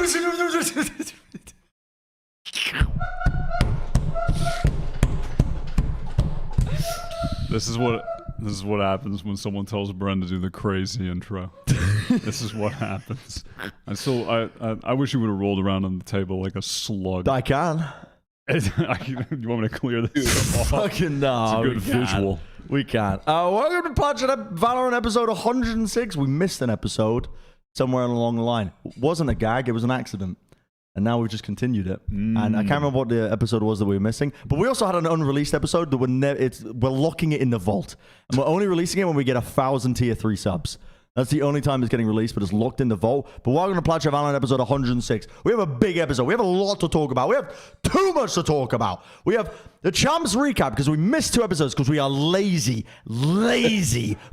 This is what happens when someone tells Bren to do the crazy intro. This is what happens. I wish you would have rolled around on the table like a slug. I can. You want me to clear this off? Fucking no. It's a good visual. We can. Welcome to Plat Valorant episode 106. We missed an episode somewhere along the line. It wasn't a gag. It was an accident. And now we've just continued it. And I can't remember what the episode was that we were missing. But we also had an unreleased episode that we're locking it in the vault. And we're only releasing it when we get 1,000 tier 3 subs. That's the only time it's getting released, but it's locked in the vault. But welcome to Plat Valorant episode 106. We have a big episode. We have a lot to talk about. We have too much to talk about. We have the champs recap because we missed 2 episodes because we are lazy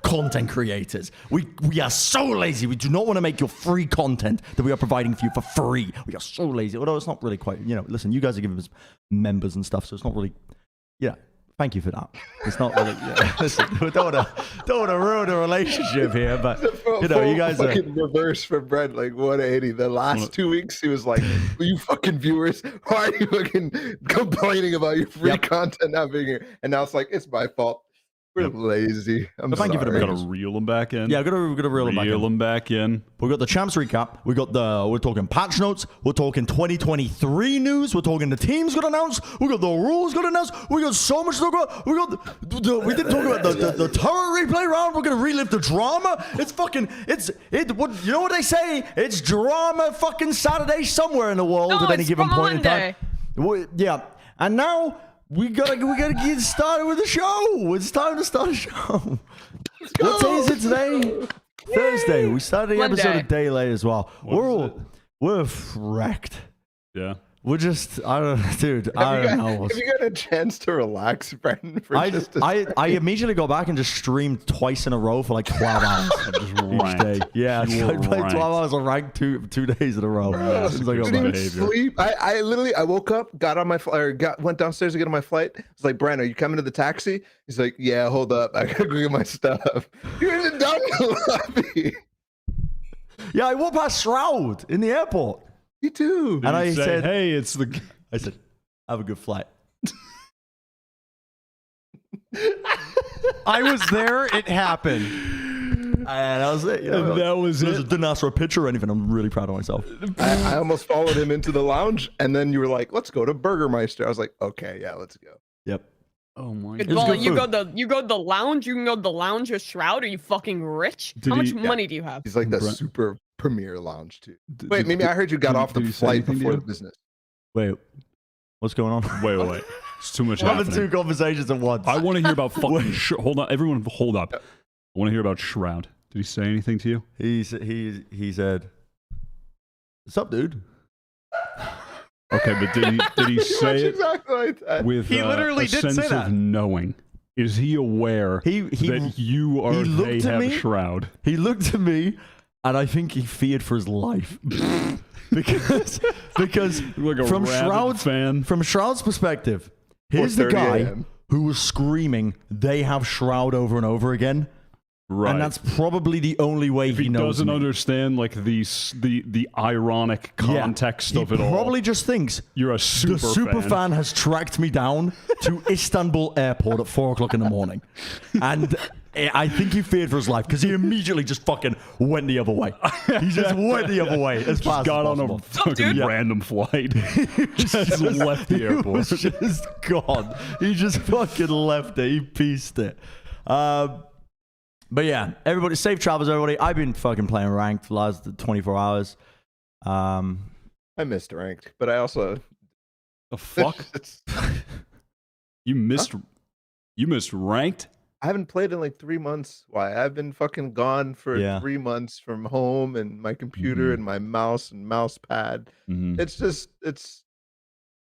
content creators. We are so lazy. We do not want to make your free content that we are providing for you for free. We are so lazy. Although it's not really quite, listen, you guys are giving us members and stuff, so it's not really, thank you for that. It's not really. Listen, we don't want to ruin a relationship here, but you guys are fucking reverse for Brent, like 180. The last 2 weeks, he was like, "You fucking viewers, why are you fucking complaining about your free content not being here?" And now it's like, it's my fault. We're lazy. I'm sorry. You for the gotta reel them back in. Yeah, gotta reel them back in. We got the champs recap. We're talking patch notes. We're talking 2023 news. We're talking the teams got announced. We got the rules got announced. We got so much to talk about. We didn't talk about the turret replay round. We're gonna relive the drama. What you know what they say? It's drama fucking Saturday somewhere in the world at any given point in time. Yeah, and now. We gotta get started with the show. It's time to start the show. What day is it today? Thursday. We started the episode a day late as well. We're wrecked. Yeah. We're just, I don't know, dude. I don't know. Have you got a chance to relax, Brendan? I immediately got back and just streamed twice in a row for like 12 hours each day. Yeah, I played 12 hours of rank two days in a row. Didn't even sleep. I literally woke up, got on my flight, went downstairs to get on my flight. I was like, Brendan, are you coming to the taxi? He's like, yeah, hold up. I gotta go get my stuff. You're in the lobby. Yeah, I walked past Shroud in the airport. Me too. And I said, hey, it's the... I said, have a good flight. I was there. It happened. And that was it. That was it. Didn't ask for a picture or anything. I'm really proud of myself. I almost followed him into the lounge, and then you were like, let's go to Burgermeister. I was like, okay, yeah, let's go. Yep. Oh my god. Well, you go to the lounge, you can go to the lounge with Shroud. Are you fucking rich? How much money do you have? He's like the super premier lounge too. Wait, maybe I heard you got off the flight before the business. Wait, what's going on? Wait. It's too much We're happening. having 2 conversations at once. I want to hear about fucking... Hold on, everyone, hold up. I want to hear about Shroud. Did he say anything to you? He said, "What's up, dude?" Okay, but did he say it exactly like that? With he literally a did sense say that. of knowing? Is he aware that you are they have Shroud? He looked at me, and I think he feared for his life. because like from Shroud's perspective, here's the guy who was screaming, "They have Shroud" over and over again. Right. And that's probably the only way he knows. Doesn't understand like the ironic context of it all. He probably just thinks you're a super fan has tracked me down to Istanbul airport at 4 o'clock in the morning. And I think he feared for his life because he immediately just fucking went the other way. He just went the other way as fast as possible. On a fucking random flight. just left the airport. He was just gone. He just fucking left it. He pieced it. But yeah, everybody, safe travels, everybody. I've been fucking playing ranked for the last 24 hours. I missed ranked, but I also... The fuck? You missed ranked? I haven't played in like 3 months. Why? I've been fucking gone for 3 months from home and my computer and my mouse and mouse pad. It's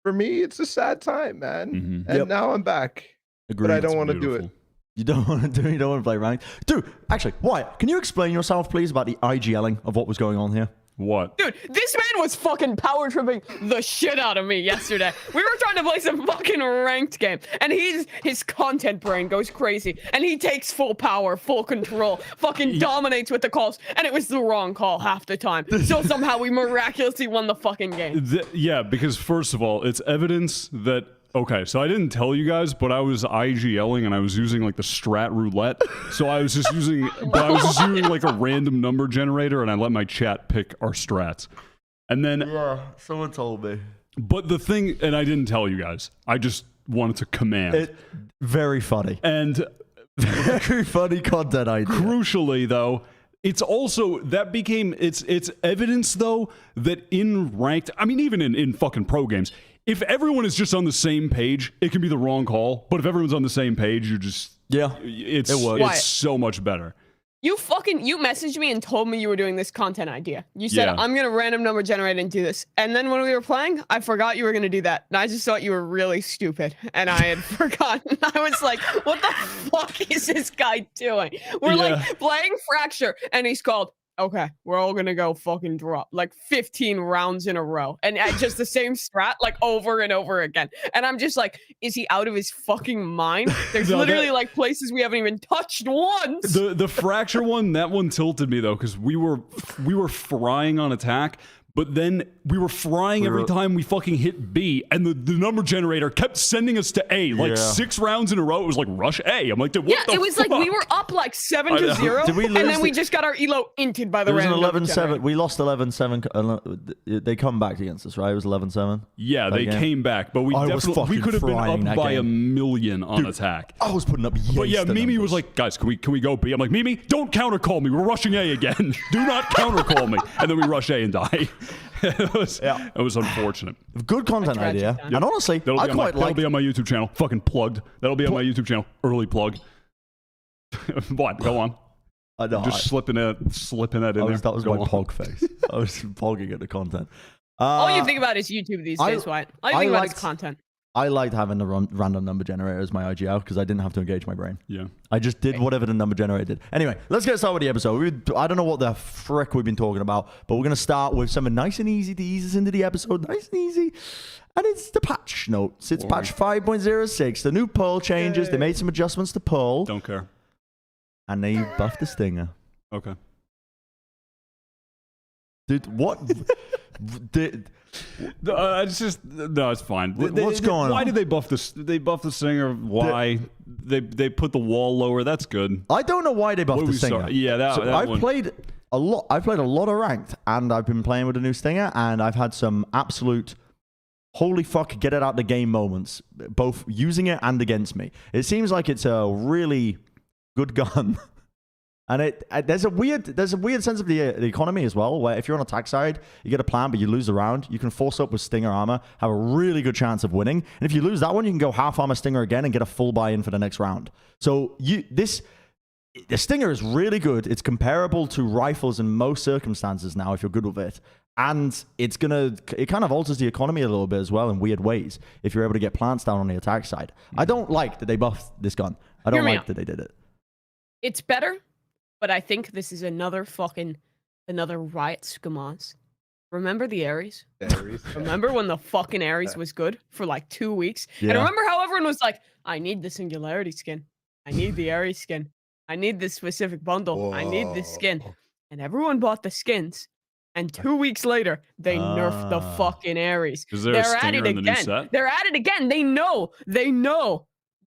for me, it's a sad time, man. And now I'm back. Agreed. But I don't want to do it. You don't want to do it? You don't want to play ranked? Dude, actually, Wyatt, can you explain yourself, please, about the IGLing of what was going on here? What? Dude, this man was fucking power tripping the shit out of me yesterday. We were trying to play some fucking ranked game, and his content brain goes crazy, and he takes full power, full control, fucking dominates with the calls, and it was the wrong call half the time. So somehow we miraculously won the fucking game. Yeah, because first of all, it's evidence that. Okay, so I didn't tell you guys, but I was IGLing and I was using like the strat roulette. So I was just using, like a random number generator, and I let my chat pick our strats. And then someone told me. But the thing, and I didn't tell you guys, I just wanted to command. Very funny. And very funny content idea. Crucially, though, it's also it's evidence though that in ranked, I mean, even in fucking pro games. If everyone is just on the same page, it can be the wrong call. But if everyone's on the same page, it's so much better. You messaged me and told me you were doing this content idea. You said, I'm going to random number generate and do this. And then when we were playing, I forgot you were going to do that. And I just thought you were really stupid. And I had forgotten. I was like, what the fuck is this guy doing? We're like playing Fracture. And he's called, okay, we're all gonna go fucking drop like 15 rounds in a row, and at just the same strat like over and over again. And I'm just like, is he out of his fucking mind? There's literally like places we haven't even touched once. The Fracture one, that one tilted me though, because we were frying on attack. But then we were frying every time we fucking hit B, and the number generator kept sending us to A, like 6 rounds in a row. It was like, rush A. I'm like, dude, what the it was fuck? like we were up like 7-0, and then we just got our elo inted by the random. It was an 11-7. We lost 11-7. They come back against us, right? It was 11-7. Yeah, they came back, but we could have been up by a million on attack. I was putting up. But yeah, Mimi was like, guys, can we go B? I'm like, Mimi, don't counter call me. We're rushing A again. Do not counter call me. And then we rush A and die. It was unfortunate. Good content idea. And honestly, that'll be on my YouTube channel. Fucking plugged. That'll be on my YouTube channel. Early plug. What? Go on. I know. Just slipping that in there. That was my pog face. I was pogging at the content. All you think about is YouTube these days, Wyatt. All you think about is content. I liked having the random number generator as my IGL because I didn't have to engage my brain. Yeah. I just did whatever the number generator did. Anyway, let's get started with the episode. I don't know what the frick we've been talking about, but we're going to start with something nice and easy to ease us into the episode. Nice and easy. And it's the patch notes. It's patch 5.06. The new Pearl changes. They made some adjustments to Pearl. Don't care. And they buffed the Stinger. Okay. Dude, what? It's fine. What's going on? Why did they buff this? They buff the Stinger. Why? They put the wall lower. That's good. I don't know why they buffed the Stinger. I've played a lot. I've played a lot of ranked, and I've been playing with the new Stinger, and I've had some absolute holy fuck, get it out the game moments, both using it and against me. It seems like it's a really good gun. And there's a weird sense of the economy as well, where if you're on attack side, you get a plan, but you lose the round, you can force up with Stinger armor, have a really good chance of winning. And if you lose that one, you can go half armor Stinger again and get a full buy-in for the next round. So the Stinger is really good. It's comparable to rifles in most circumstances now if you're good with it. And it kind of alters the economy a little bit as well in weird ways if you're able to get plants down on the attack side. I don't like that they buffed this gun. I don't like that they did it. It's better. But I think this is another Riot Scamas. Remember the Ares? Remember when the fucking Ares was good for like 2 weeks? Yeah. And remember how everyone was like, I need the Singularity skin. I need the Ares skin. I need this specific bundle. Whoa. I need this skin. And everyone bought the skins. And 2 weeks later, they nerfed the fucking Ares. They're at it again. They're at it again. They know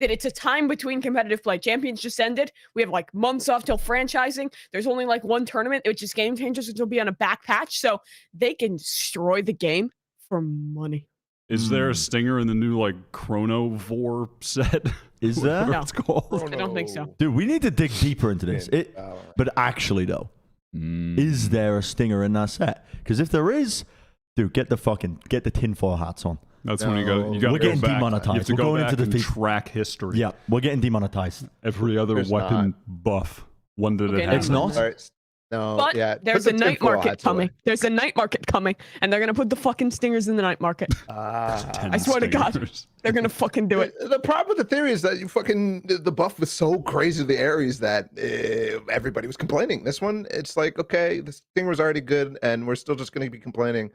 that it's a time between competitive play. Champions just ended. We have like months off till franchising. There's only like one tournament, which is Game Changers, which will be on a back patch. So they can destroy the game for money. Is there a Stinger in the new like Chronovore set? Is there? No, it's called? I don't think so. Dude, we need to dig deeper into this. But actually though, is there a Stinger in that set? Because if there is, dude, get the tinfoil hats on. That's when you got to go getting back. demonetized. You have to we're go going back into the and track history. Yeah, we're getting demonetized. Every other weapon buff. When did it happen? It's not. No, But yeah. there's a night market coming. There's a night market coming, and they're gonna put the fucking stingers in the night market. I swear to God, they're gonna fucking do it. The problem with the theory is that the buff was so crazy to the Ares that everybody was complaining. This one, it's like, okay, the stinger was already good, and we're still just gonna be complaining.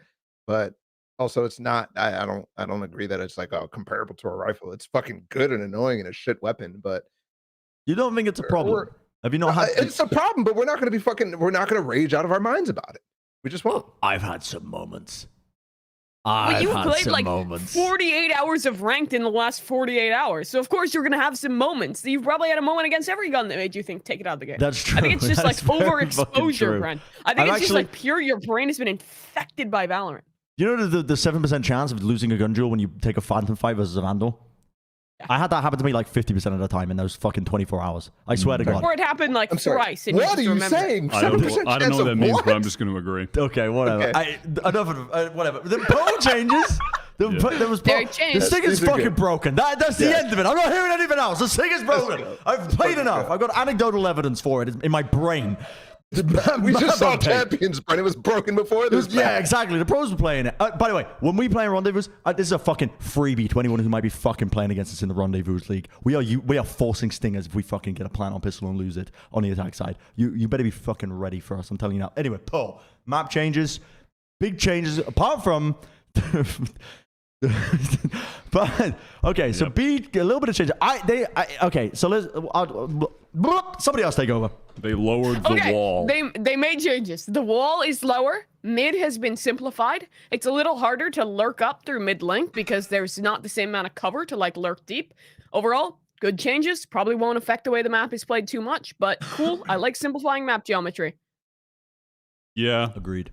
But also, it's not. I don't agree that it's like comparable to a rifle. It's fucking good and annoying and a shit weapon, but you don't think it's a problem? Have you not had? It's a problem, but we're not going to be fucking. We're not going to rage out of our minds about it. We just won't. I've had some moments. You played like 48 hours of ranked in the last 48 hours, so of course you're gonna have some moments. You've probably had a moment against every gun that made you think, take it out of the game. That's true. I think it's just like overexposure, Brent. I think it's just actually, like pure. Your brain has been infected by Valorant. You know the 7% chance of losing a gun duel when you take a Phantom fight versus a Vandal? I had that happen to me like 50% of the time in those fucking 24 hours. I swear to God. Or it happened like thrice. What are you saying? I don't know what that means, but I'm just going to agree. Okay, whatever. Okay. Whatever. The poll changes. The stinger's fucking broken. That's the end of it. I'm not hearing anything else. The stinger's broken. I've played enough. I've got anecdotal evidence for it in my brain. We just saw Champions, but it was broken before this. Yeah, exactly. The pros were playing it. By the way, when we play in Rendezvous, this is a fucking freebie to anyone who might be fucking playing against us in the Rendezvous League. We are forcing stingers if we fucking get a plant on pistol and lose it on the attack side. You better be fucking ready for us. I'm telling you now. Anyway, Paul, map changes, big changes. Apart from. But okay, so B a little bit of change. Okay, so somebody else take over. They lowered the wall. They made changes. The wall is lower. Mid has been simplified. It's a little harder to lurk up through mid link because there's not the same amount of cover to like lurk deep. Overall, good changes. Probably won't affect the way the map is played too much, but cool. I like simplifying map geometry. Yeah, agreed.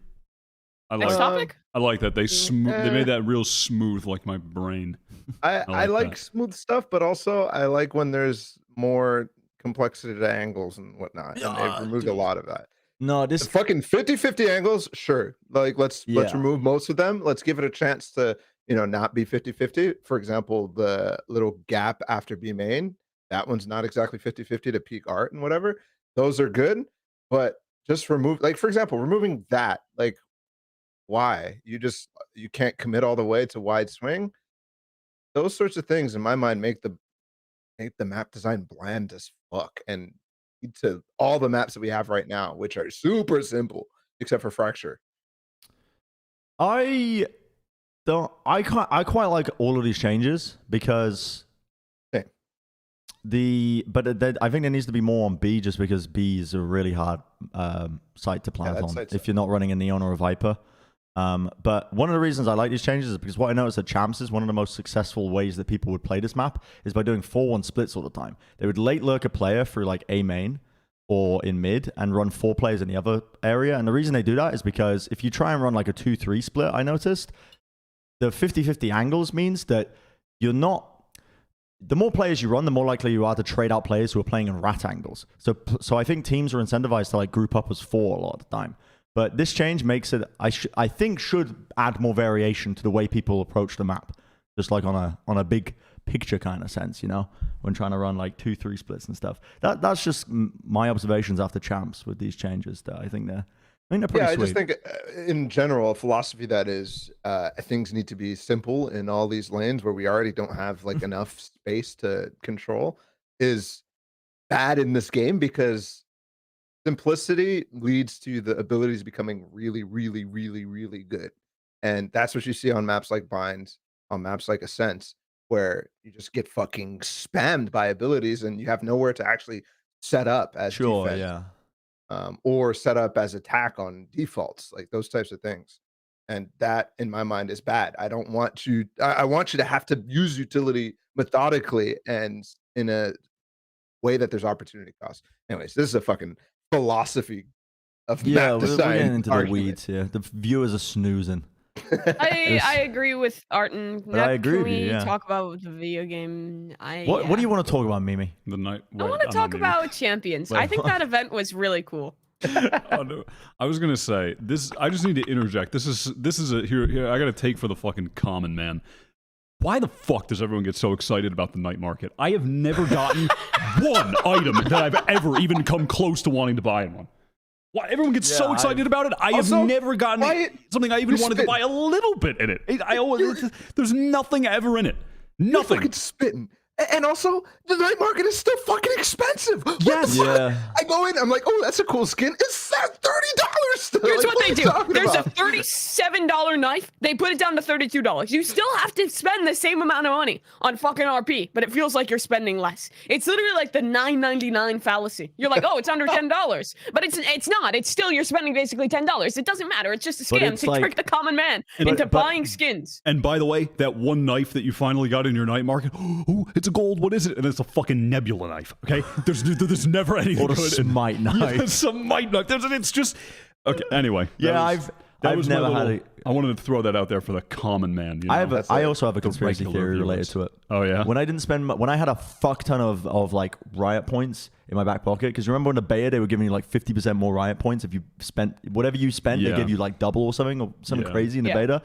Next topic. I like that they made that real smooth, like my brain. I like smooth stuff, but also I like when there's more complexity to angles and whatnot, and they've removed a lot of that. No, the fucking 50-50 angles, sure. Like let's remove most of them. Let's give it a chance to not be 50-50. For example, the little gap after B main, that one's not exactly 50-50 to peak art and whatever. Those are good, but just remove, like for example, removing that, like. Why you can't commit all the way to wide swing? Those sorts of things in my mind make the map design bland as fuck, and to all the maps that we have right now, which are super simple except for Fracture. I quite like all of these changes because I think there needs to be more on B just because B is a really hard site to plant on if you're not running a Neon or a Viper. But one of the reasons I like these changes is because what I noticed at Champs is one of the most successful ways that people would play this map is by doing 4-1 splits all the time. They would late lurk a player through like A main or in mid and run 4 players in the other area. And the reason they do that is because if you try and run like a 2-3 split, I noticed, the 50-50 angles means that you're not... The more players you run, the more likely you are to trade out players who are playing in rat angles. So I think teams are incentivized to like group up as 4 a lot of the time. But this change makes it, I think, should add more variation to the way people approach the map, just like on a big picture kind of sense, when trying to run like 2-3 splits and stuff. That's just my observations after Champs with these changes. That I think they're pretty sweet. I just think in general, a philosophy that is things need to be simple in all these lanes where we already don't have like enough space to control is bad in this game because. Simplicity leads to the abilities becoming really, really, really, really good. And that's what you see on maps like Binds, on maps like Ascents, where you just get fucking spammed by abilities and you have nowhere to actually set up as defense. Or set up as attack on defaults, like those types of things. And that, in my mind, is bad. I don't want you, I want you to have to use utility methodically and in a way that there's opportunity cost. Anyways, this is a fucking philosophy of map design. We're getting into the weeds here. The viewers are snoozing. I agree with Arton. I agree with you, talk about the video game? What do you want to talk about, Mimi? The night. I want to talk about Champions. I think that event was really cool. Oh, no. I was gonna say this. I just need to interject. This is a here. I got to take for the fucking common man. Why the fuck does everyone get so excited about the night market? I have never gotten one item that I've ever even come close to wanting to buy in one. Why everyone gets so excited about it? I have never gotten something I even wanted to buy a little bit in it. I always there's nothing ever in it. Nothing. You're fucking spitting. And also, the night market is still fucking expensive. Yes. Yeah. I go in, I'm like, oh, that's a cool skin. It's $30 still. Here's Like, what they do. There's about? a $37 knife. They put it down to $32. You still have to spend the same amount of money on fucking RP, but it feels like you're spending less. It's literally like the $9.99 fallacy. You're like, oh, it's under $10, but it's not. It's still you're spending basically $10. It doesn't matter. It's just a scam to trick the common man into buying skins. And by the way, that one knife that you finally got in your night market, oh, it's a gold. What is it? And it's a fucking nebula knife. Okay, there's never anything. Or a smite knife. Yeah, smite knife. It's just okay. Anyway, Yeah, I've never had it. I wanted to throw that out there for the common man. You know? I also have a conspiracy regular theory related viewers. to it. Oh yeah. When I had a fuck ton of like riot points in my back pocket, because remember in the beta they were giving you like 50% more riot points if you spent whatever you spent, they give you like double or something crazy in the beta.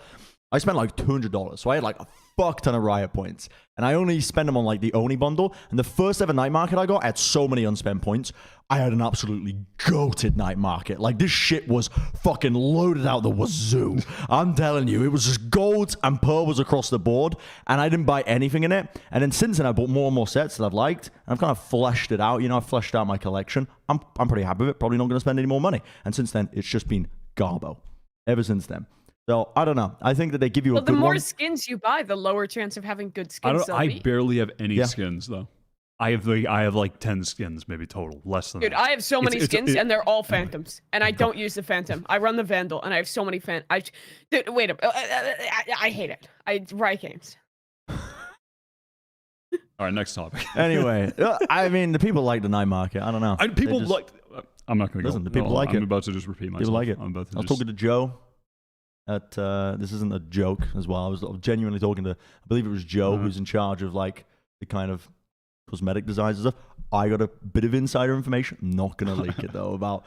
I spent like $200, so I had like a fuck ton of riot points, and I only spend them on like the Oni bundle. And the first ever night market I got, I had so many unspent points. I had an absolutely goated night market. Like this shit was fucking loaded out the wazoo. I'm telling you, it was just golds and pearls across the board, and I didn't buy anything in it. And then since then, I bought more and more sets that I've liked, and I've kind of fleshed it out. You know, I've fleshed out my collection. I'm pretty happy with it. Probably not going to spend any more money. And since then, it's just been garbo. Ever since then. So I don't know. I think that they give you a good one. The more skins you buy, the lower chance of having good skins. I barely have any skins though. I have like 10 skins maybe total, less than Dude, that. I have so many skins and they're all phantoms, and I don't use the phantom. I run the vandal, and I have so many Dude, wait up. I hate it. Riot games. All right, next topic. Anyway, I mean, the people like the night market. I don't know. People like. I'm not going to go. Listen, the people like it. I'm about to just repeat myself. People like it. I'm about to I was talking to Joe. This isn't a joke as well. I was genuinely talking to, I believe it was Joe, who's in charge of like the kind of cosmetic designs and stuff. I got a bit of insider information. I'm not gonna leak it though, about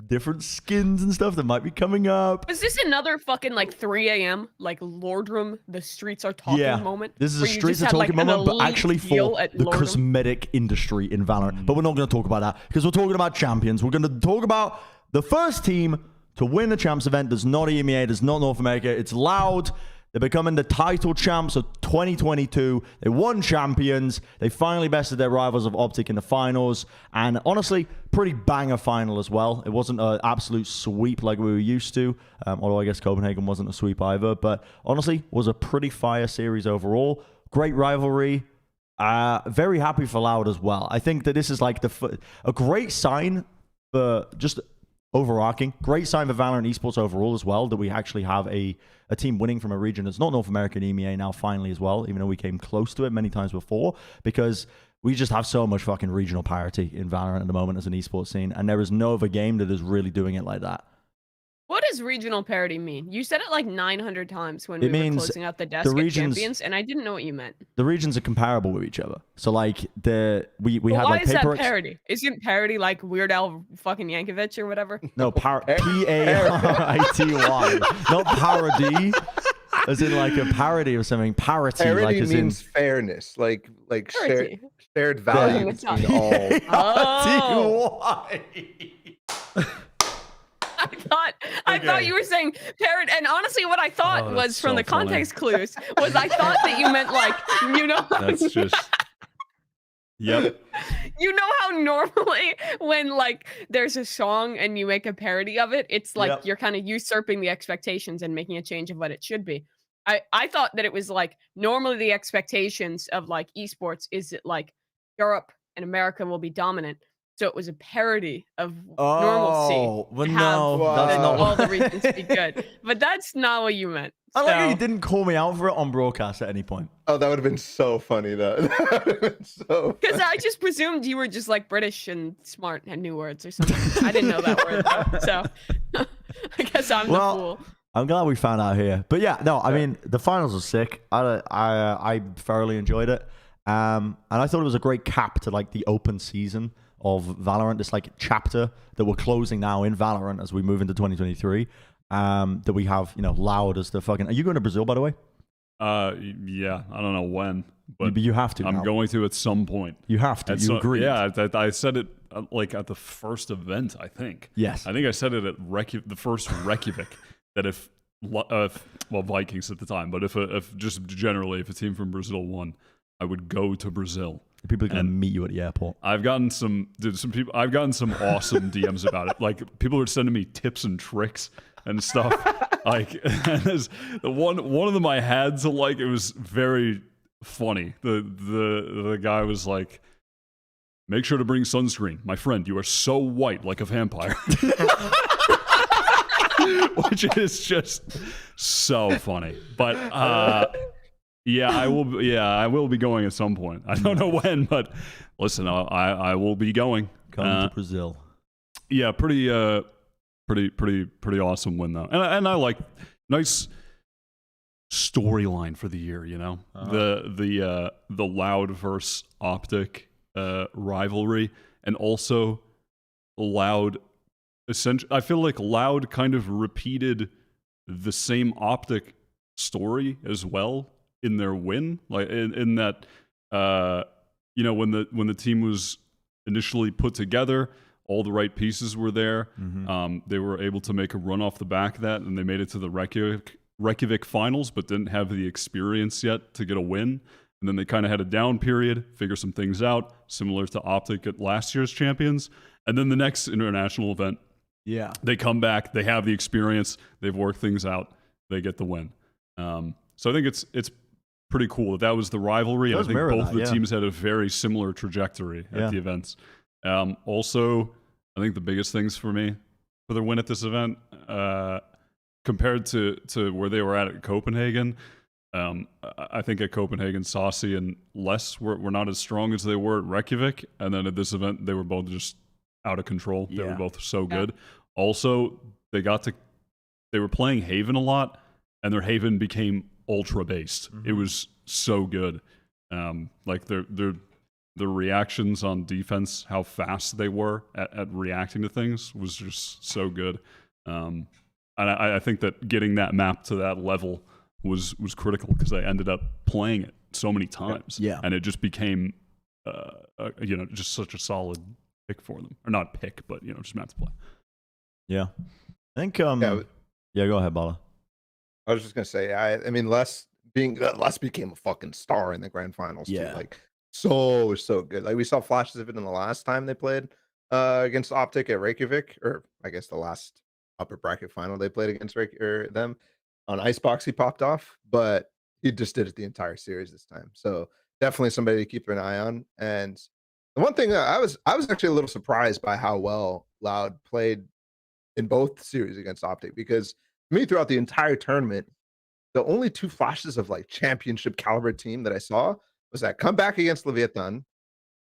different skins and stuff that might be coming up. Is this another fucking like 3 a.m. like Lordrum, the streets are talking moment? This is a streets are talking moment, but actually for the cosmetic industry in Valorant. But we're not gonna talk about that because we're talking about champions. We're gonna talk about the first team to win the champs event. There's not EMEA, there's not North America. It's Loud. They're becoming the title champs of 2022. They won champions. They finally bested their rivals of OpTic in the finals. And honestly, pretty banger final as well. It wasn't an absolute sweep like we were used to. Although I guess Copenhagen wasn't a sweep either. But honestly, was a pretty fire series overall. Great rivalry. Very happy for Loud as well. I think that this is like a great sign for just overarching. Great sign for Valorant esports overall as well, that we actually have a team winning from a region that's not North American EMEA now finally as well, even though we came close to it many times before, because we just have so much fucking regional parity in Valorant at the moment as an esports scene, and there is no other game that is really doing it like that. What does regional parity mean? You said it like 900 times when we were closing out the desk at Champions, and I didn't know what you meant. The regions are comparable with each other. So like we had why like is that parity? Isn't parity like Weird Al fucking Yankovic or whatever? No, P-A-R-I-T-Y. Not parody. As in like a parody of something. Parity like as means fairness, like shared value between all. I thought you were saying parrot, and honestly, what I thought was from the context clues was I thought that you meant like That's just. Yep. You know how normally when like there's a song and you make a parody of it, it's like you're kind of usurping the expectations and making a change of what it should be. I thought that it was like normally the expectations of like esports is that like Europe and America will be dominant. So it was a parody of normalcy. Oh, well, no, that's not all the regions be good. But that's not what you meant. I like how you didn't call me out for it on broadcast at any point. Oh, that would have been so funny, though. Because I just presumed you were just like British and smart and knew words or something. I didn't know that word, though. So I guess I'm the fool. I'm glad we found out here. But yeah, no, I mean, the finals were sick. I thoroughly enjoyed it. And I thought it was a great cap to like the open season of Valorant, this like chapter that we're closing now in Valorant as we move into 2023. That we have, Loud as the fucking. Are you going to Brazil, by the way? Yeah, I don't know when, but you have to. I'm going to at some point. You have to. You agree? Yeah, I said it like at the first event, I think. Yes. I think I said it at the first Reykjavik that if Vikings at the time, but if just generally if a team from Brazil won, I would go to Brazil. People are gonna meet you at the airport. I've gotten some awesome DMs about it. Like people are sending me tips and tricks and stuff. Like the one of them I had to like. It was very funny. The guy was like, "Make sure to bring sunscreen, my friend. You are so white like a vampire." Which is just so funny. But yeah, I will be going at some point. I don't know when, but listen, I will be going. Come to Brazil. Yeah, pretty awesome win though, and I like nice storyline for the year. You know, the Loud versus OpTic rivalry, and also Loud. Essentially, I feel like Loud kind of repeated the same OpTic story as well in their win, like in that you know, when the team was initially put together, all the right pieces were there. They were able to make a run off the back of that, and they made it to the Reykjavik finals, but didn't have the experience yet to get a win. And then they kind of had a down period, figure some things out, similar to OpTic at last year's champions. And then the next international event, they come back, they have the experience, they've worked things out, they get the win. So I think it's pretty cool that was the rivalry. And I think both of the teams had a very similar trajectory at the events. Also, I think the biggest things for me for their win at this event, compared to where they were at Copenhagen, I think at Copenhagen, Saucy and Les were not as strong as they were at Reykjavik. And then at this event, they were both just out of control. They were both so good. Also, they were playing Haven a lot, and their Haven became ultra based. It was so good. Like their reactions on defense, how fast they were at reacting to things was just so good. And I think that getting that map to that level was critical because they ended up playing it so many times. And it just became you know, just such a solid pick for them. Or not pick, but you know, just map to play. I think go ahead, Bala. I was just gonna say, I mean, Les became a fucking star in the grand finals too. Like so good. Like we saw flashes of it in the last time they played against OpTic at Reykjavik, or I guess the last upper bracket final they played against them on Icebox. He popped off, but he just did it the entire series this time. So definitely somebody to keep an eye on. And the one thing that I was actually a little surprised by how well Loud played in both series against OpTic, because to me throughout the entire tournament, the only two flashes of like championship caliber team that I saw was that comeback against Leviathan,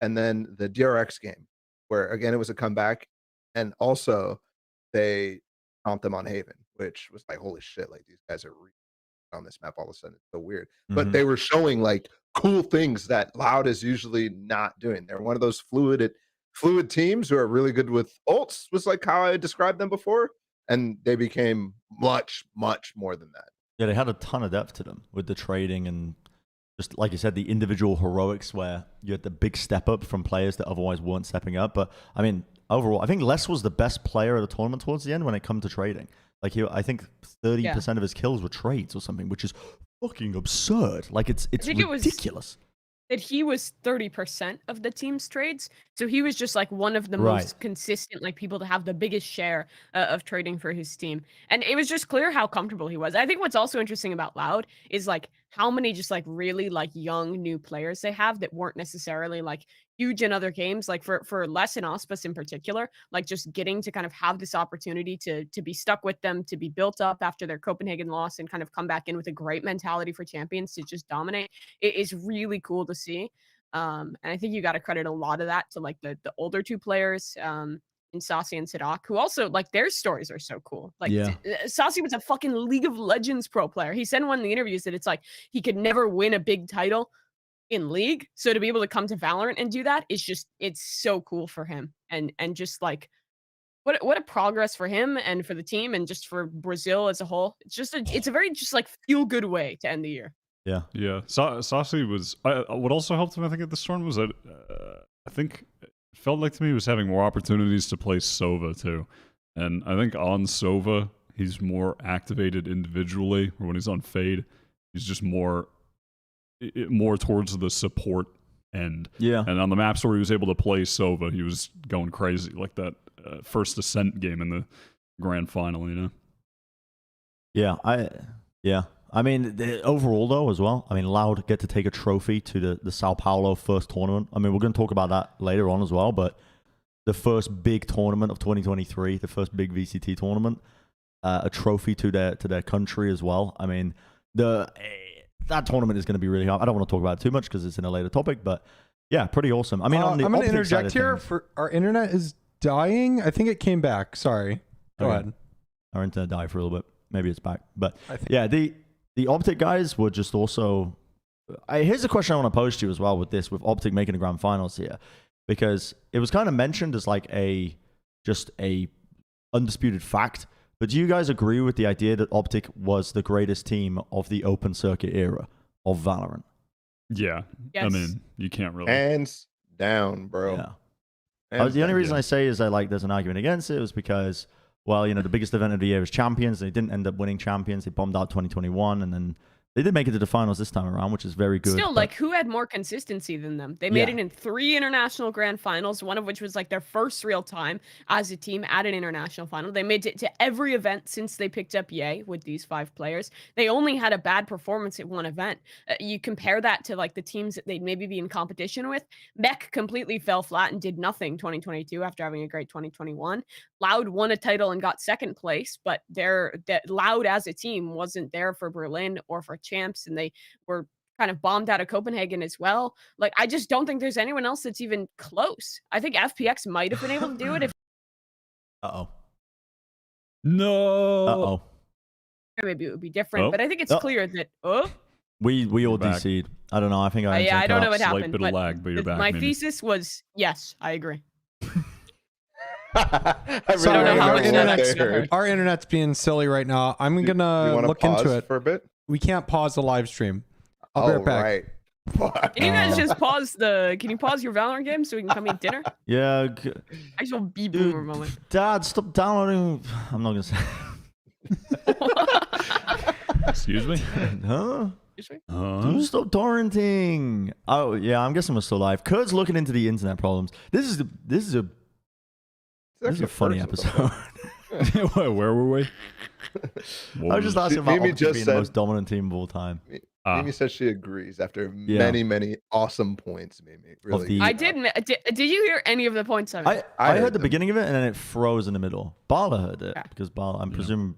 and then the DRX game, where again it was a comeback, and also they comped them on Haven, which was like, holy shit, like these guys are really on this map all of a sudden. It's so weird. But they were showing like cool things that Loud is usually not doing. They're one of those fluid teams who are really good with ults, was like how I described them before. And they became much, much more than that. Yeah, they had a ton of depth to them with the trading and just like you said, the individual heroics where you had the big step up from players that otherwise weren't stepping up. But I mean, overall, I think Les was the best player of the tournament towards the end when it comes to trading. Like I think 30% of his kills were trades or something, which is fucking absurd. Like it's ridiculous. That he was 30% of the team's trades, so he was just like one of the most consistent like people to have the biggest share of trading for his team, and it was just clear how comfortable he was. I think what's also interesting about Loud is like how many just like really like young new players they have that weren't necessarily like huge in other games. Like for Les and Auspus in particular, like just getting to kind of have this opportunity to be stuck with them, to be built up after their Copenhagen loss and kind of come back in with a great mentality for champions to just dominate. It is really cool to see. And I think you got to credit a lot of that to like the older two players, in Saucy and Sadak, who also like their stories are so cool. Like Saucy was a fucking League of Legends pro player. He said in one of the interviews that it's like he could never win a big title in League, so to be able to come to Valorant and do that is just, it's so cool for him, and just like what a progress for him and for the team and just for Brazil as a whole. It's a very just like feel good way to end the year. Saucy was what also helped him I think at the storm was that I think felt like to me he was having more opportunities to play Sova too. And I think on Sova, he's more activated individually, or when he's on Fade, he's just more towards the support end. Yeah. And on the maps where he was able to play Sova, he was going crazy, like that first Ascent game in the grand final, you know? Yeah, I mean, overall though as well. I mean, Loud get to take a trophy to the Sao Paulo first tournament. I mean, we're going to talk about that later on as well. But the first big tournament of 2023, the first big VCT tournament, a trophy to their country as well. I mean, that tournament is going to be really hard. I don't want to talk about it too much because it's in a later topic, but yeah, pretty awesome. I mean, on the I'm going to OpTic interject here. For our internet is dying. I think it came back. Sorry. Go ahead. Our internet died for a little bit. Maybe it's back, but I think. yeah, the OpTic guys were just also. Here's a question I want to pose to you as well with OpTic making the grand finals here, because it was kind of mentioned as like just a undisputed fact. But do you guys agree with the idea that OpTic was the greatest team of the open circuit era of Valorant? Yeah. Yes. I mean, you can't really. Hands down, bro. Yeah. The only reason I say is that like there's an argument against it was because, well, you know, the biggest event of the year was Champions. They didn't end up winning Champions. They bombed out 2021, and then they did make it to the finals this time around, which is very good. Still, like, who had more consistency than them? They made it in 3 international grand finals, one of which was like their first real time as a team at an international final. They made it to every event since they picked up Ye with these 5 players. They only had a bad performance at one event. You compare that to like the teams that they'd maybe be in competition with. Mech completely fell flat and did nothing 2022 after having a great 2021. Loud won a title and got 2nd place, but Loud as a team wasn't there for Berlin or for champs, and they were kind of bombed out of Copenhagen as well. Like, I just don't think there's anyone else that's even close. I think FPX might have been able to do it if No. maybe it would be different, but I think it's clear that we all back. DC'd. I don't know. I think I don't know what Slight happened, bit of but lag, but you're back. my maybe. thesis was yes, I agree. I really Sorry, don't know how don't much know what internet's they heard. Our internet's being silly right now. I'm You gonna wanna look pause into it. for a bit. We can't pause the live stream. I'll be right back. Right. Fuck. Can you guys just pause can you pause your Valorant game so we can come eat dinner? Yeah. Actual boomer moment. Dad, stop downloading. I'm not gonna say. Excuse me? Huh? Excuse me? Dude, stop torrenting. Oh yeah, I'm guessing we're still live. Kurt's looking into the internet problems. This is a funny episode. Where were we? I was just asking about Mimi OpTic just being said- the most dominant team of all time. Mimi said she agrees after many awesome points. Mimi, really. the- I did. Did you hear any of the points I made? I heard the them. beginning of it and then it froze in the middle. Bala heard it Yeah. because Bala, I'm presumably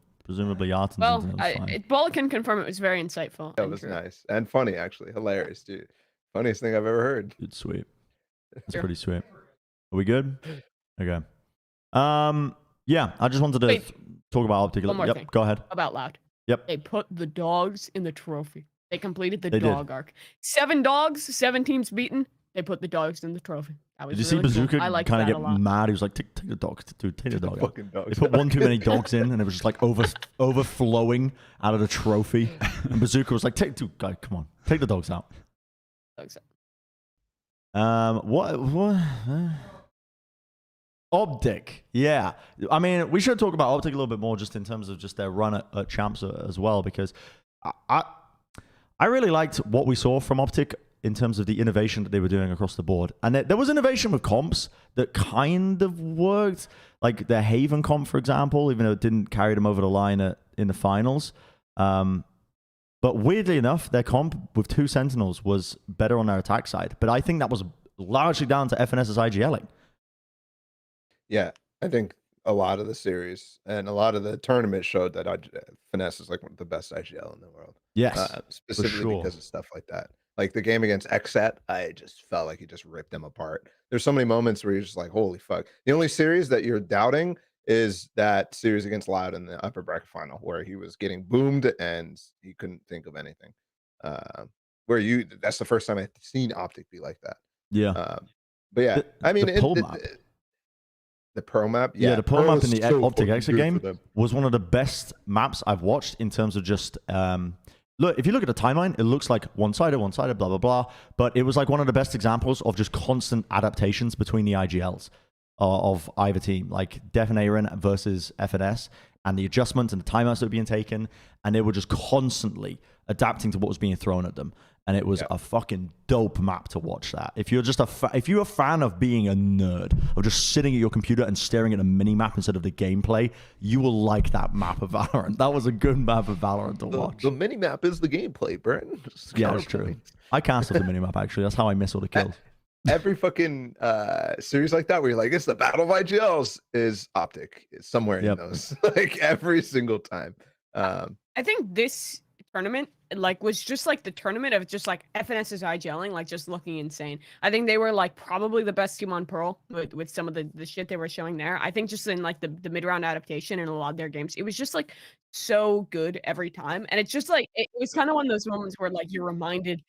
Yarton's Well, internet was fine. Ball can confirm it was very insightful. That and was true. nice and funny, actually. Hilarious, dude. Funniest thing I've ever heard. It's sweet. That's Sure. pretty sweet. Are we good? Okay. Yeah, I just wanted to Wait. talk about OpTic. One more Yep, thing. go ahead. About Loud. Yep. They put the dogs in the trophy. They completed the They did. dog arc. 7 dogs, 7 teams beaten. They put the dogs in the trophy. That was Did you really see cool. Bazooka I liked kind that of a get lot. mad? He was like, take the dog, dude, take the dog out. Fucking dogs. They put one too many dogs in, and it was just like overflowing out of the trophy. And Bazooka was like, dude, guy, come on, take the dogs out. Dogs. What? OpTic, yeah. I mean, we should talk about OpTic a little bit more, just in terms of just their run at champs as well, because I really liked what we saw from OpTic in terms of the innovation that they were doing across the board. And there was innovation with comps that kind of worked, like their Haven comp, for example, even though it didn't carry them over the line in the finals. But weirdly enough, their comp with 2 Sentinels was better on their attack side. But I think that was largely down to FNS's IGLing. Yeah, I think a lot of the series and a lot of the tournament showed that Finesse is like one of the best IGL in the world. Yes, Specifically sure. because of stuff like that. Like the game against XSET, I just felt like he just ripped them apart. There's so many moments where you're just like, holy fuck. The only series that you're doubting is that series against Loud in the upper bracket final, where he was getting boomed and he couldn't think of anything. That's the first time I've seen OpTic be like that. Yeah. But yeah, I mean, the pull map. The pro map, Yeah, the pull map in the so OpTic fucking exit good game for them. was one of the best maps I've watched in terms of just look, if you look at the timeline, it looks like one-sided, blah, blah, blah. But it was like one of the best examples of just constant adaptations between the IGLs of either team, like Def and Aaron versus FNS, and the adjustments and the timeouts that were being taken. And they were just constantly adapting to what was being thrown at them. And it was a fucking dope map to watch that. If you're just if you're a fan of being a nerd, of just sitting at your computer and staring at a mini map instead of the gameplay, you will like that map of Valorant. That was a good map of Valorant to watch. The mini map is the gameplay, Brent. Yeah, that's true. I canceled the mini map actually. That's how I miss all the kills. Every fucking series like that where you're like, it's the battle of IGLs is OpTic. It's somewhere in those. Like every single time. I think this tournament like was just like the tournament of just like FNS's IGLing, like just looking insane. I think they were like probably the best team on Pearl with some of the shit they were showing there. I think just in like the mid-round adaptation in a lot of their games, it was just like so good every time. And it's just like it was kind of one of those moments where like you're reminded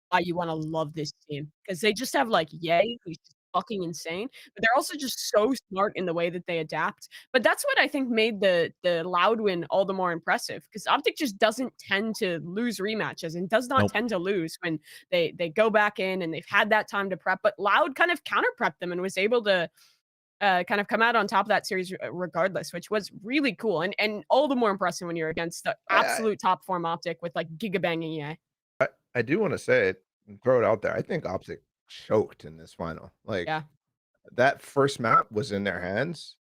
why you want to love this team, because they just have like Yay, who's just fucking insane, but they're also just so smart in the way that they adapt. But that's what I think made the Loud win all the more impressive, because OpTic just doesn't tend to lose rematches and does not tend to lose when they go back in and they've had that time to prep. But Loud kind of counter prepped them and was able to kind of come out on top of that series regardless, which was really cool and all the more impressive when you're against the absolute top form OpTic with like gigabanging EA. I do want to say it and throw it out there. I think OpTic choked in this final. Like that first map was in their hands.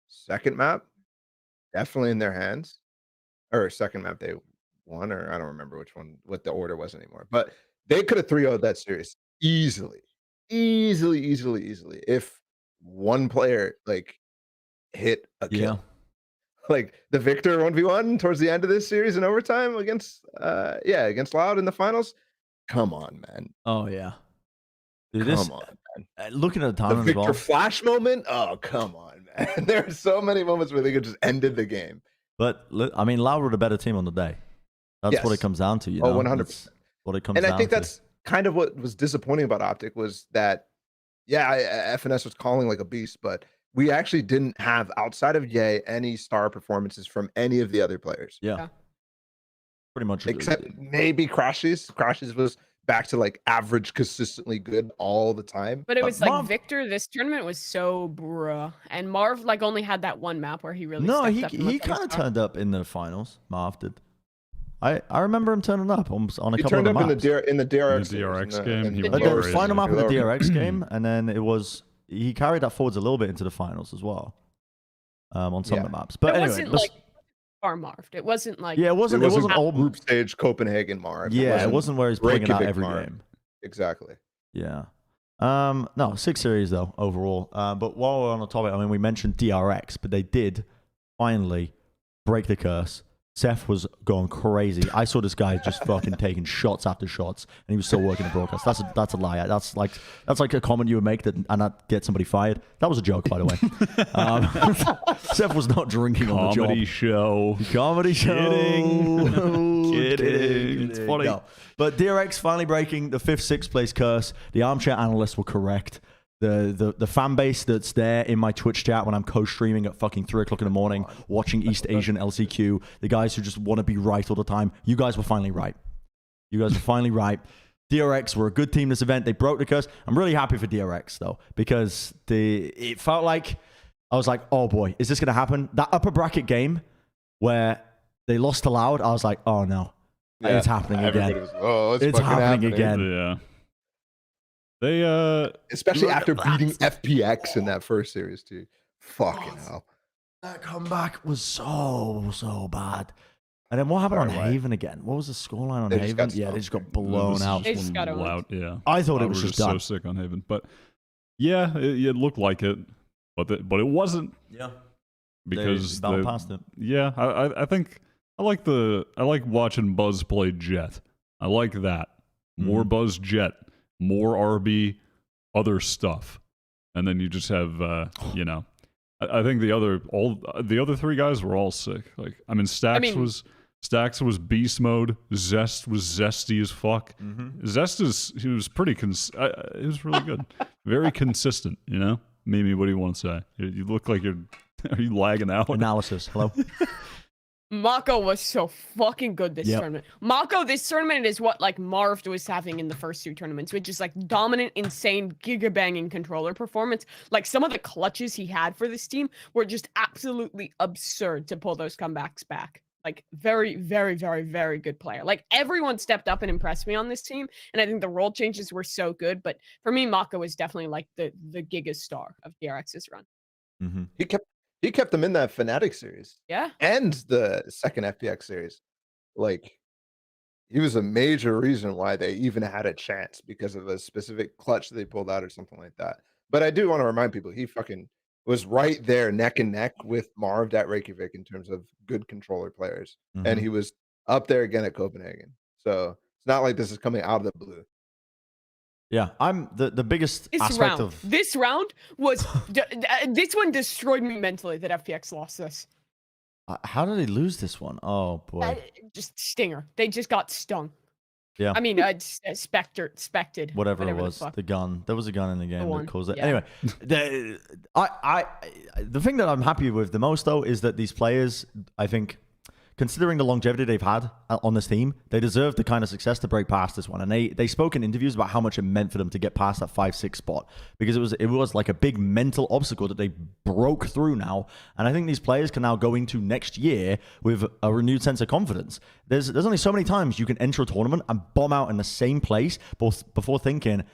Second map, definitely in their hands. Or second map they won, or I don't remember which one, what the order was anymore. But they could have 3-0'd that series easily. If one player like hit a kill. Like the Victor 1v1 towards the end of this series in overtime against against Loud in the finals. Come on, man. Oh yeah. Dude, come on, man. Looking at the time, the Victor flash moment. Oh, come on, man. There are so many moments where they could just ended the game. But I mean, Loud were the better team on the day. That's what it comes down to. You know? 100%. That's what it comes down to. And I think that's kind of what was disappointing about OpTic was that, FNS was calling like a beast, but we actually didn't have, outside of Ye, any star performances from any of the other players. Yeah. Pretty much. Except maybe Crashes. Crashes was back to like average, consistently good all the time. But it was like Victor, this tournament was so bruh. And Marv like only had that one map where he really he kind of turned up in the finals. Marv did. I remember him turning up on a couple of the maps. In the DRX game. The final map in the DRX game, and then he carried that forwards a little bit into the finals as well. On some of the maps. But anyway, far Marved. It wasn't like it wasn't all group stage Copenhagen Marv. Yeah, it wasn't where he's bringing it out every game. Exactly. Yeah. No, 6 series though overall. But while we're on the topic, I mean, we mentioned DRX, but they did finally break the curse. Seth was going crazy. I saw this guy just fucking taking shots after shots, and he was still working the broadcast. That's a lie. That's like a comment you would make and that get somebody fired. That was a joke, by the way. Seth was not drinking on the job. Comedy show. Kidding. It's funny. No. But DRX finally breaking the 5th, 6th place curse. The armchair analysts were correct. The fan base that's there in my Twitch chat when I'm co-streaming at fucking 3 o'clock in the morning, watching East Asian LCQ, the guys who just want to be right all the time, you guys were finally right. DRX were a good team this event. They broke the curse. I'm really happy for DRX, though, because it felt like, I was like, oh boy, is this going to happen? That upper bracket game where they lost to Loud, I was like, oh no, it's happening again. It's happening again. Yeah. They especially after beating FPX in that first series too. Fucking hell. That comeback was so bad. And then what happened on Haven again? What was the scoreline on Haven? Yeah, they just got blown out. They just got out. Yeah. I thought it was just done. So sick on Haven, but yeah, it looked like it, but it wasn't. Yeah. Because they battled past it. Yeah, I think I like watching Buzz play Jet. I like that. More Buzz Jet. More RB, other stuff, and then you just have I think the other 3 guys were all sick. Like Stacks was beast mode. Zest was zesty as fuck. Zest he was pretty he was really good, very consistent. You know, Mimi, what do you want to say? You look like are you lagging out? Analysis. Hello. Mako was so fucking good this tournament. Mako this tournament is what like Marv was having in the first 2 tournaments, which is like dominant, insane, giga-banging controller performance. Like some of the clutches he had for this team were just absolutely absurd to pull those comebacks back. Like very, very, very, very good player. Like everyone stepped up and impressed me on this team. And I think the role changes were so good. But for me, Mako was definitely like the giga star of DRX's run. Mm-hmm. He kept them in that Fnatic series. Yeah. And the second FPX series. Like, he was a major reason why they even had a chance because of a specific clutch they pulled out or something like that. But I do want to remind people, he fucking was right there neck and neck with Marv at Reykjavik in terms of good controller players. Mm-hmm. And he was up there again at Copenhagen. So it's not like this is coming out of the blue. Yeah, I'm the biggest aspect of this round was this one destroyed me mentally that FPX lost this. How did they lose this one? Oh boy, just stinger. They just got stung. Yeah, I mean, spected. Whatever it was, the gun. There was a gun in the game that caused it. Yeah. Anyway, the thing that I'm happy with the most though is that these players, I think, considering the longevity they've had on this team, they deserve the kind of success to break past this one. And they spoke in interviews about how much it meant for them to get past that 5-6 spot, because it was like a big mental obstacle that they broke through now. And I think these players can now go into next year with a renewed sense of confidence. There's only so many times you can enter a tournament and bomb out in the same place before thinking,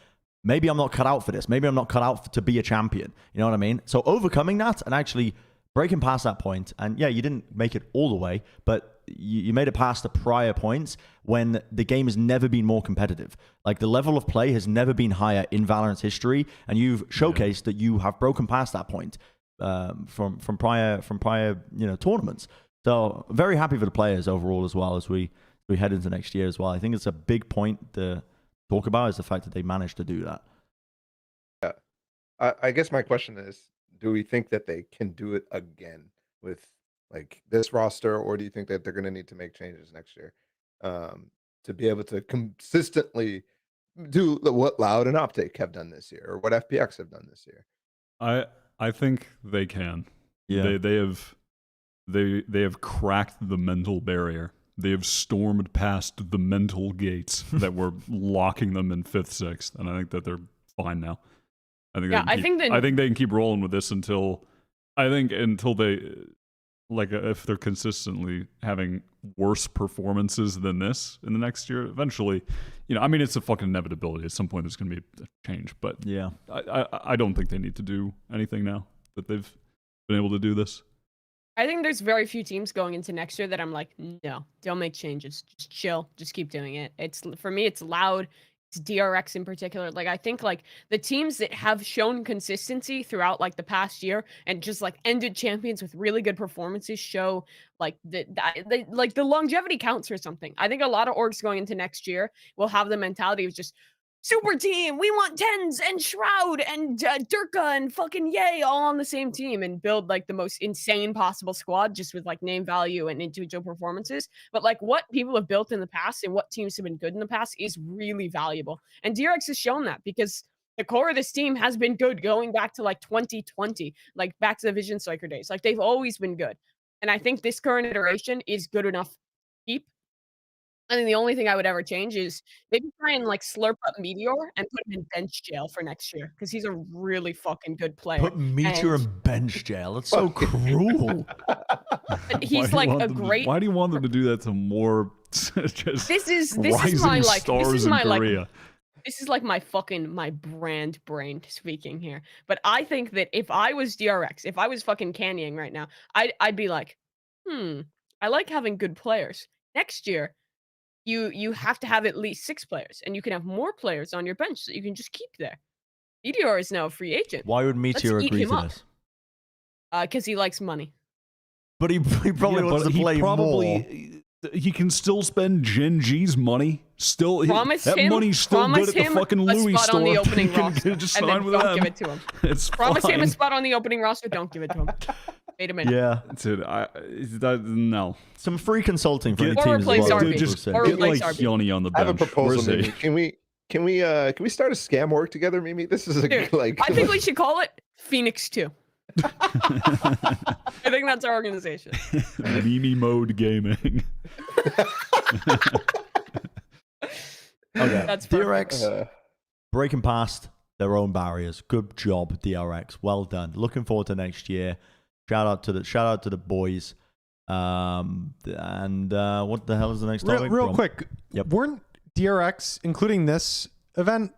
maybe I'm not cut out for this. Maybe I'm not cut out to be a champion. You know what I mean? So overcoming that and actually breaking past that point, and yeah, you didn't make it all the way, but you made it past the prior points when the game has never been more competitive. Like the level of play has never been higher in Valorant's history, and you've showcased that you have broken past that point from prior tournaments. So very happy for the players overall as well as we head into next year as well. I think it's a big point to talk about is the fact that they managed to do that. Yeah, I guess my question is, do we think that they can do it again with like this roster, or do you think that they're going to need to make changes next year to be able to consistently do what Loud and OpTic have done this year, or what FPX have done this year? I think they can. Yeah, they have cracked the mental barrier. They have stormed past the mental gates that were locking them in 5th, 6th, and I think that they're fine now. I think they can keep rolling with this until they, like, if they're consistently having worse performances than this in the next year, eventually, I mean, it's a fucking inevitability. At some point, there's going to be a change, but yeah, I don't think they need to do anything now that they've been able to do this. I think there's very few teams going into next year that I'm like, no, don't make changes. Just chill. Just keep doing it. For me, it's Loud. It's DRX in particular. Like, I think like the teams that have shown consistency throughout like the past year and just like ended champions with really good performances show like like the longevity counts or something. I think a lot of orgs going into next year will have the mentality of just super team. We want Tens and Shroud and Durka and fucking Yay all on the same team and build like the most insane possible squad just with like name value and individual performances. But like what people have built in the past and what teams have been good in the past is really valuable. And DRX has shown that because the core of this team has been good going back to like 2020, like back to the Vision Striker days. Like they've always been good. And I think this current iteration is good enough to keep. I think the only thing I would ever change is maybe try and like slurp up Meteor and put him in bench jail for next year because he's a really fucking good player. Put Meteor in bench jail. That's so cruel. He's like a great. Why do you want them to do that to more? Just this is my like this is my like. This is like my brand brain speaking here. But I think that if I was DRX, if I was fucking candying right now, I'd be like, I like having good players. Next year, you have to have at least 6 players, and you can have more players on your bench that you can just keep there. Meteor is now a free agent. Why would Meteor agree to this? Because he likes money. But he probably wants to play more. He can still spend Gen.G's money. Still, money's still good at the fucking Louis store. On the opening roster, just and then with don't them. give it to him. It's promise fine. him a spot on the opening roster. Don't give it to him. Wait a minute. Yeah, dude. No. Some free consulting for any or teams. Replace well. RB. Just or get like RB. Yoni on the bench. I have a proposal. Mimi. Can we start a scam org together, Mimi? This is Dude, like. I think we should call it Phoenix 2. I think that's our organization. Meme mode gaming. Okay. That's perfect. DRX breaking past their own barriers. Good job, DRX. Well done. Looking forward to next year. Shout out to the boys. And what the hell is the next topic? Real quick. Yep. Weren't DRX, including this event,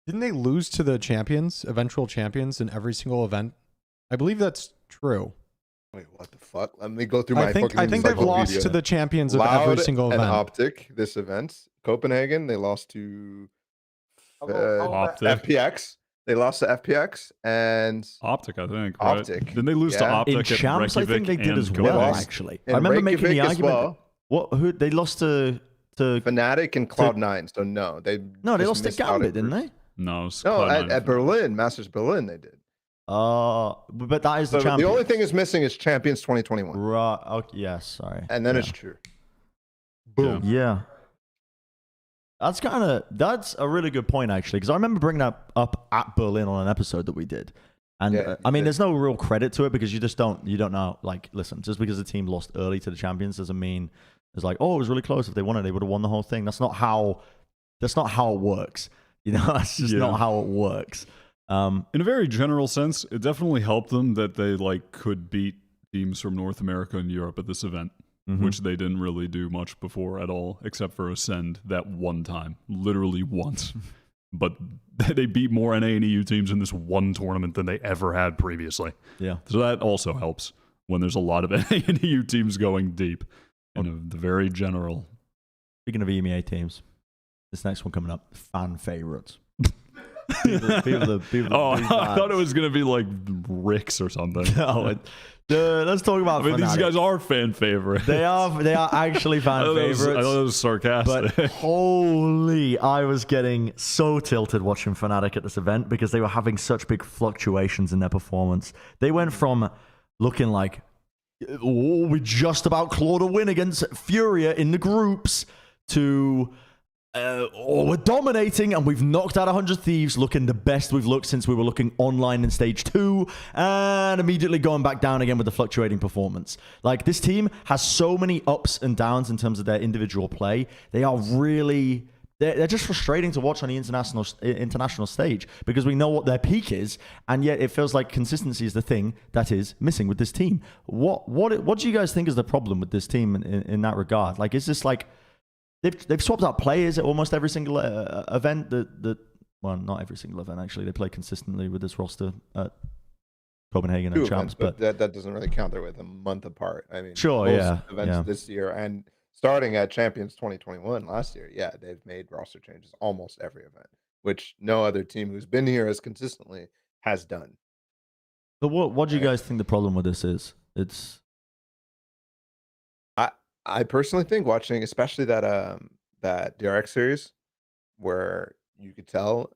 didn't they lose to the champions, eventual champions, in every single event? I believe that's true. Wait, what the fuck? Let me go through my I think they've encyclopedia. lost to the champions of Loud every single and event. OpTic this event. Copenhagen, they lost to OpTic. FPX. They lost to FPX and OpTic, I think. Right? OpTic. Didn't they lose to Yeah. OpTic In at champs, I think they Reykjavik did as and well, Copenhagen? actually. In I remember making the Reykjavik as argument. well. Who they lost to Fnatic and Cloud9. So no, they just lost to missed out Gambit, at didn't groups. they? No, it's No, Cloud9. at Berlin, Masters Berlin, they did. But that is So the champion. the only thing is missing is Champions 2021, Right. Okay, yes. Sorry. and then Yeah. it's true. Boom. Yeah. That's a really good point, actually, because I remember bringing that up at Berlin on an episode that we did. And Yeah, I mean, you did. there's no real credit to it because you don't know. Like, listen, just because the team lost early to the champions doesn't mean it's like, oh, it was really close. If they won it, they would have won the whole thing. That's not how it works. You know, that's just not how it works. In a very general sense, it definitely helped them that they could beat teams from North America and Europe at this event, which they didn't really do much before at all, except for Ascend that one time, literally once. But they beat more NA and EU teams in this one tournament than they ever had previously. Yeah. So that also helps when there's a lot of NA and EU teams going deep in the very general. Speaking of EMEA teams, this next one coming up, fan favorites. people I thought it was going to be like Rick's or something. No, let's talk about. I mean, these Fnatic. guys are fan favorites. They are actually fan favorites. I thought it was sarcastic. But holy, I was getting so tilted watching Fnatic at this event because they were having such big fluctuations in their performance. They went from looking like, oh, we just about clawed a win against Furia in the groups to, we're dominating and we've knocked out 100 Thieves, looking the best we've looked since we were looking online in stage 2, and immediately going back down again with the fluctuating performance. Like, this team has so many ups and downs in terms of their individual play. They are really... They're just frustrating to watch on the international stage because we know what their peak is, and yet it feels like consistency is the thing that is missing with this team. What do you guys think is the problem with this team in that regard? Like, is this like... They've swapped out players at almost every single event. Well, not every single event, actually. They play consistently with this roster at Copenhagen and Champs. But that doesn't really count. They're with a month apart. I mean, sure, most events this year and starting at Champions 2021 last year, they've made roster changes almost every event, which no other team who's been here as consistently has done. But what do you guys think the problem with this is? I personally think watching, especially that DRX series, where you could tell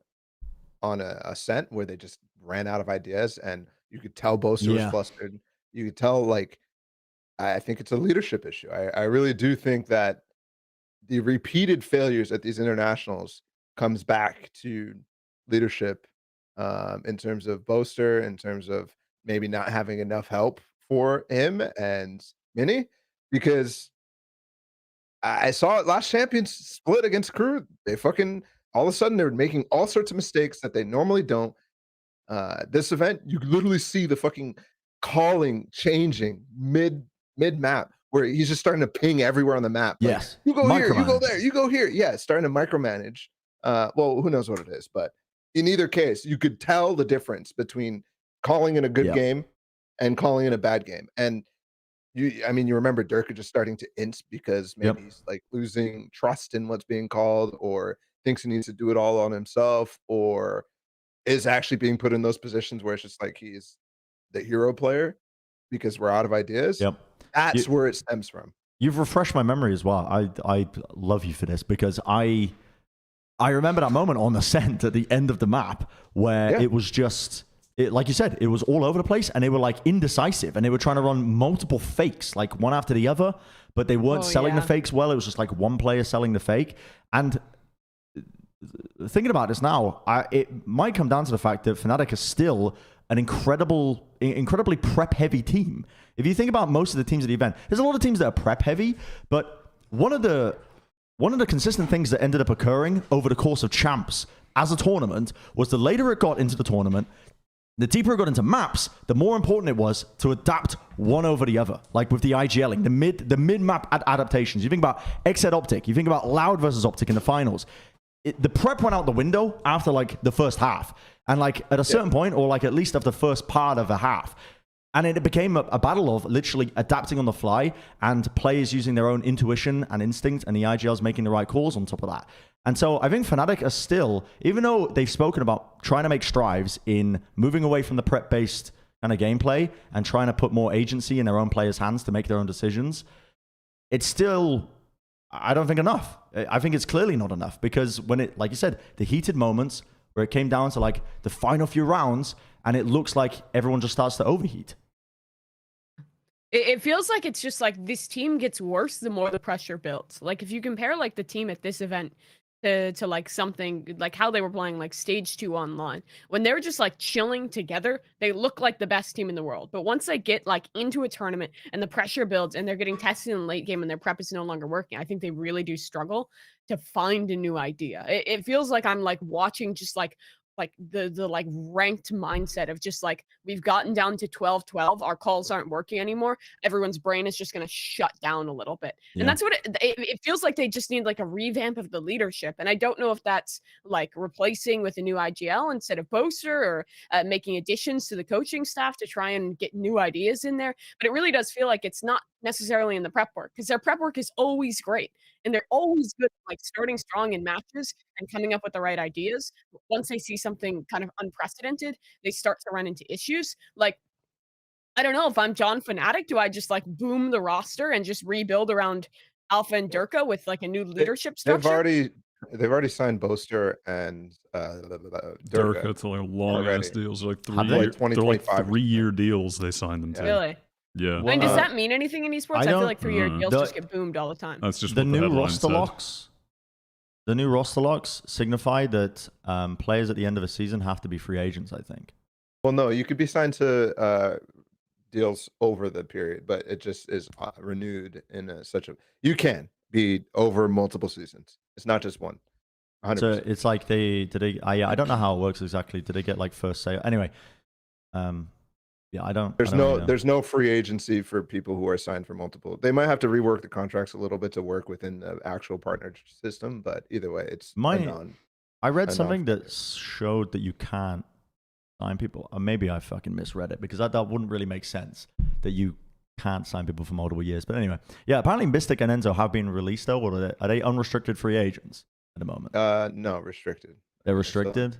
on a Ascent where they just ran out of ideas, and you could tell Boaster was flustered. You could tell, like, I think it's a leadership issue. I really do think that the repeated failures at these internationals comes back to leadership, in terms of Boaster, in terms of maybe not having enough help for him and Mini, because I saw it last Champions split against Crew. They fucking all of a sudden they're making all sorts of mistakes that they normally don't. This event, you literally see the fucking calling changing mid map, where he's just starting to ping everywhere on the map. Like, Yes, you go here, you go there, you go here. Yeah, it's starting to micromanage. Well, who knows what it is, but in either case, you could tell the difference between calling in a good game and calling in a bad game. And you remember Durka just starting to inch because maybe he's like losing trust in what's being called, or thinks he needs to do it all on himself, or is actually being put in those positions where it's just like he's the hero player because we're out of ideas. That's where it stems from. You've refreshed my memory as well. I love you for this because I remember that moment on Ascent at the end of the map where it was just... like you said, it was all over the place, and they were like indecisive, and they were trying to run multiple fakes, like one after the other, but they weren't selling the fakes well. It was just like one player selling the fake. And thinking about this now, it might come down to the fact that Fnatic is still an incredibly prep-heavy team. If you think about most of the teams at the event, there's a lot of teams that are prep-heavy, but one of the consistent things that ended up occurring over the course of champs as a tournament was the later it got into the tournament, the deeper it got into maps, the more important it was to adapt one over the other. Like with the IGLing, the mid-map adaptations. You think about XZ OpTic, you think about Loud versus OpTic in the finals. The prep went out the window after like the first half. And like at a certain point, or like at least after the first part of a half. And it became a battle of literally adapting on the fly and players using their own intuition and instinct and the IGLs making the right calls on top of that. And so I think Fnatic are still, even though they've spoken about trying to make strides in moving away from the prep-based kind of gameplay and trying to put more agency in their own players' hands to make their own decisions, it's still, I don't think, enough. I think it's clearly not enough because when it, like you said, the heated moments where it came down to like the final few rounds and it looks like everyone just starts to overheat. It feels like it's just like this team gets worse the more the pressure builds. Like if you compare like the team at this event to like something like how they were playing like stage 2 online, when they're just like chilling together, they look like the best team in the world. But once they get like into a tournament and the pressure builds and they're getting tested in the late game and their prep is no longer working, I think they really do struggle to find a new idea. It feels like I'm like watching just like the like ranked mindset of just like we've gotten down to 12-12, our calls aren't working anymore, everyone's brain is just going to shut down a little bit. And that's what it feels like. They just need like a revamp of the leadership, and I don't know if that's like replacing with a new IGL instead of Boaster or making additions to the coaching staff to try and get new ideas in there, but it really does feel like it's not necessarily in the prep work, because their prep work is always great and they're always good like starting strong in matches and coming up with the right ideas. Once they see something kind of unprecedented, they start to run into issues. Like, I don't know, if I'm John Fnatic, do I just like boom the roster and just rebuild around Alpha and Durka with like a new leadership structure? They've already signed Boaster and Durka to like long ass deals, like 3-year deals. They signed them to. Really? Yeah. I mean, does that mean anything in esports? I feel like 3-year deals just get boomed all the time. That's just the what new the roster locks. The new roster locks signify that players at the end of a season have to be free agents, I think. Well, no, you could be signed to deals over the period, but it just is renewed in such a. You can be over multiple seasons. It's not just one. 100%. So it's like I don't know how it works exactly. Did they get like first say? Anyway, yeah, I don't. There's no free agency for people who are signed for multiple. They might have to rework the contracts a little bit to work within the actual partner system, but either way, it's I read something that showed that you can't sign people. Or maybe I fucking misread it because that wouldn't really make sense that you can't sign people for multiple years. But anyway, yeah, apparently Mystic and Enzo have been released though. Or are they unrestricted free agents at the moment? No, restricted. They're restricted,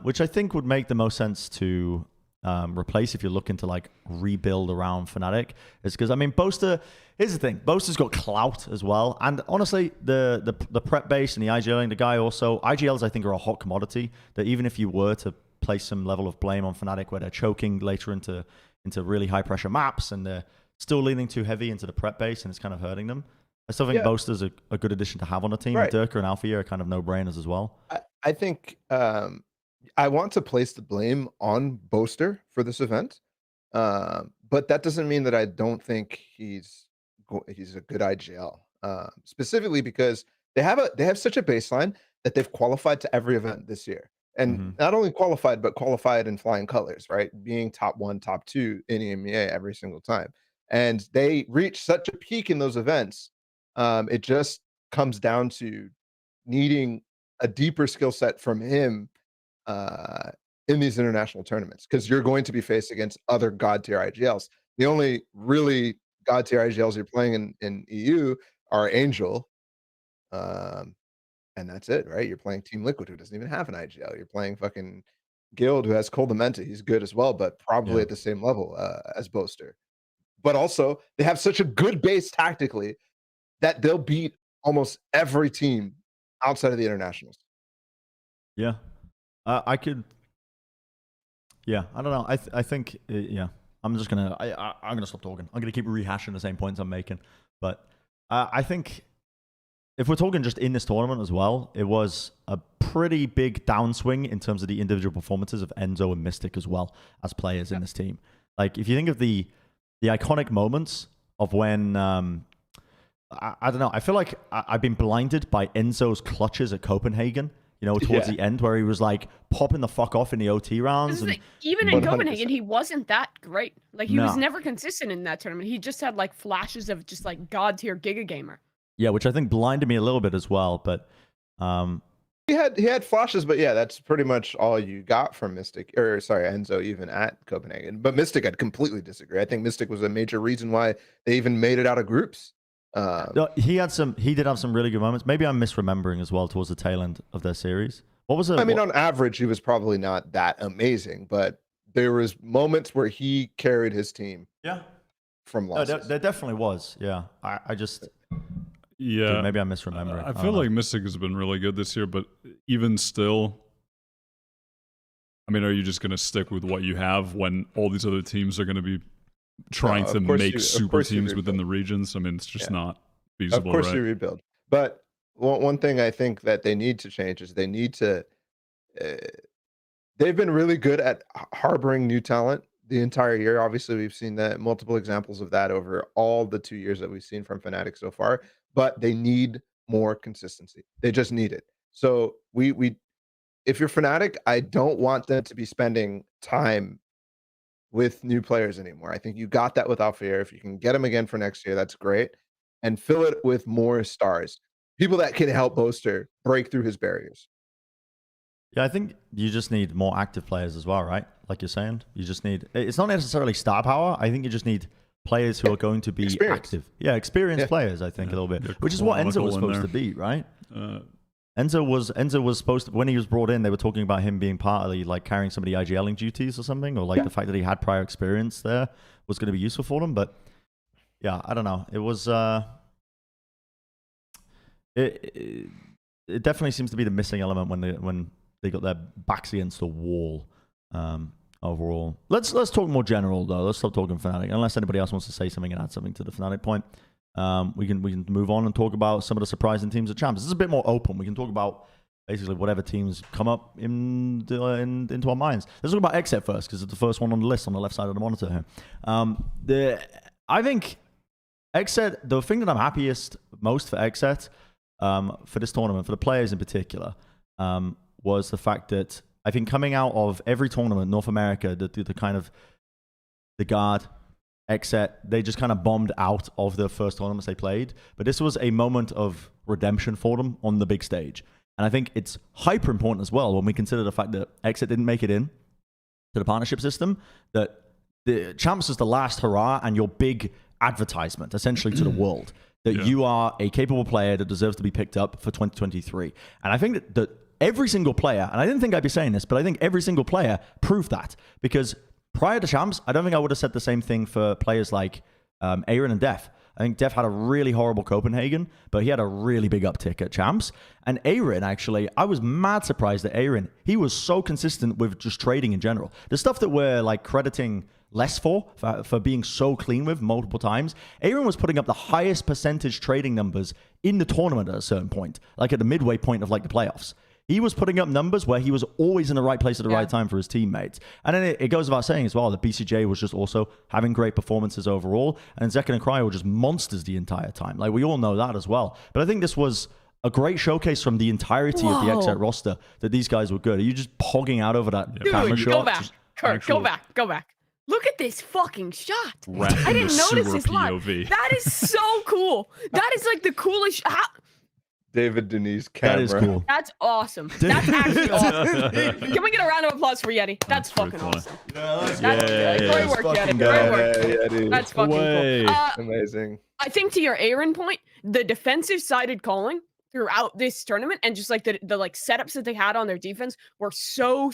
which I think would make the most sense to replace if you're looking to like rebuild around Fnatic. Is because I mean Boaster. Here's the thing: Boaster's got clout as well, and honestly, the prep base and the IGLing, the guy also IGLs I think are a hot commodity. That even if you were to place some level of blame on Fnatic, where they're choking later into really high pressure maps and they're still leaning too heavy into the prep base and it's kind of hurting them. I still think Boaster's a good addition to have on the team. Right. Durka and Alpha are kind of no brainers as well. I think. I want to place the blame on Boaster for this event, but that doesn't mean that I don't think he's a good IGL. Specifically because they have such a baseline that they've qualified to every event this year, and not only qualified but qualified in flying colors, right? Being top 1, top 2 in EMEA every single time, and they reach such a peak in those events. It just comes down to needing a deeper skill set from him. In these international tournaments, because you're going to be faced against other god tier IGLs. The only really god tier IGLs you're playing in EU are Angel, and that's it, right? You're playing Team Liquid, who doesn't even have an IGL. You're playing fucking Guild, who has Coldamenta. He's good as well, but probably at the same level as Boaster. But also, they have such a good base tactically that they'll beat almost every team outside of the internationals. Yeah. I could, I don't know. I think, I'm just gonna, I'm gonna stop talking. I'm gonna keep rehashing the same points I'm making. But I think if we're talking just in this tournament as well, it was a pretty big downswing in terms of the individual performances of Enzo and Mystic as well as players in this team. Like, if you think of the iconic moments of when, I don't know, I feel like I've been blinded by Enzo's clutches at Copenhagen, you know, towards the end, where he was like popping the fuck off in the OT rounds. And, even in Copenhagen, he wasn't that great. Like, he was never consistent in that tournament. He just had like flashes of just like god tier Giga Gamer. Yeah, which I think blinded me a little bit as well. But he had flashes, but yeah, that's pretty much all you got from Mystic, or sorry, Enzo, even at Copenhagen. But Mystic, I'd completely disagree. I think Mystic was a major reason why they even made it out of groups. He did have some really good moments. Maybe I'm misremembering as well towards the tail end of their series. What was it? I mean, on average, he was probably not that amazing, but there was moments where he carried his team. Yeah. From losses. No, there definitely was. Yeah. I just. Yeah. Dude, maybe I'm misremembering. I feel like Mystic has been really good this year, but even still, I mean, are you just going to stick with what you have when all these other teams are going to be trying to make super teams within the regions? I mean, it's just not feasible. Of course, you rebuild. But one thing I think that they need to change is they need to. They've been really good at harboring new talent the entire year. Obviously, we've seen that multiple examples of that over all the 2 years that we've seen from Fnatic so far. But they need more consistency. They just need it. So if you're Fnatic, I don't want them to be spending time with new players anymore. I think you got that with Alphair. If you can get them again for next year, that's great. And fill it with more stars. People that can help Boaster break through his barriers. Yeah, I think you just need more active players as well, right? Like you're saying, you just need. It's not necessarily star power. I think you just need players who are going to be active. Yeah, experienced players. I think a little bit, which is what Enzo was supposed to be, right? Enzo was supposed to, when he was brought in, they were talking about him being partly like carrying some of the IGLing duties or something, or like the fact that he had prior experience there was going to be useful for them. But yeah, I don't know. It was. It definitely seems to be the missing element when they got their backs against the wall. Overall, let's talk more general though. Let's stop talking Fnatic. Unless anybody else wants to say something and add something to the Fnatic point, we can move on and talk about some of the surprising teams at champs. This is a bit more open. We can talk about basically whatever teams come up into our minds. Let's talk about Exet first because it's the first one on the list on the left side of the monitor here. I think Exet, the thing that I'm happiest most for Exet for this tournament, for the players in particular, was the fact that I think coming out of every tournament, North America, the kind of the guard, Exet, they just kind of bombed out of the first tournaments they played. But this was a moment of redemption for them on the big stage. And I think it's hyper important as well when we consider the fact that Exet didn't make it in to the partnership system, that the champs is the last hurrah and your big advertisement, essentially, to the world, that you are a capable player that deserves to be picked up for 2023. And I think that every single player, and I didn't think I'd be saying this, but I think every single player proved that. Because prior to champs, I don't think I would have said the same thing for players like Aaron and Def. I think Def had a really horrible Copenhagen, but he had a really big uptick at champs. And Aaron, actually, I was mad surprised that Aaron, he was so consistent with just trading in general. The stuff that we're like crediting less for being so clean with multiple times, Aaron was putting up the highest percentage trading numbers in the tournament at a certain point, like at the midway point of like the playoffs. He was putting up numbers where he was always in the right place at the right time for his teammates. And then it goes without saying as well that BCJ was just also having great performances overall. And Zekken and Cryo were just monsters the entire time. Like, we all know that as well. But I think this was a great showcase from the entirety of the Exet roster that these guys were good. Are you just pogging out over that camera shot? Go back. Kurt, go back. Look at this fucking shot. I didn't notice this live. That is so cool. That is like the coolest shot. David Denise camera. That is cool. That's awesome. That's actually awesome. Can we get a round of applause for Yeti? That's fucking awesome. Great work, Yeti. Great work. That's fucking cool. Amazing. I think to your Aaron point, the defensive sided calling throughout this tournament and just like the like setups that they had on their defense were so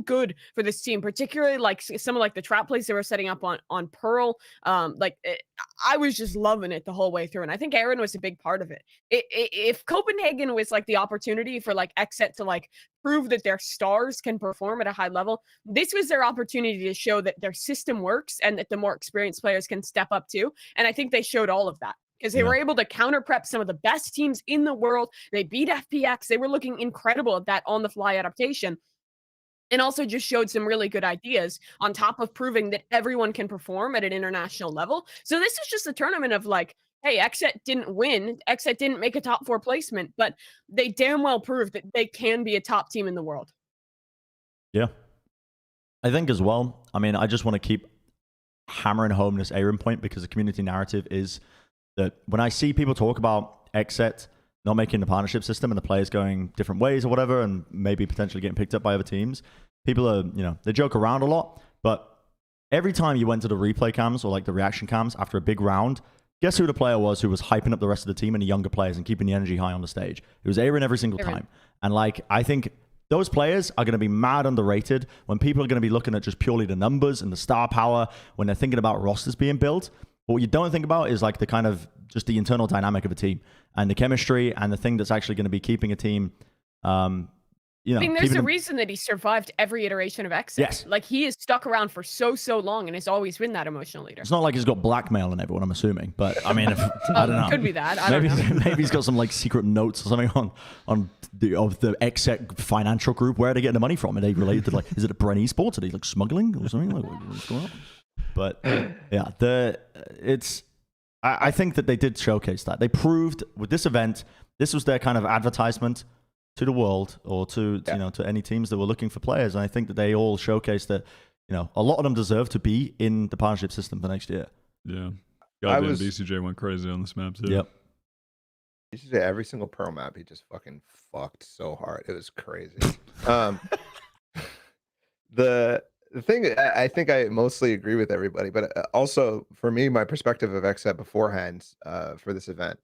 good for this team, particularly like some of like the trap plays they were setting up on Pearl. I was just loving it the whole way through, and I think Aaron was a big part of it. If Copenhagen was like the opportunity for like Exet to like prove that their stars can perform at a high level, this was their opportunity to show that their system works and that the more experienced players can step up too. And I think they showed all of that. because they were able to counter prep some of the best teams in the world. They beat FPX. They were looking incredible at that on-the-fly adaptation. And also just showed some really good ideas on top of proving that everyone can perform at an international level. So this is just a tournament of like, hey, XSET didn't win. XSET didn't make a top 4 placement, but they damn well proved that they can be a top team in the world. Yeah. I think as well, I mean, I just want to keep hammering home this Aaron point because the community narrative is that when I see people talk about XSET not making the partnership system and the players going different ways or whatever, and maybe potentially getting picked up by other teams, people are, you know, they joke around a lot, but every time you went to the replay cams or like the reaction cams after a big round, guess who the player was who was hyping up the rest of the team and the younger players and keeping the energy high on the stage? It was Aaron every single time. And like, I think those players are going to be mad underrated when people are going to be looking at just purely the numbers and the star power when they're thinking about rosters being built. But what you don't think about is like the kind of just the internal dynamic of a team and the chemistry and the thing that's actually going to be keeping a team, you know. I mean, there's a reason that he survived every iteration of XSET. Yes. Like, he is stuck around for so long and has always been that emotional leader. It's not like he's got blackmail and everyone, I'm assuming. But I mean, I don't know. Could be that. I don't know. Maybe he's got some like secret notes or something on the XSET financial group. Where are they getting the money from? Are they related to like, is it a Bren Esports? Are they like smuggling or something? Like, what's going on? But yeah, I think that they did showcase that. They proved with this event, this was their kind of advertisement to the world or to you know, to any teams that were looking for players. And I think that they all showcased that, you know, a lot of them deserve to be in the partnership system for next year. Yeah. Goddamn, BCJ went crazy on this map too. Yep. BCJ, every single pro map, he just fucking fucked so hard. It was crazy. The thing, I think I mostly agree with everybody, but also for me, my perspective of XSET beforehand for this event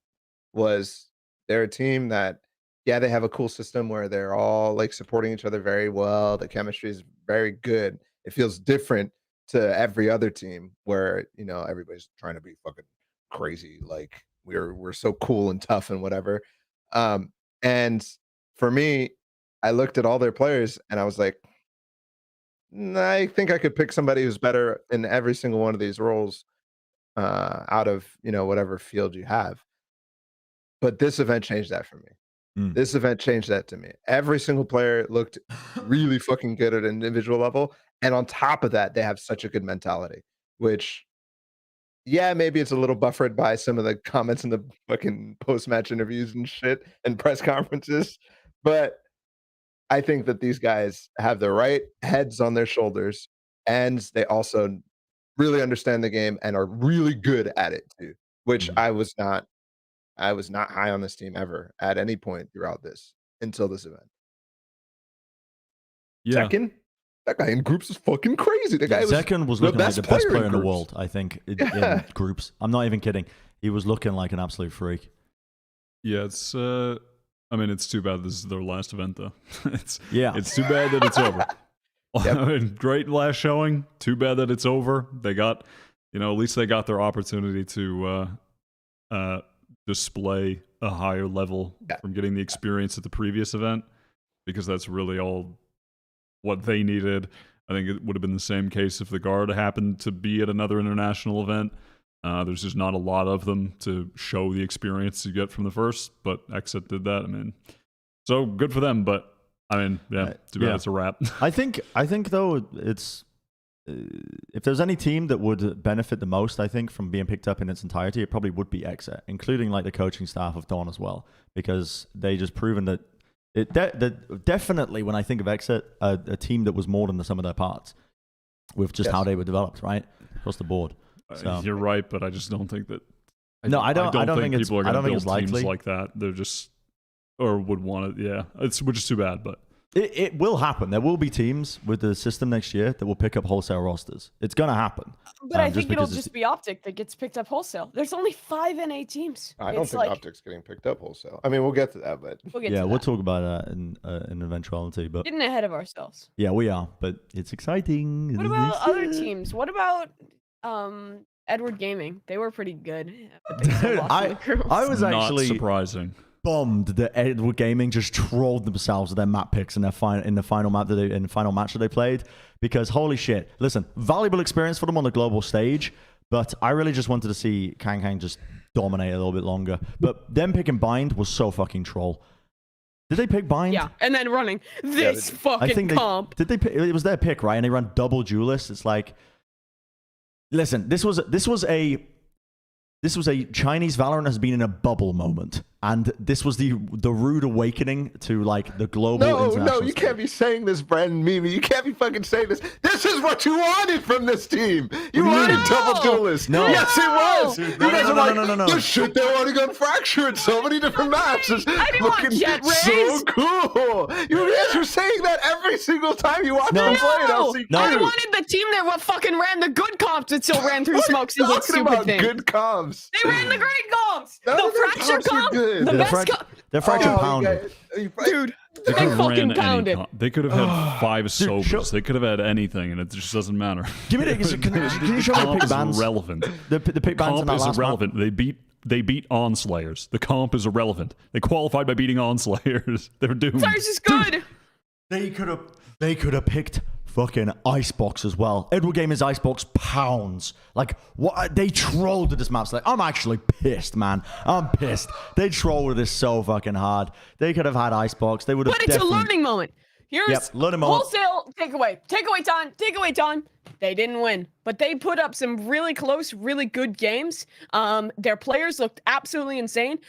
was they're a team that, yeah, they have a cool system where they're all like supporting each other very well. The chemistry is very good. It feels different to every other team where, you know, everybody's trying to be fucking crazy. Like we're so cool and tough and whatever. And for me, I looked at all their players and I was like, I think I could pick somebody who's better in every single one of these roles out of, you know, whatever field you have. But this event changed that for me. This event changed that to me. Every single player looked really fucking good at an individual level. And on top of that, they have such a good mentality, which, yeah, maybe it's a little buffered by some of the comments in the fucking post-match interviews and shit and press conferences. But I think that these guys have the right heads on their shoulders, and they also really understand the game and are really good at it too, which I was not high on this team ever at any point throughout this until this event. Yeah. Second, that guy in groups is fucking crazy. The guy Zekken was looking like the best player in the world, I think, in groups. I'm not even kidding. He was looking like an absolute freak. Yeah, it's I mean, it's too bad this is their last event, though. It's too bad that it's over. I mean, great last showing. Too bad that it's over. They got, you know, at least they got their opportunity to display a higher level from getting the experience at the previous event, because that's really all what they needed. I think it would have been the same case if the Guard happened to be at another international event. There's just not a lot of them to show the experience you get from the first, but XSET did that. I mean, so good for them, but I mean, too bad it's a wrap. I think though, it's if there's any team that would benefit the most, I think, from being picked up in its entirety, it probably would be XSET, including like the coaching staff of Dawn as well, because they just proven that definitely when I think of XSET, a team that was more than the sum of their parts with just how they were developed, right, across the board. So. You're right, but I just don't think that. I don't think people are going to build likely. Teams like that. They're just, or would want it. Yeah, which is too bad, but it will happen. There will be teams with the system next year that will pick up wholesale rosters. It's going to happen. But I think it'll just be OpTic that gets picked up wholesale. There's only 5 NA teams. I don't think OpTic's getting picked up wholesale. I mean, we'll get to that, but we'll talk about that in eventuality. But getting ahead of ourselves. Yeah, we are, but it's exciting. What about other teams? What about Edward Gaming? They were pretty good. Dude, I was actually not surprising. Bummed that Edward Gaming just trolled themselves with their map picks in the final match that they played, because holy shit, listen, valuable experience for them on the global stage, but I really just wanted to see Kang just dominate a little bit longer. But them picking Bind was so fucking troll. Did they pick Bind? Yeah, and then running this fucking comp. Did they pick, it was their pick, right? And they run double duelist. It's like, listen, this was a Chinese Valorant has been in a bubble moment, and this was the rude awakening to like the global. No, you can't be saying this, Brandon Mimi. You can't be fucking saying this. This is what you wanted from this team. You wanted double duelists. No. Yes, it was. Dude, you guys are like, no. this shit they want to go fracture in so many different matches. I didn't want Jet Rays. So cool. You guys were saying that every single time you watched them play at LCQ. I wanted the team that fucking ran the good comps that still ran through smokes and did stupid things. Good comps. They ran the great comps. No, the fracture comp. The best comp. They're fracture pounded. Dude, they fucking pounded. They could have had 5 sobers. They could have had anything, and it just doesn't matter. Give me the. Can you show me the pick bands? Irrelevant. The pick bands in that is last irrelevant. map? They beat On-Slayers. The comp is irrelevant. They qualified by beating On-Slayers. They were doomed. Slayers is good. Dude, they could have picked fucking Icebox as well. Edward Gaming's Icebox pounds. Like, what? They trolled this map. Like, I'm actually pissed, man. I'm pissed. They trolled this so fucking hard. They could have had Icebox. They would have. But it's a learning moment. Here's learning moment. Wholesale takeaway time. They didn't win, but they put up some really close, really good games. Their players looked absolutely insane.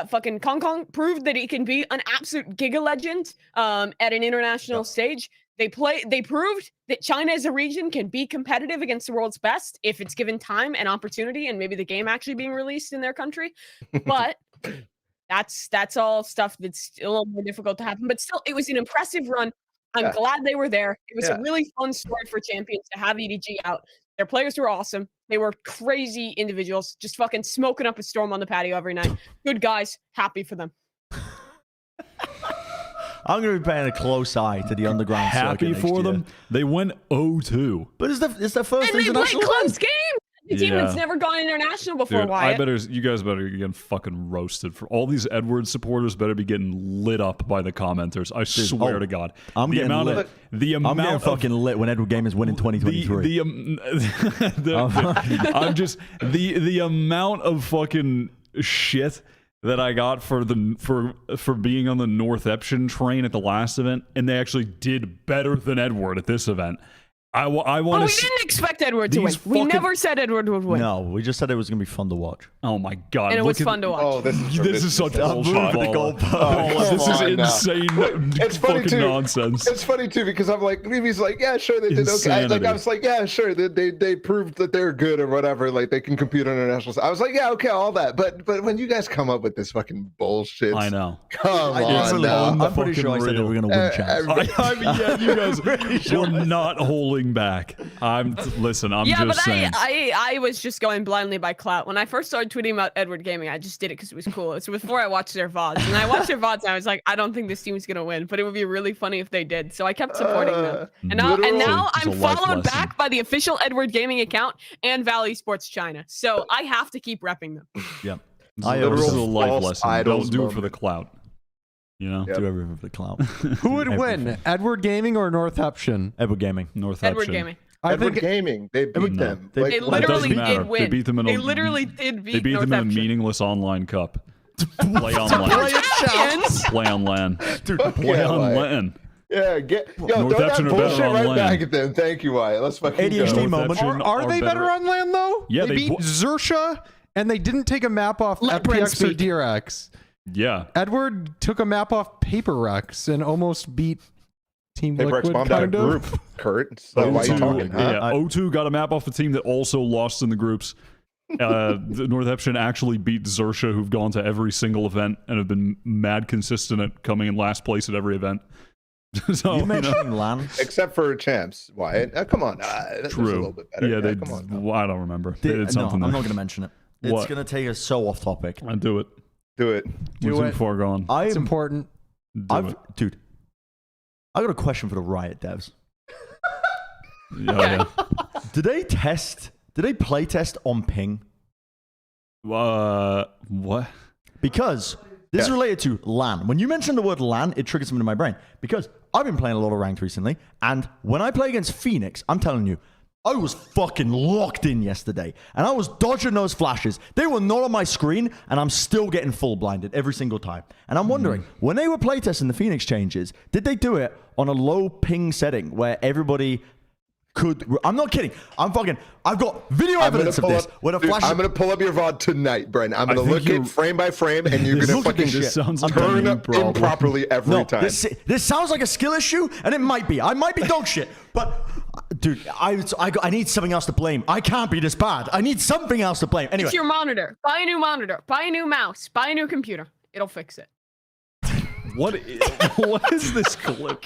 Fucking Kong proved that he can be an absolute giga legend at an international stage. They proved that China as a region can be competitive against the world's best if it's given time and opportunity, and maybe the game actually being released in their country. But that's all stuff that's a little more difficult to happen. But still, it was an impressive run. I'm glad they were there. It was a really fun story for Champions to have EDG out. Their players were awesome. They were crazy individuals, just fucking smoking up a storm on the patio every night. Good guys. Happy for them. I'm going to be paying a close eye to the underground Happy circuit for next year. them. They went 0-2. But it's their first And they international played close win. game. The team that's never gone international before, Dude, Wyatt. you guys better get getting fucking roasted. For all these Edward supporters better be getting lit up by the commenters. I swear to God. I'm getting lit. I'm getting fucking lit when Edward Gamers win in 2023. The amount of fucking shit that I got for being on the North Eption train at the last event, and they actually did better than Edward at this event. I want to. We didn't expect Edward to win. We never said Edward would win. No, we just said it was going to be fun to watch. Oh my God. And it was fun to watch. Oh, this is such bullshit. This is insane it's funny fucking too. nonsense. It's funny too because I'm like, Mimi's like, yeah, sure, they did okay. I was like, yeah, sure, they proved that they're good or whatever. Like they can compete on international. I was like, yeah, okay, all that. But when you guys come up with this fucking bullshit, I know. Come on, now. I'm pretty sure I said they were going to win champs. I mean, yeah, you guys were not holding back. Listen, I'm just saying. I was just going blindly by clout. When I first started tweeting about Edward Gaming, I just did it because it was cool. It was before I watched their VODs. And I watched their VODs and I was like, I don't think this team's going to win, but it would be really funny if they did. So I kept supporting them. And now I'm followed back by the official Edward Gaming account and Valley Sports China. So I have to keep repping them. Yeah. This is a life lesson. Don't do it for the clout. You know, do everything for the clout. Who would win, Edward Gaming or North Eption? Edward Gaming. Edward Gaming. Edward Gaming. They beat them. They literally did win. They beat them in they literally did beat. They beat them in a meaningless online cup. Play on LAN. Play on LAN. Dude, play on LAN. Yeah, throw that bullshit right back at them. Thank you, Wyatt. Let's fucking ADHD moment. Are they better on LAN though? Yeah, they beat Xersha, and they didn't take a map off FPX or DRX. Yeah. Edward took a map off PaperX and almost beat Team Liquid, bombed out a group, Kurt. So why are you talking, huh? Yeah, O2 got a map off a team that also lost in the groups. The North Eption actually beat Xersha, who've gone to every single event and have been mad consistent at coming in last place at every event. So, you mentioned LAN? Except for champs, Wyatt. Come on. That's True. A little bit better. Yeah, come on. Well, I don't remember. They did something I'm not going to mention it. It's going to take us so off topic. I do it. Do it. Do it. Before going. It's important. Dude, I got a question for the Riot devs. Yeah. Did they play test on ping? What? Because this is related to LAN. When you mention the word LAN, it triggers something in my brain. Because I've been playing a lot of ranked recently, and when I play against Phoenix, I'm telling you, I was fucking locked in yesterday, and I was dodging those flashes. They were not on my screen, and I'm still getting full blinded every single time. And I'm wondering, when they were playtesting the Phoenix changes, did they do it on a low ping setting where everybody could... I'm not kidding. I've got video evidence of this. When a flash... I'm going to pull up your VOD tonight, Brent. I'm going to look at frame by frame, and you're going to fucking turn up improperly every time. This sounds like a skill issue, and it might be. I might be dog shit, but... Dude, I need something else to blame. I can't be this bad. I need something else to blame. Anyway. It's your monitor. Buy a new monitor. Buy a new mouse. Buy a new computer. It'll fix it. What is this clip?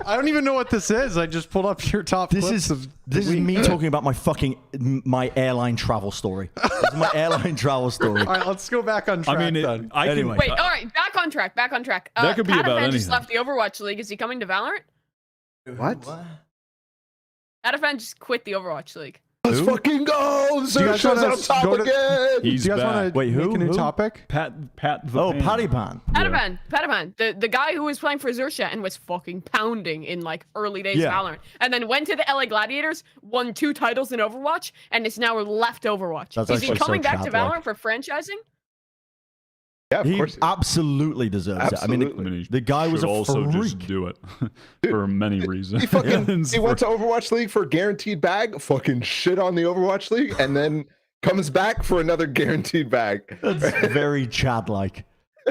I don't even know what this is. I just pulled up your top clips of this is me talking about my airline travel story. This is my airline travel story. All right, let's go back on track. I mean, then. Anyway. Wait, all right, back on track. That could be about anything. just left the Overwatch League. Is he coming to Valorant? What? Patafan just quit the Overwatch League. Let's fucking go! Zersh's on top again! He's Do you guys back. want to make a new topic? Pat the Oh, Pan. Patty Pan. Patafan, the guy who was playing for Zersha and was fucking pounding in like early days Valorant, and then went to the LA Gladiators, won 2 titles in Overwatch, and is now left Overwatch. That's Is he actually coming so back to chad-like. Valorant for franchising? Yeah, of He course. absolutely deserves it. I mean, the guy was should a also freak. just do it for many reasons. He went to Overwatch League for a guaranteed bag, fucking shit on the Overwatch League, and then comes back for another guaranteed bag. That's very Chad-like.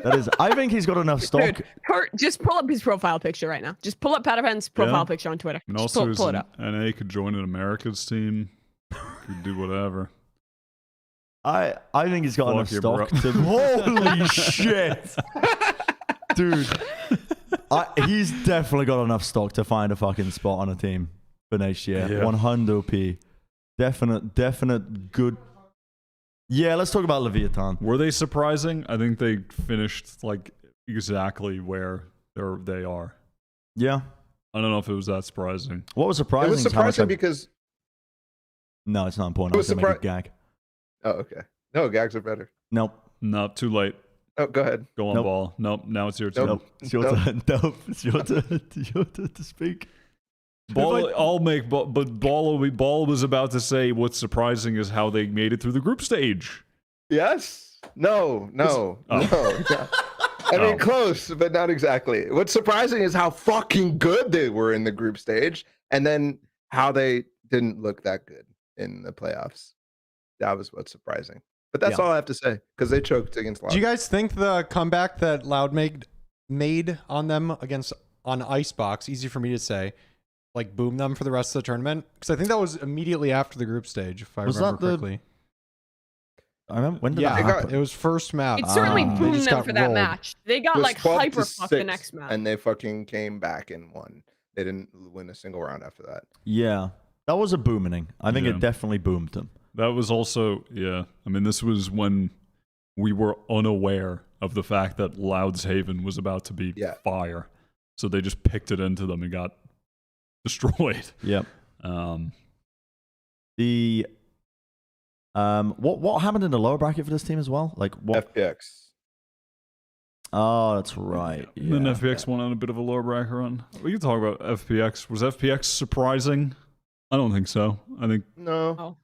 That is. I think he's got enough stock. Dude, Kurt, just pull up his profile picture right now. Just pull up Patafan's profile picture on Twitter. And Just also, pull it up. NA could join an America's team. Could do whatever. I think he's got enough your stock bro. to. Holy shit, dude! He's definitely got enough stock to find a fucking spot on a team for next year. Yeah. 100p, definite good. Yeah, let's talk about Leviathan. Were they surprising? I think they finished like exactly where they are. Yeah. I don't know if it was that surprising. What was surprising? It was is how much surprising because... No, it's not important. It I was was going to make a gag. Oh, okay. No, gags are better. Nope. No, too late. Oh, go ahead. Go on, Nope. Ball. Nope. Now it's your turn. Nope. It's your turn. Nope. It's your turn. It's your turn to speak. Ball, I'll make, but Ball was about to say what's surprising is how they made it through the group stage. Yes? No. I mean, close, but not exactly. What's surprising is how fucking good they were in the group stage, and then how they didn't look that good in the playoffs. That was what's surprising. But that's all I have to say, because they choked against Loud. Do you guys think the comeback that Loud made on them on Icebox, easy for me to say, like boomed them for the rest of the tournament? Because I think that was immediately after the group stage, if I remember correctly. I remember when did that happen? It was first match. It certainly boomed them for that rolled. match. They got like hyper fucked the next match. And they fucking came back and won. They didn't win a single round after that. Yeah. That was a booming. I think it definitely boomed them. That was also, I mean, this was when we were unaware of the fact that Loud's Haven was about to be fire. So they just picked it into them and got destroyed. Yep. What happened in the lower bracket for this team as well? Like what? FPX. Oh, that's right. And then FPX went on a bit of a lower bracket run. We can talk about FPX. Was FPX surprising? I don't think so. I think no.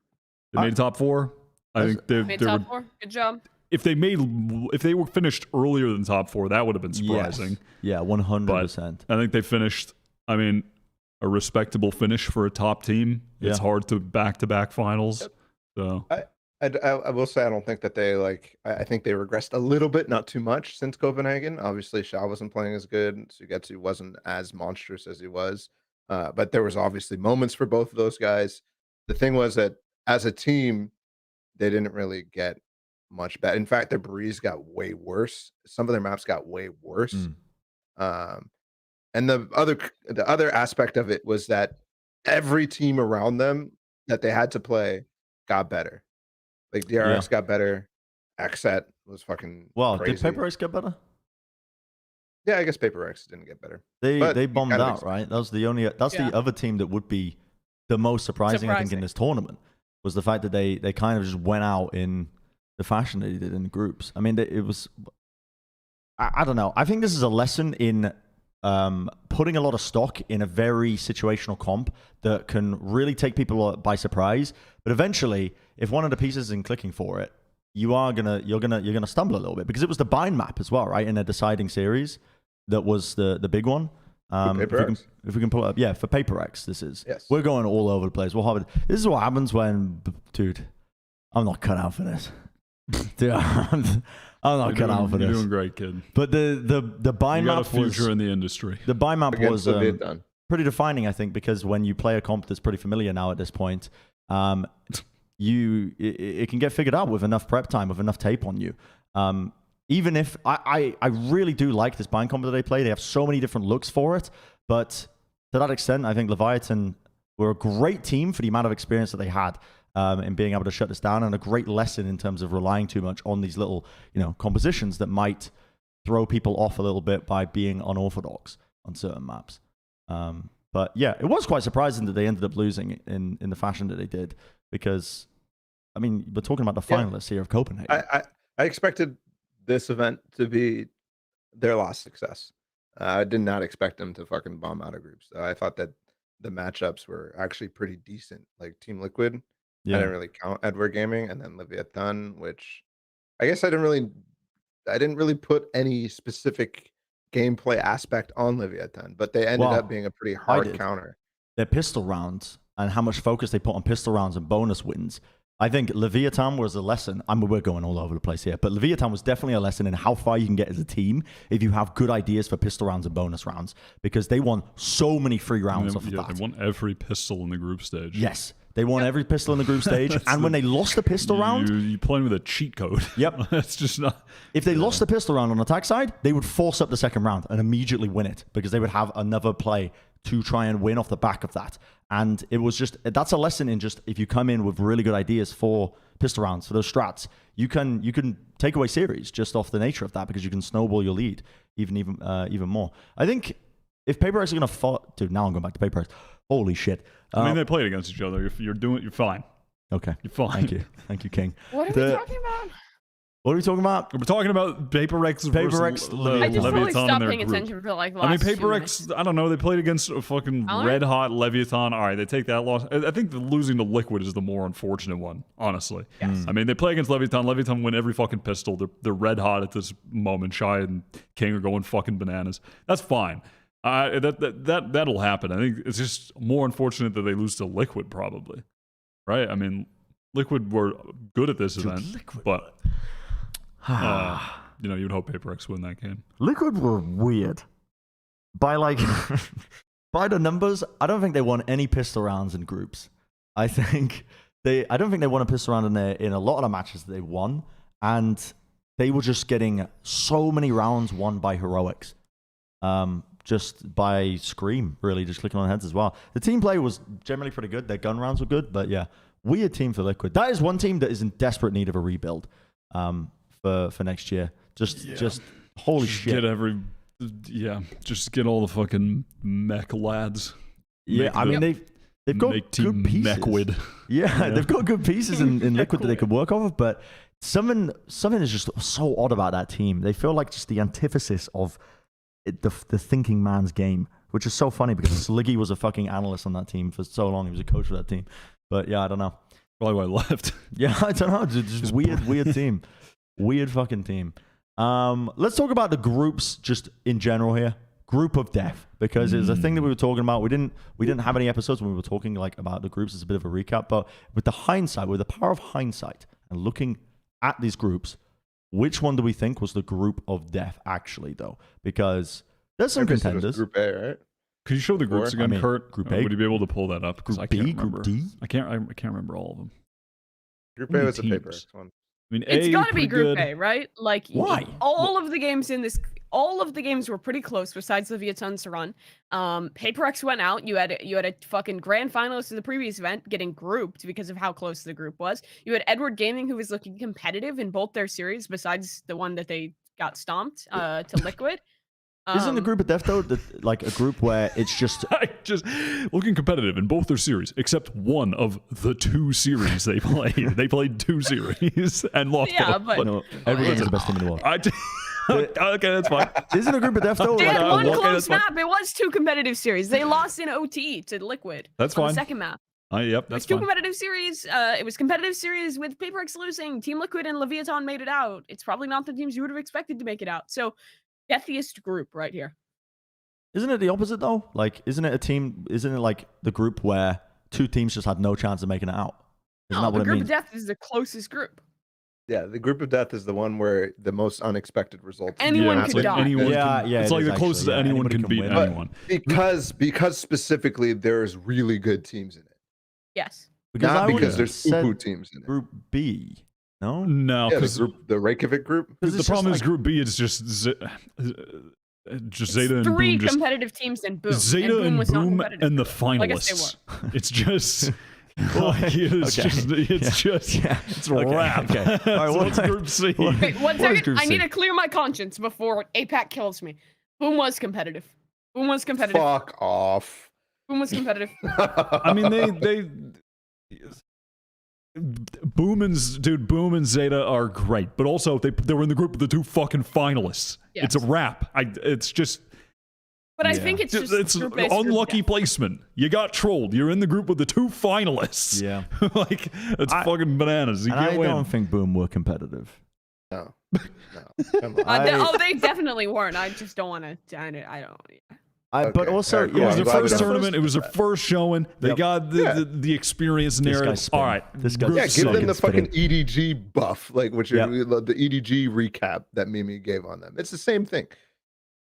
They made top 4. I think they made top 4. Good job. If they were finished earlier than top 4, that would have been surprising. Yes. Yeah, 100%. I think they finished. I mean, a respectable finish for a top team. Yeah. It's hard to back-to-back finals. Yep. So I will say I don't think that they I think they regressed a little bit, not too much since Copenhagen. Obviously, Shao wasn't playing as good. Sugetsu wasn't as monstrous as he was. But there was obviously moments for both of those guys. The thing was that as a team, they didn't really get much better. In fact, their breeze got way worse. Some of their maps got way worse. And the other aspect of it was that every team around them that they had to play got better. Like DRX got better. XSET was fucking crazy. Did Paper X get better? Yeah, I guess Paper X didn't get better. They bombed out, right? That was the only. That's the other team that would be the most surprising, I think, in this tournament, was the fact that they kind of just went out in the fashion they did in groups. I mean, it was. I don't know. I think this is a lesson in putting a lot of stock in a very situational comp that can really take people by surprise. But eventually, if one of the pieces isn't clicking for it, you're gonna stumble a little bit, because it was the bind map as well, right? In a deciding series, that was the big one. If we can pull it up, yeah, for Paper X, this is. Yes. We're going all over the place. This is what happens when, dude, I'm not cut out for this. Dude, I'm not cut out for this. You're doing great, kid. But the bind map was a future in the industry. The bind map was Leviathan. pretty defining, I think, because when you play a comp that's pretty familiar now at this point, it can get figured out with enough prep time, with enough tape on you. Even if I really do like this bind comp that they play, they have so many different looks for it. But to that extent, I think Leviathan were a great team for the amount of experience that they had in being able to shut this down, and a great lesson in terms of relying too much on these little, compositions that might throw people off a little bit by being unorthodox on certain maps. But yeah, it was quite surprising that they ended up losing in the fashion that they did, because, I mean, we're talking about the finalists here of Copenhagen. I expected this event to be their last success. I did not expect them to fucking bomb out of groups. I thought that the matchups were actually pretty decent. Like Team Liquid, I didn't really count Edward Gaming, and then Leviathan, which I guess I didn't really put any specific gameplay aspect on Leviathan, but they ended up being a pretty hard counter. Their pistol rounds and how much focus they put on pistol rounds and bonus wins. I think Leviathan was a lesson. I mean, we're going all over the place here, but Leviathan was definitely a lesson in how far you can get as a team if you have good ideas for pistol rounds and bonus rounds, because they won so many free rounds off of that. They won every pistol in the group stage. Yes, they won every pistol in the group stage, and when they lost the pistol round, you're playing with a cheat code. Yep, that's just not. If they lost the pistol round on attack side, they would force up the second round and immediately win it, because they would have another play to try and win off the back of that. And it was just, that's a lesson in just, if you come in with really good ideas for pistol rounds, for those strats, you can take away series just off the nature of that, because you can snowball your lead even more. I think if Paper X are going to follow, dude, now I'm going back to Paper X. Holy shit. I mean, they played against each other. If you're fine. Okay. You're fine. Thank you, King. What are we talking about? What are we talking about? We're talking about Paper X versus I just Leviathan really stopped in their paying group. attention for like last I mean, Paper X, I don't know. They played against a fucking red hot Leviathan. All right, they take that loss. I think the losing to Liquid is the more unfortunate one, honestly. Yes. I mean, they play against Leviathan. Leviathan win every fucking pistol. They're red hot at this moment. Shy and King are going fucking bananas. That's fine. That'll happen. I think it's just more unfortunate that they lose to Liquid, probably. Right? I mean, Liquid were good at this event, but you would hope Paper X win that game. Liquid were weird. By by the numbers, I don't think they won any pistol rounds in groups. I don't think they won a pistol round in a lot of the matches that they won, and they were just getting so many rounds won by heroics. Just by Scream, really, just clicking on heads as well. The team play was generally pretty good. Their gun rounds were good, but yeah, weird team for Liquid. That is one team that is in desperate need of a rebuild for next year. Just holy shit. Just get all the fucking mech lads. Yeah, I mean they've got good pieces. Mechwid. Yeah, they've got good pieces in Liquid that they could work off of, but something is just so odd about that team. They feel like just the antithesis of the thinking man's game, which is so funny because Sliggy was a fucking analyst on that team for so long. He was a coach for that team. But yeah, I don't know. Probably why I left. Yeah, I don't know. Just weird team. Weird fucking team. Let's talk about the groups just in general here. Group of death, because it's a thing that we were talking about. We didn't have any episodes when we were talking like about the groups. It's a bit of a recap, but with the power of hindsight and looking at these groups, which one do we think was the group of death actually, though? Because there's some contenders. Group A, right? Could you show the groups again, Kurt? Group A. Would you be able to pull that up? Group I can't B, remember. Group D? I can't remember all of them. Group A was the Paper X one. I mean, It's got to be Group good. A, right? Like, why? All of the games were pretty close besides Leviathan's run. Paper X went out. You had a fucking grand finalist of the previous event getting grouped because of how close the group was. You had Edward Gaming, who was looking competitive in both their series besides the one that they got stomped to Liquid. Isn't the group of death though like a group where it's just looking competitive in both their series, except one of the two series they played. They played two series and lost. Yeah, both. but no, everyone's the best team in the world. Okay, that's fine. Isn't a group of death though? They had one okay, close that's fine. map. It was 2 competitive series. They lost in OT to Liquid. That's on fine. the second map. Yep, It was that's 2 fine. competitive series. It was competitive series with PaperX losing. Team Liquid and Leviathan made it out. It's probably not the teams you would have expected to make it out. So, deathiest group right here. Isn't it the opposite though? Like, isn't it a team? Isn't it like the group where 2 teams just had no chance of making it out? Isn't that No, what the it group means? of death is the closest group. Yeah, the group of death is the one where the most unexpected results. Anyone yeah, could it's like die. anyone Yeah, can, yeah, it's it like is the closest actually, that yeah. anyone Anybody can can beat win. anyone. Because specifically there's really good teams in it. Yes. Because Not I because would've there's said poo teams in it. Group B. No. No, Yeah, because the Reykjavik group. the problem is Group B is just Zeta and 3 Boom. Just competitive teams and Boom. Zeta and Boom was not Boom competitive. and the Well, I guess they finalists. It's just. Like, it's Okay. it's rap. Okay. All right, So what- what's Group C? Wait, one What is second. Group I need C? to clear my conscience before APAC kills me. Boom was competitive. Boom was competitive. Fuck off. Boom was competitive. I mean, they Boom and Zeta are great, but also they were in the group with the 2 fucking finalists. Yes. It's a wrap. It's just But I think it's just it's group-based group unlucky death. placement. You got trolled. You're in the group with the 2 finalists. Yeah. Like it's fucking bananas. You And can't I win. don't think Boom were competitive. No. Come on. They definitely weren't. I just don't want to. I don't. Okay, But also, alright, cool. It was I'm their glad first we don't- tournament. It was their first showing. They Yep. got the experience This narrative. guy's spinning. All right, This guy's Group Yeah, C. give them the spinning. fucking EDG buff, like which Yep. the EDG recap that Mimi gave on them. It's the same thing.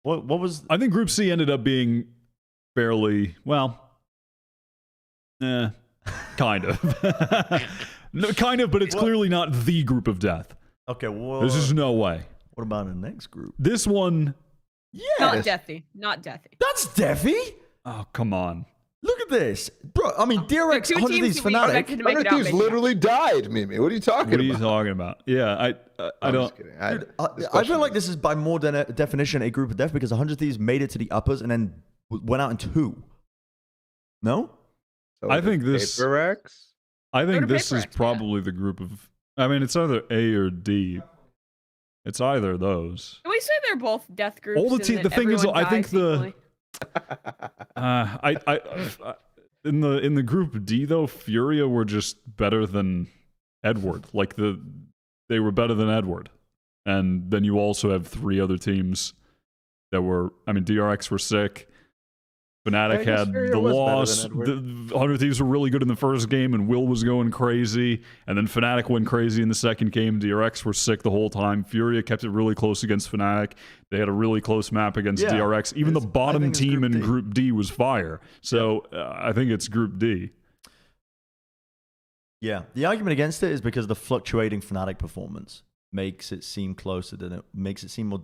What was? I think Group C ended up being fairly well. Kind of. No, kind of, but it's clearly not the group of death. Okay. Well, There's just no way. what about the next group? This one, Not Yes. deathy. Not deathy. That's Deafy. oh come on. Look at this, bro. I mean, DRX, The 2 100 teams these that we Fnatic. expected to make it out. These made it out. literally died, Mimi. What are you talking What are you about? talking about? Yeah, I I'm don't. just kidding. Dude, This I question feel like this is by more than a definition a group of death because 100 Thieves made it to the uppers and then went out in 2. No? So I think this- Paper X? I Go think to this is PaperX, yeah. probably the group of. I mean, it's either A or D. It's either of those. Can we say they're both death groups? All the and te- that the thing is, everyone I think dies the- equally? I in the group D though, Furia were just better than Edward. Like they were better than Edward, and then you also have 3 other teams that were. I mean, DRX were sick. Fnatic I guess had Furia the was better loss. than Edward. The 100 Thieves were really good in the first game, and Will was going crazy. And then Fnatic went crazy in the second game. DRX were sick the whole time. Furia kept it really close against Fnatic. They had a really close map against Yeah, DRX. Even the I bottom think it's team Group in D. Group D was fire. So I think it's Group D. Yeah. The argument against it is because the fluctuating Fnatic performance makes it seem closer than it makes it seem more.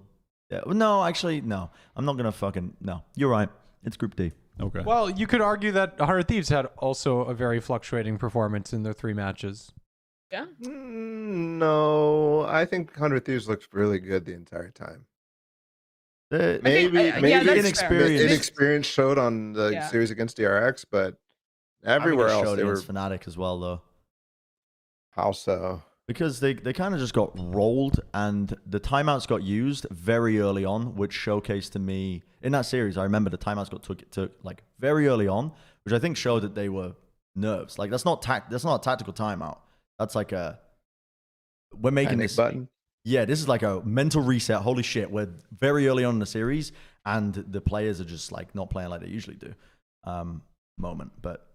No, actually, no. I'm not going to fucking. No. You're right. It's Group D. Okay. Well, you could argue that 100 Thieves had also a very fluctuating performance in their 3 matches. Yeah. No, I think 100 Thieves looks really good the entire time. yeah, Maybe that's fair. inexperienced. inexperience showed on the Yeah. series against DRX, but I everywhere think it else showed they were. against Fnatic as well, though. How so? Because they kind of just got rolled and the timeouts got used very early on, which showcased to me in that series. I remember the timeouts got took like very early on, which I think showed that they were nerves. Like that's not a tactical timeout. That's like we're making Panic this button. Yeah, this is like a mental reset. Holy shit, we're very early on in the series and the players are just like not playing like they usually do. Moment. But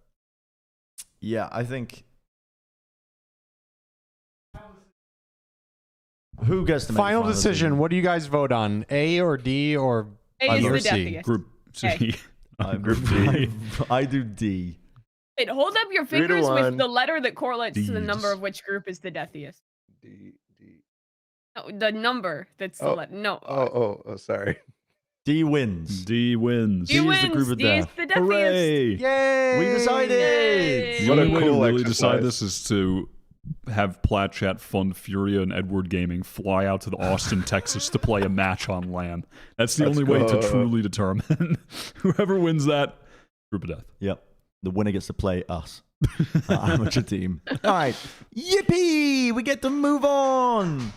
yeah, I think who gets to make the Final decision. What do you guys vote on? A or D or A is B or the C? deathiest. Group C. Group D. I do D. Wait, hold up your 3 to fingers 1. with the letter that correlates to the number Ds. of which group is the deathiest. D. No, the number that's the Oh. letter. No. Oh, sorry. D wins. D wins. D is the wins. group of D is death. the deathiest. Hooray! Yay! We decided. Yay. The What a only way to cool really decide exercise. this is to have Plat Chat fund Furia and Edward Gaming fly out to the Austin, Texas to play a match on LAN. That's the Let's only way to go. truly determine. Whoever wins that, group of death. Yep. The winner gets to play us. Our amateur team. All right. Yippee! We get to move on.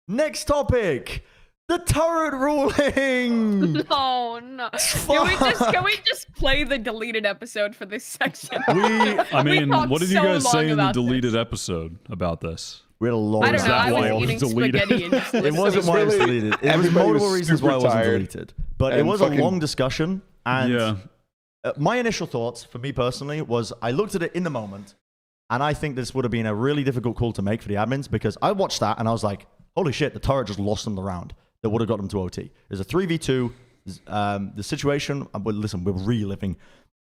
Next topic. The turret ruling. No, no. Can we just play the deleted episode for this section? I mean, talked what did you so guys long say in the about deleted episode about this? We had a long. I don't know. I why it was was eating deleted? spaghetti and just It wasn't why it was deleted. It was everybody multiple was reasons why it super wasn't tired deleted. But it and was a fucking- long discussion. And Yeah. my initial thoughts, for me personally, was I looked at it in the moment, and I think this would have been a really difficult call to make for the admins because I watched that and I was like, holy shit, the turret just lost them the round. That would have got them to OT. There's a 3v2. The situation, listen, we're reliving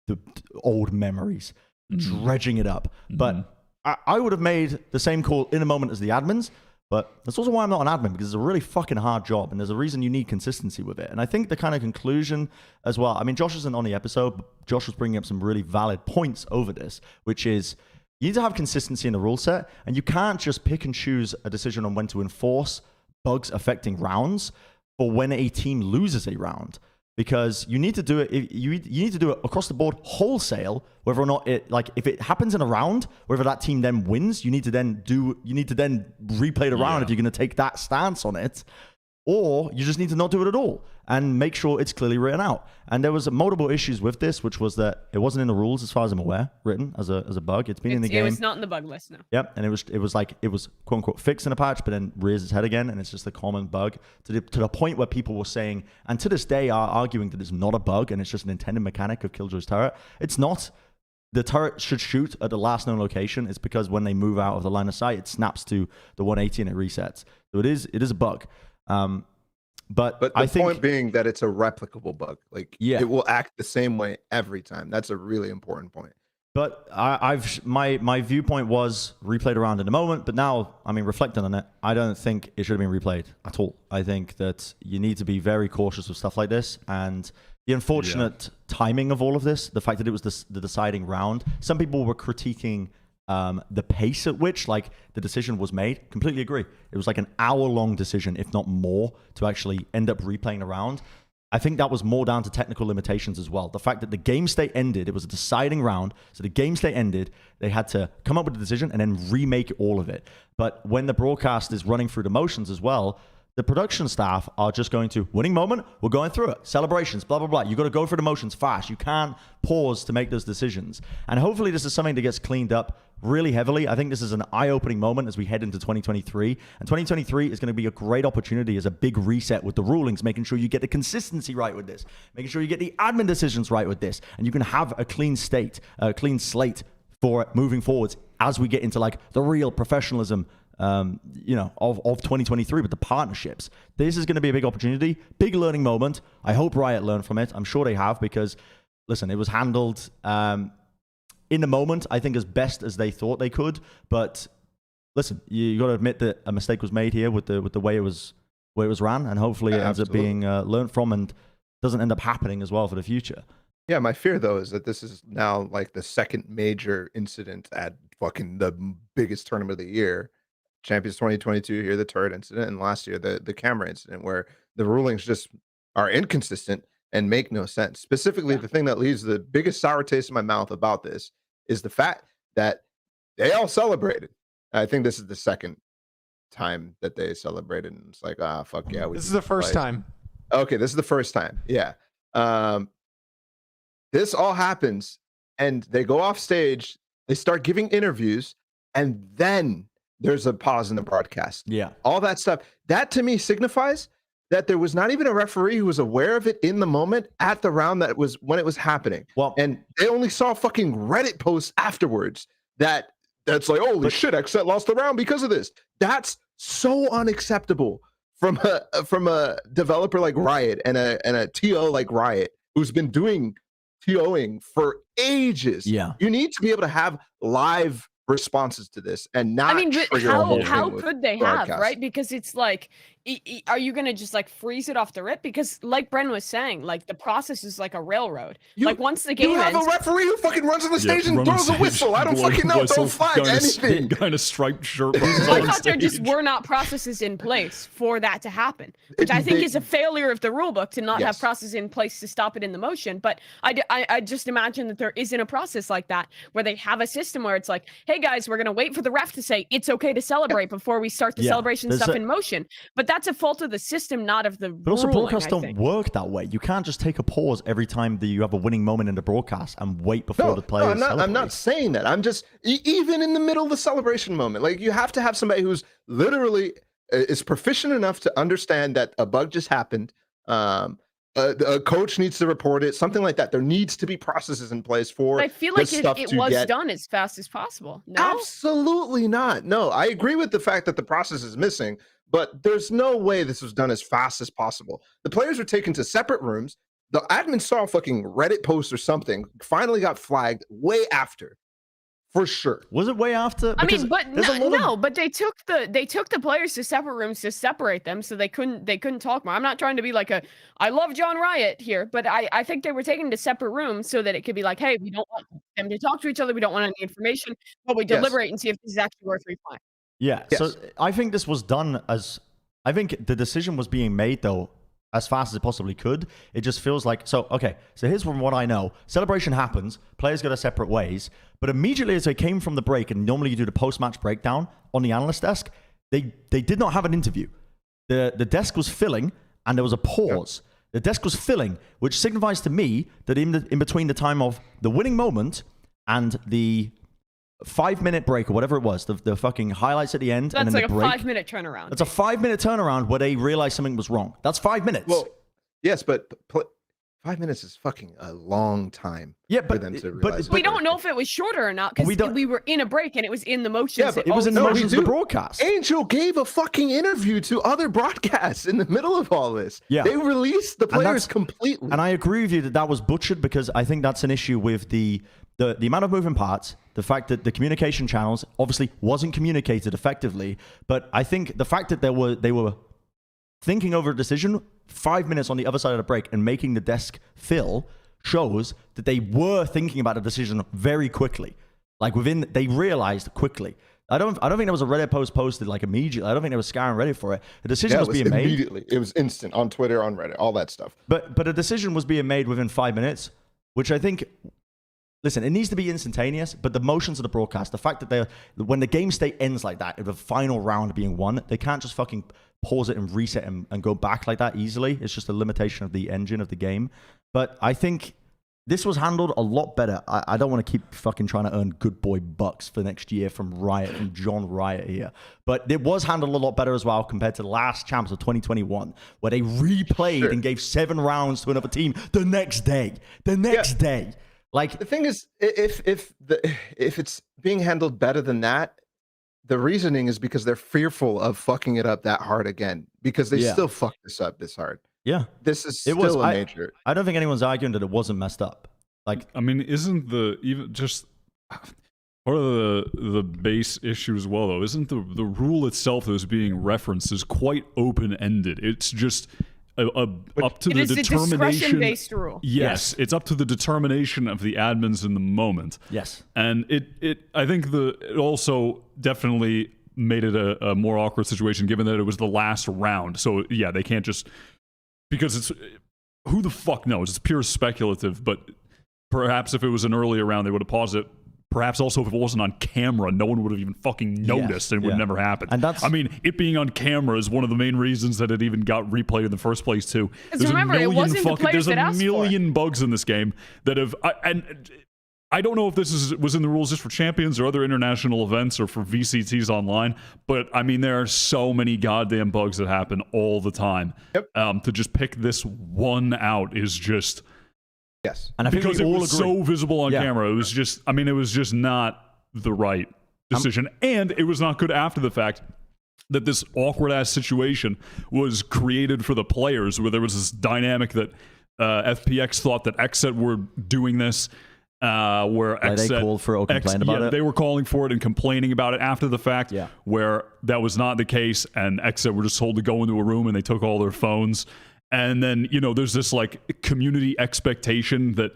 the old memories, dredging it up. But I would have made the same call in a moment as the admins. But that's also why I'm not an admin, because it's a really fucking hard job, and there's a reason you need consistency with it. And I think the kind of conclusion as well, I mean, Josh isn't on the episode, but Josh was bringing up some really valid points over this, which is you need to have consistency in the rule set, and you can't just pick and choose a decision on when to enforce bugs affecting rounds for when a team loses a round. Because you need to do it. You need to do it across the board, wholesale. Whether or not if it happens in a round, whether that team then wins, you need to then replay the round if you're going to take that stance on it, or you just need to not do it at all and make sure it's clearly written out. And there was multiple issues with this, which was that it wasn't in the rules as far as I'm aware, written as a bug. It's been in the game. It was not in the bug list, no. Yep, and it was quote unquote fixed in a patch, but then rears its head again, and it's just a common bug to the point where people were saying, and to this day are arguing that it's not a bug and it's just an intended mechanic of Killjoy's turret. It's not. The turret should shoot at the last known location. It's because when they move out of the line of sight, it snaps to the 180 and it resets. So it is a bug. But I think point being that it's a replicable bug. Like, it will act the same way every time. That's a really important point. But my viewpoint was replayed around in a moment. But now, I mean, reflecting on it, I don't think it should have been replayed at all. I think that you need to be very cautious with stuff like this. And the unfortunate timing of all of this, the fact that it was the deciding round, some people were critiquing the pace at which the decision was made. Completely agree. It was like an hour-long decision, if not more, to actually end up replaying the round. I think that was more down to technical limitations as well. The fact that the game state ended, it was a deciding round, so the game state ended, they had to come up with a decision and then remake all of it. But when the broadcast is running through the motions as well, the production staff are just going to, winning moment, we're going through it. Celebrations, blah, blah, blah. You got to go through the motions fast. You can't pause to make those decisions. And hopefully this is something that gets cleaned up really heavily. I think this is an eye-opening moment as we head into 2023. And 2023 is going to be a great opportunity as a big reset with the rulings, making sure you get the consistency right with this, making sure you get the admin decisions right with this, and you can have a clean slate for it moving forwards as we get into the real professionalism of 2023 with the partnerships. This is going to be a big opportunity, big learning moment. I hope Riot learned from it. I'm sure they have, because listen, it was handled in the moment, I think, as best as they thought they could. But listen, you got to admit that a mistake was made here with the way it was ran, and hopefully it ends up being learned from and doesn't end up happening as well for the future. Yeah, my fear though is that this is now the second major incident at fucking the biggest tournament of the year. Champions 2022 here, the turret incident, and last year the camera incident, where the rulings just are inconsistent and make no sense. Specifically, the thing that leaves the biggest sour taste in my mouth about this is the fact that they all celebrated. I think this is the second time that they celebrated, and it's fuck yeah. This is the first time. Okay, this is the first time. Yeah. This all happens, and they go off stage, they start giving interviews, and then there's a pause in the broadcast. Yeah. All that stuff. That to me signifies that there was not even a referee who was aware of it in the moment at the round when it was happening. Well, and they only saw fucking Reddit posts afterwards that's holy shit, Xset lost the round because of this. That's so unacceptable from a developer like Riot and a TO like Riot, who's been doing TOing for ages. Yeah. You need to be able to have live responses to this and not. I mean, but how could they have, broadcast. right? Because it's are you gonna just freeze it off the rip? Because like Bren was saying, the process is like a railroad. Once the game you have ends, a referee who fucking runs on the stage and throws a whistle. I don't fucking know. Don't flag anything. Kind of striped shirt. I thought there just were not processes in place for that to happen, which I think is a failure of the rulebook to not have processes in place to stop it in the motion. But I just imagine that there isn't a process like that where they have a system where it's hey, hey guys, we're going to wait for the ref to say it's okay to celebrate before we start the celebration stuff in motion. But that's a fault of the system, not of the But also, ruling, broadcasts don't work that way. You can't just take a pause every time that you have a winning moment in the broadcast and wait before the players celebrate. I'm not saying that. I'm just, even in the middle of the celebration moment, like, you have to have somebody who's literally is proficient enough to understand that a bug just happened. A coach needs to report it, something like that. There needs to be processes in place for. I feel like it was done as fast as possible. No? Absolutely not. No, I agree with the fact that the process is missing, but there's no way this was done as fast as possible. The players were taken to separate rooms. The admin saw a fucking Reddit post or something, finally got flagged way after. For sure. Was it way after? I mean, but but they took the players to separate rooms to separate them, so they couldn't talk more. I'm not trying to be like I love John Riot here, but I think they were taken to separate rooms so that it could be like, hey, we don't want them to talk to each other, we don't want any information, but we deliberate and see if this is actually worth replying. Yeah. Yes. So I think this was done I think the decision was being made though as fast as it possibly could. It just feels like, so here's from what I know. Celebration happens, players go their separate ways, but immediately as they came from the break, and normally you do the post-match breakdown on the analyst desk, they did not have an interview. The desk was filling, and there was a pause. Yep. The desk was filling, which signifies to me that in between the time of the winning moment and the 5-minute break or whatever it was, the fucking highlights at the end. That's and then like the break, a 5-minute turnaround. That's a 5-minute turnaround where they realized something was wrong. That's 5 minutes. Well, yes, but 5 minutes is fucking a long time. Yeah, for them to realize. We don't know if it was shorter or not because we were in a break and it was in the motions. Yeah, but it was in the motions of the broadcast. Angel gave a fucking interview to other broadcasts in the middle of all this. Yeah, they released the players completely. And I agree with you that was butchered because I think that's an issue with the amount of moving parts, the fact that the communication channels obviously wasn't communicated effectively, but I think the fact that they were thinking over a decision 5 minutes on the other side of the break and making the desk fill shows that they were thinking about the decision very quickly. Like they realized quickly. I don't think there was a Reddit post posted like immediately. I don't think they were scouring Reddit for it. The decision was being made immediately. It was instant on Twitter, on Reddit, all that stuff. But a decision was being made within 5 minutes, which I think. Listen, it needs to be instantaneous, but the motions of the broadcast, the fact that when the game state ends like that, the final round being won, they can't just fucking pause it and reset and go back like that easily. It's just a limitation of the engine of the game. But I think this was handled a lot better. I don't want to keep fucking trying to earn good boy bucks for next year from John Riot here. But it was handled a lot better as well compared to the last champs of 2021, where they replayed and gave 7 rounds to another team the next day. Day. Like, the thing is, if it's being handled better than that, the reasoning is because they're fearful of fucking it up that hard again, because they still fucked this up this hard. Yeah, this is still a major. I don't think anyone's arguing that it wasn't messed up. Like, I mean, isn't even just part of the base issue as well, though? Isn't the rule itself that is being referenced is quite open ended? It's just. Up to the discretion-based rule. Yes, it's up to the determination of the admins in the moment. Yes, and I think it also definitely made it a more awkward situation, given that it was the last round. So yeah, they can't just because it's who the fuck knows? It's pure speculative. But perhaps if it was an earlier round, they would have paused it. Perhaps also if it wasn't on camera, no one would have even fucking noticed and it would never happen. And I mean, it being on camera is one of the main reasons that it even got replayed in the first place too. There's a million bugs in this game that have and I don't know if this was in the rules just for champions or other international events or for VCTs online, but I mean there are so many goddamn bugs that happen all the time. Yep. To just pick this one out is just yes, and I think because it was so visible on camera, it was just. I mean, it was just not the right decision, and it was not good after the fact that this awkward ass situation was created for the players, where there was this dynamic that FPX thought that XSET were doing this, where XSET they called for it or complained about it. They were calling for it and complaining about it after the fact, where that was not the case, and XSET were just told to go into a room and they took all their phones. And then, there's this like community expectation that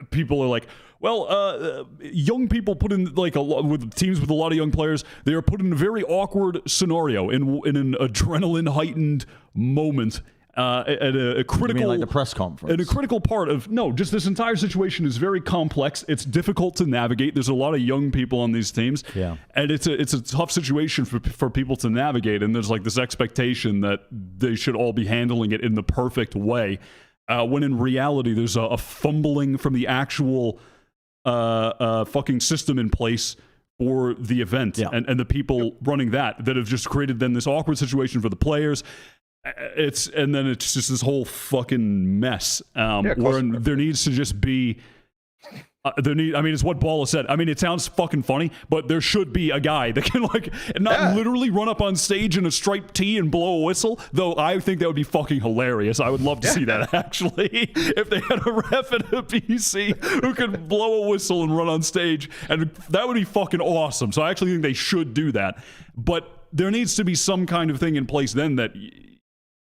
people are like, well, young people put in like a lot with teams with a lot of young players. They are put in a very awkward scenario in an adrenaline heightened moment. at a critical, you mean like the press conference, and a critical part of just this entire situation is very complex. It's difficult to navigate. There's a lot of young people on these teams, and it's a tough situation for people to navigate. And there's like this expectation that they should all be handling it in the perfect way, when in reality there's a fumbling from the actual fucking system in place for the event and the people running that have just created then this awkward situation for the players. And then it's just this whole fucking mess where there needs to just be it's what Balla said. I mean, it sounds fucking funny, but there should be a guy that can not literally run up on stage in a striped tee and blow a whistle, though I think that would be fucking hilarious. I would love to see that, actually, if they had a ref at a PC who could blow a whistle and run on stage, and that would be fucking awesome. So I actually think they should do that, but there needs to be some kind of thing in place then that,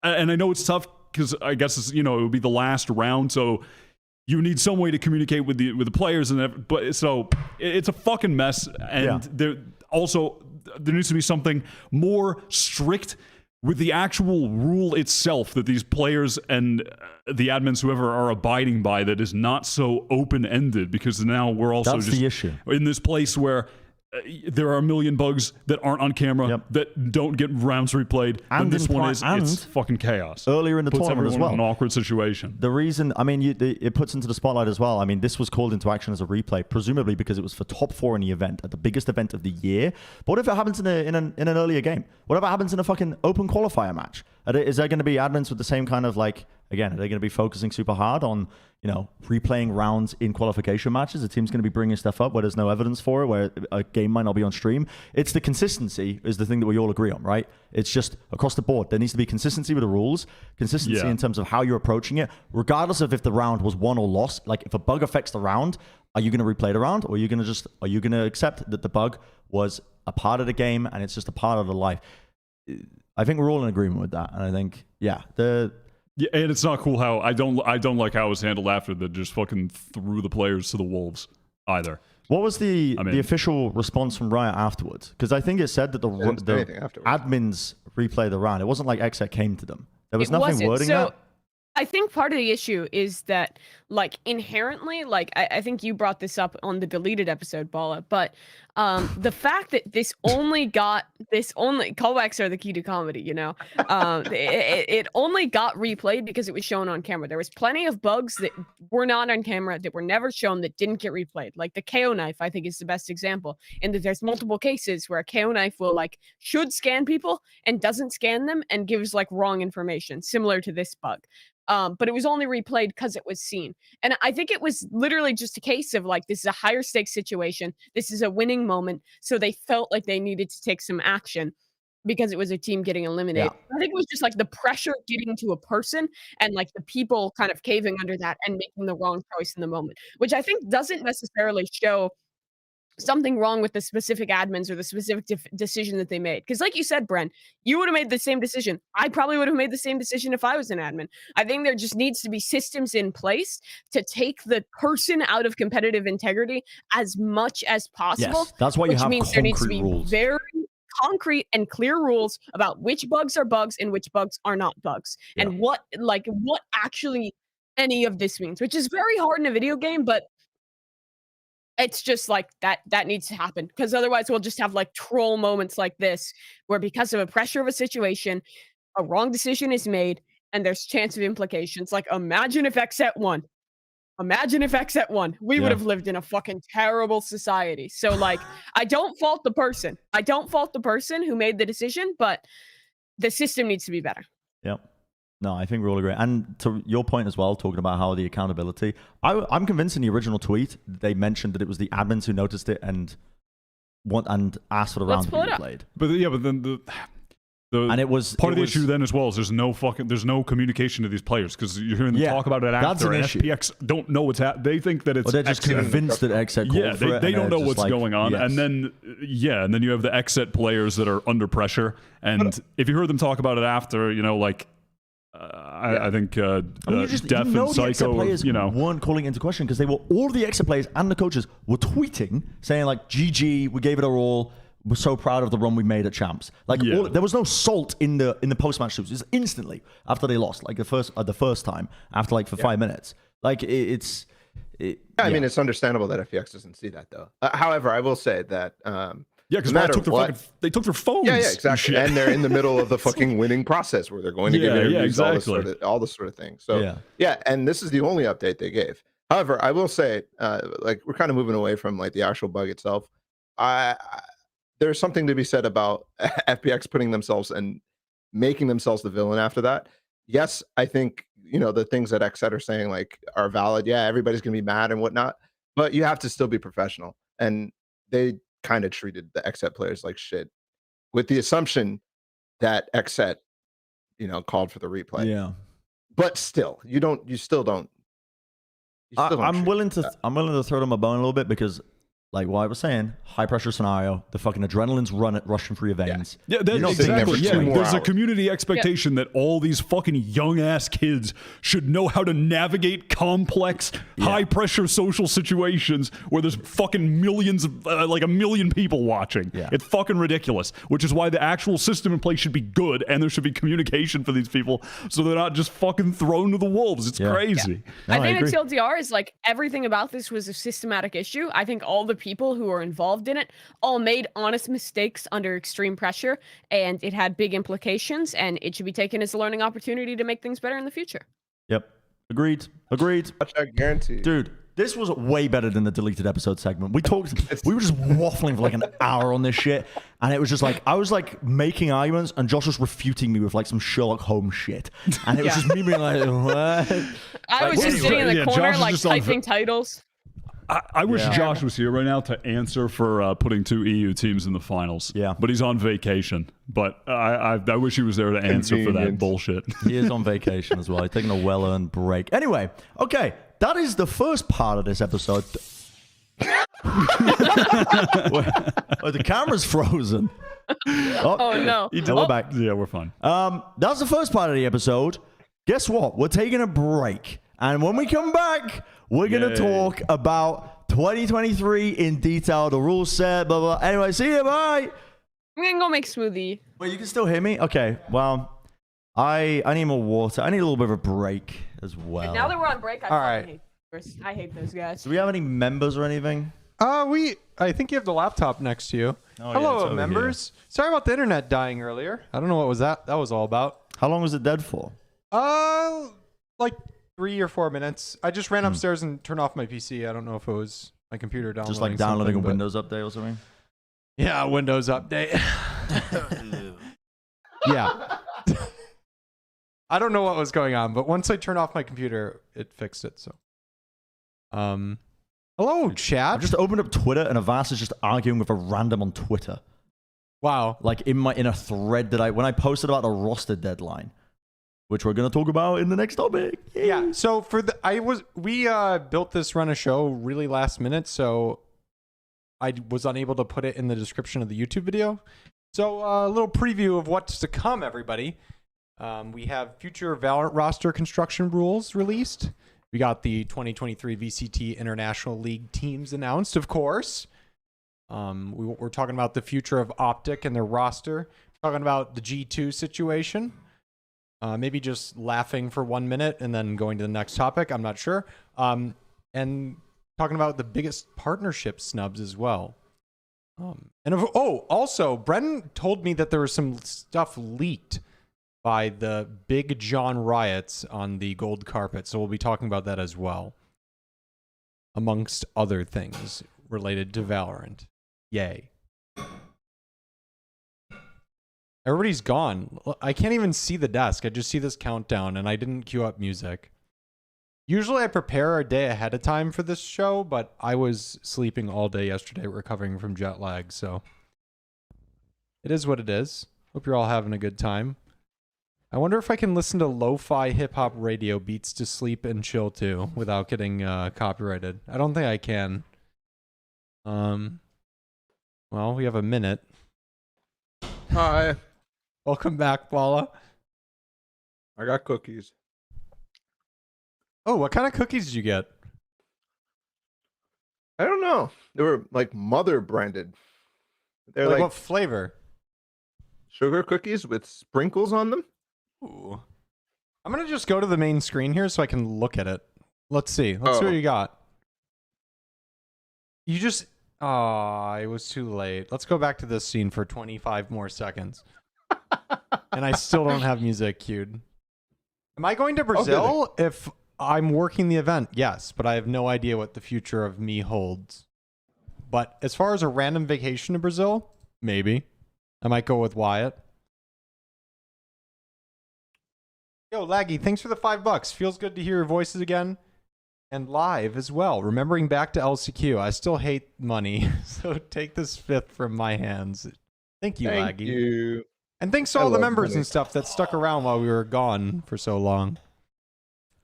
and I know it's tough because I guess it's, it would be the last round, so you need some way to communicate with the players, but so it's a fucking mess. And there needs to be something more strict with the actual rule itself that these players and the admins, whoever, are abiding by, that is not so open-ended, because now we're also That's the issue. In this place where there are a million bugs that aren't on camera, that don't get rounds replayed, and this one it's fucking chaos. Earlier in the tournament as well, in an awkward situation. The reason, it puts into the spotlight as well. I mean, this was called into action as a replay, presumably because it was for top 4 in the event, at the biggest event of the year. But what if it happens in an earlier game? Whatever happens in a fucking open qualifier match? Is there going to be admins with the same kind of again, are they going to be focusing super hard on, replaying rounds in qualification matches? The team's going to be bringing stuff up where there's no evidence for it, where a game might not be on stream. It's the consistency is the thing that we all agree on, right? It's just across the board. There needs to be consistency with the rules, consistency in terms of how you're approaching it, regardless of if the round was won or lost. Like, if a bug affects the round, are you going to replay the round, or are you going to accept that the bug was a part of the game and it's just a part of the life? I think we're all in agreement with that, and I think and it's not cool how I don't like how it was handled after that. Just fucking threw the players to the wolves either. What was the official response from Riot afterwards? Because I think it said that the admins replay the round. It wasn't like XSET came to them. There was nothing wording that. I think part of the issue is that, inherently, I think you brought this up on the deleted episode, Balla, but the fact that callbacks are the key to comedy, it only got replayed because it was shown on camera. There was plenty of bugs that were not on camera, that were never shown, that didn't get replayed. Like the KO knife, I think, is the best example, in that there's multiple cases where a KO knife will should scan people and doesn't scan them and gives wrong information, similar to this bug. But it was only replayed because it was seen. And I think it was literally just a case of this is a higher stakes situation. This is a winning moment. So they felt like they needed to take some action because it was a team getting eliminated. I think it was just the pressure getting to a person and the people kind of caving under that and making the wrong choice in the moment, which I think doesn't necessarily show something wrong with the specific admins or the specific decision that they made. Because like you said, Bren, you would have made the same decision. I probably would have made the same decision if I was an admin. I think there just needs to be systems in place to take the person out of competitive integrity as much as possible. Yes, that's why you have means concrete there needs to be rules. Very concrete and clear rules about which bugs are bugs and which bugs are not bugs. And what actually any of this means, which is very hard in a video game, but it's just that needs to happen, because otherwise we'll just have troll moments like this, where because of a pressure of a situation, a wrong decision is made and there's chance of implications. Imagine if XSET won. We would have lived in a fucking terrible society. So I don't fault the person. Who made the decision, but the system needs to be better. Yep. No, I think we're all agree. And to your point as well, talking about how the accountability, I'm convinced in the original tweet they mentioned that it was the admins who noticed it and asked for the round to be played. But then and it was part of the issue then as well is there's no communication to these players, because you're hearing them talk about it after, and FPX don't know what's happening. They think that it's they're just convinced that XSET called for it. They don't know what's going on. Yes. And then you have the XSET players that are under pressure, and if you heard them talk about it after, I think Def and Psycho, weren't calling it into question, because all the XSET players and the coaches were tweeting saying GG, we gave it our all. we're so proud of the run we made at champs. Like there was no salt in the post-match shoots. It's instantly after they lost, like the first time after like for 5 minutes. Like I mean, it's understandable that FPX doesn't see that though. However, I will say that because they took their phones. Yeah, exactly. And they're in the middle of the fucking winning process where they're going to give interviews, all this sort of thing. So and this is the only update they gave. However, I will say, like we're kind of moving away from like the actual bug itself. There's something to be said about FPX putting themselves and making themselves the villain after that. Yes, I think the things that XSET are saying like are valid. Yeah, everybody's gonna be mad and whatnot, but you have to still be professional. And they kind of treated the XSET players like shit, with the assumption that XSET, called for the replay. Yeah, but still, you still don't. I'm willing to throw them a bone a little bit because, like what I was saying, high pressure scenario, the fucking adrenaline's rushing through your veins. Yeah, exactly. There's a community expectation that all these fucking young ass kids should know how to navigate complex, high pressure social situations where there's fucking millions of like a million people watching. Yeah. It's fucking ridiculous. Which is why the actual system in place should be good, and there should be communication for these people so they're not just fucking thrown to the wolves. It's crazy. No, I think the TLDR is like everything about this was a systematic issue. I think all the people who are involved in it all made honest mistakes under extreme pressure, and it had big implications, and it should be taken as a learning opportunity to make things better in the future. Yep. Agreed. I guarantee. Dude, this was way better than the deleted episode segment. We were just waffling for like an hour on this shit, and it was just like, I was like making arguments, and Josh was refuting me with like some Sherlock Holmes shit. And it was just me being like, what? I was just sitting in the corner, like typing titles. I wish Josh was here right now to answer for putting 2 EU teams in the finals. Yeah, but he's on vacation. But I wish he was there to answer for that bullshit. He is on vacation as well. He's taking a well-earned break. Anyway, okay, that is the first part of this episode. The camera's frozen. Oh no! We're back. Yeah, we're fine. That's the first part of the episode. Guess what? We're taking a break, and when we come back, we're going to talk about 2023 in detail, the rule set, blah, blah. Anyway, see you, bye. I'm going to go make smoothie. Wait, you can still hear me? Okay, well, I need more water. I need a little bit of a break as well. Now that we're on break, I hate those guys. Do we have any members or anything? I think you have the laptop next to you. Oh, hello, members. Here. Sorry about the internet dying earlier. I don't know what was that was all about. How long was it dead for? Like 3 or 4 minutes. I just ran upstairs and turned off my PC. I don't know if it was my computer downloading. Just like downloading a Windows update or something? Yeah, Windows update. Yeah. I don't know what was going on, but once I turned off my computer, it fixed it. So, hello, chat. I just opened up Twitter and Avast is just arguing with a random on Twitter. Wow. Like in a thread that when I posted about the roster deadline, which we're going to talk about in the next topic. Yeah. So we built this run a show really last minute, so I was unable to put it in the description of the YouTube video. So a little preview of what's to come, everybody. We have future Valorant roster construction rules released. We got the 2023 VCT International League teams announced, of course. We're talking about the future of OpTic and their roster. Talking about the G2 situation. Maybe just laughing for 1 minute and then going to the next topic. I'm not sure. And talking about the biggest partnership snubs as well. Also, Brennan told me that there was some stuff leaked by the Big John riots on the gold carpet. So we'll be talking about that as well, amongst other things related to Valorant. Yay. Everybody's gone. I can't even see the desk. I just see this countdown, and I didn't queue up music. Usually I prepare a day ahead of time for this show, but I was sleeping all day yesterday recovering from jet lag, so it is what it is. Hope you're all having a good time. I wonder if I can listen to lo-fi hip-hop radio beats to sleep and chill to without getting copyrighted. I don't think I can. Well, we have a minute. Hi. Welcome back, Paula. I got cookies. Oh, what kind of cookies did you get? I don't know. They were like mother branded. They're Like like what flavor? sugar cookies with sprinkles on them. Ooh. I'm gonna just go to the main screen here so I can look at it. Let's see. Let's see what you got. You just it was too late. Let's go back to this scene for 25 more seconds. And I still don't have music queued. Am I going to Brazil if I'm working the event? Yes, but I have no idea what the future of me holds. But as far as a random vacation to Brazil, maybe. I might go with Wyatt. Yo, Laggy, thanks for the $5. Feels good to hear your voices again. And live as well. Remembering back to LCQ. I still hate money, so take this fifth from my hands. Thank you, Thank Laggy. you. And thanks to all the members and stuff that stuck around while we were gone for so long.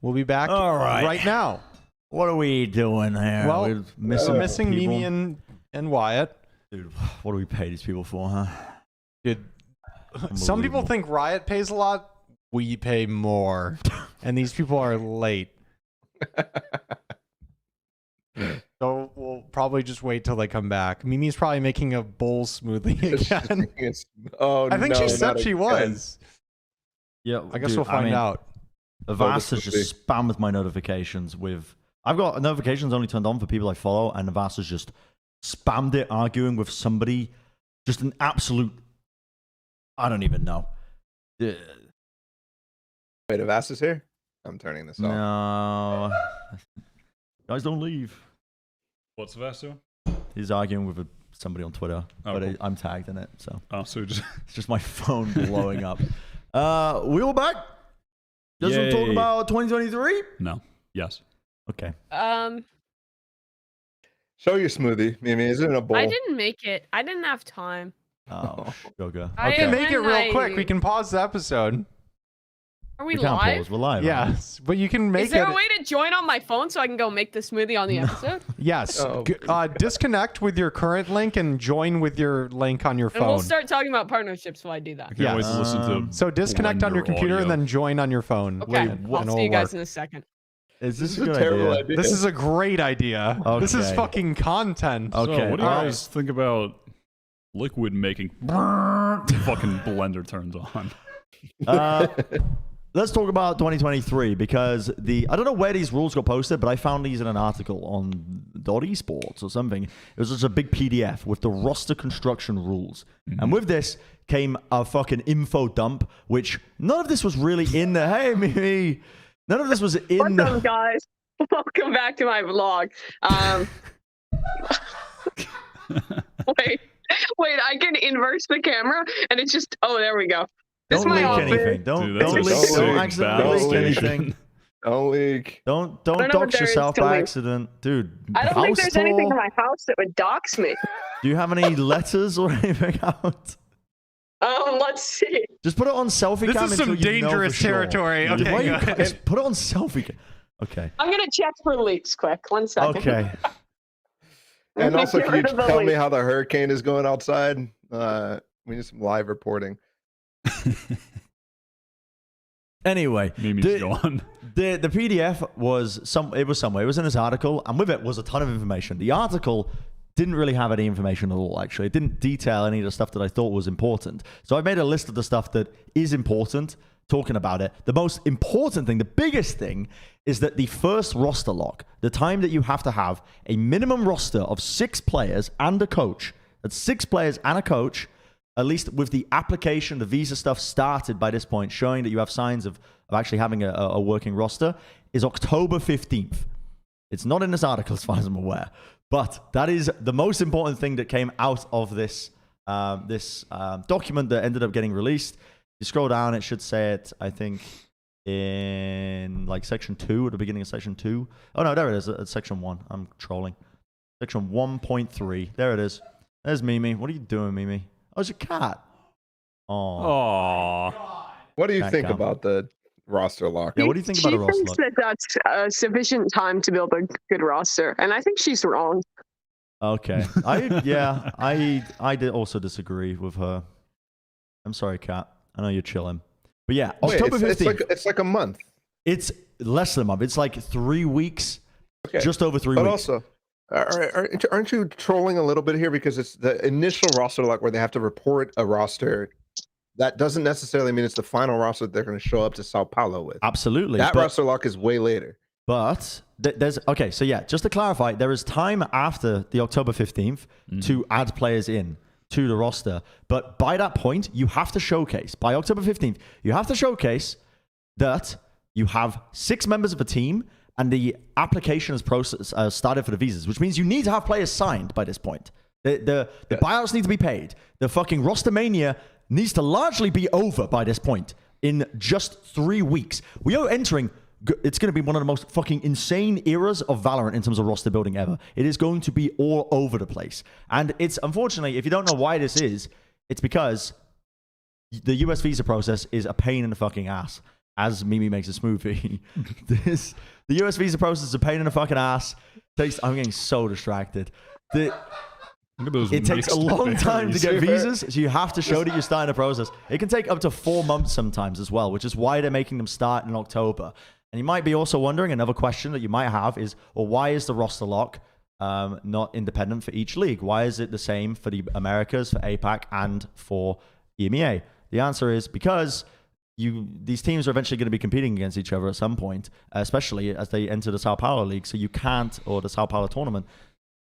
We'll be back right now. What are we doing here? Well, we're missing people. Mimi and Wyatt. Dude, what do we pay these people for, huh? Dude, some people think Riot pays a lot. We pay more. And these people are late. So we'll probably just wait till they come back. Mimi's probably making a bowl smoothie again. I think she said she was. Yeah, I guess we'll find out. Avast has just spammed my notifications with... I've got notifications only turned on for people I follow, and Avast has just spammed it, arguing with somebody. Just an absolute... I don't even know. Wait, Avast is here? I'm turning this off. No. Guys, don't leave. What's Avast doing? He's arguing with somebody on Twitter, but cool. I'm tagged in it, so... Oh, so just... It's just my phone blowing up. We all back? Just want to talk about 2023? No. Yes. Okay. Show your smoothie, Mimi. Is it in a bowl? I didn't make it. I didn't have time. Oh, go. I We can make it real quick. We can pause the episode. Are we We can't live? pause. We're live. Yes, but you can make it. Is there a way to join on my phone so I can go make the smoothie on the episode? Yes. Oh, Disconnect with your current link and join with your link on your And phone. we'll start talking about partnerships while I do that. I can't wait to listen to... So disconnect on your computer audio. and then join on your phone. Okay, and I'll it'll see you guys work. in a second. Is this This a is good a terrible idea? idea. This is a great idea. This is Okay. fucking content. So, Okay, what do you alright. guys think about liquid making fucking blender turns on? Let's talk about 2023 because I don't know where these rules got posted, but I found these in an article on .esports or something. It was just a big PDF with the roster construction rules. Mm-hmm. And with this came a fucking info dump, which none of this was really in there. Hey, Mimi. None of this was in What's up, guys? Welcome back to my vlog. Wait, I can inverse the camera and it's just, oh, there we go. This is Don't my leak office. anything. Don't Dude, that's leak. a Don't sick accidentally battle leak station. anything. Don't leak. Don't know what dox there is yourself to by leak. accident, dude. I don't think house there's anything in tour? my house that would dox me. Do you have any letters or anything out? Let's see. Just put it on selfie This cam is some until you know dangerous for sure. territory. Dude, Okay, why you go ahead. just put it on selfie cam. Okay. I'm gonna check for leaks quick. 1 second. Okay. And also, Get can you rid of the tell me leak. how the hurricane is going outside? We need some live reporting. Anyway, Mimi's gone. the PDF was somewhere. It was in this article, and with it was a ton of information. The article didn't really have any information at all, actually. It didn't detail any of the stuff that I thought was important. So I made a list of the stuff that is important, talking about it. The most important thing, the biggest thing, is that the first roster lock, the time that you have to have a minimum roster of 6 players and a coach, that's 6 players and a coach, at least with the application, the visa stuff started by this point, showing that you have signs of actually having a working roster, is October 15th. It's not in this article as far as I'm aware. But that is the most important thing that came out of this document that ended up getting released. If you scroll down, it should say it, I think, in like section 2, at the beginning of section 2. Oh, no, there it is, at section 1. I'm trolling. Section 1.3. There it is. There's Mimi. What are you doing, Mimi? Oh, it's a cat. Oh. Aww. What do you Back think down. about the roster lock? Yeah, what do you think about a roster She thinks lock? that that's sufficient time to build a good roster, and I think she's wrong. Okay. I did also disagree with her. I'm sorry, Kat. I know you're chilling. But yeah, Wait, October 15th. it's like a month. It's less than a month. It's like 3 weeks. Okay. Just over 3 But weeks. also, Aren't you trolling a little bit here because it's the initial roster lock where they have to report a roster? That doesn't necessarily mean it's the final roster that they're going to show up to Sao Paulo with. Absolutely. That roster lock is way later. But there's okay. So yeah, just to clarify, there is time after the October 15th to add players in to the roster. But by that point, you have to showcase by October 15th. You have to showcase that you have 6 members of a team. And the application is started for the visas, which means you need to have players signed by this point. The buyouts need to be paid. The fucking roster mania needs to largely be over by this point in just 3 weeks. We are entering, it's going to be one of the most fucking insane eras of Valorant in terms of roster building ever. It is going to be all over the place. And it's, unfortunately, if you don't know why this is, it's because the US visa process is a pain in the fucking ass. As Mimi makes a smoothie. The US visa process is a pain in the fucking ass. I'm getting so distracted. It takes a long time to get visas, so you have to show that you're starting a process. It can take up to 4 months sometimes as well, which is why they're making them start in October. And you might be also wondering, another question that you might have is, well, why is the roster lock not independent for each league? Why is it the same for the Americas, for APAC, and for EMEA? The answer is because these teams are eventually going to be competing against each other at some point, especially as they enter the Sao Paulo League. So you can't, or the Sao Paulo tournament,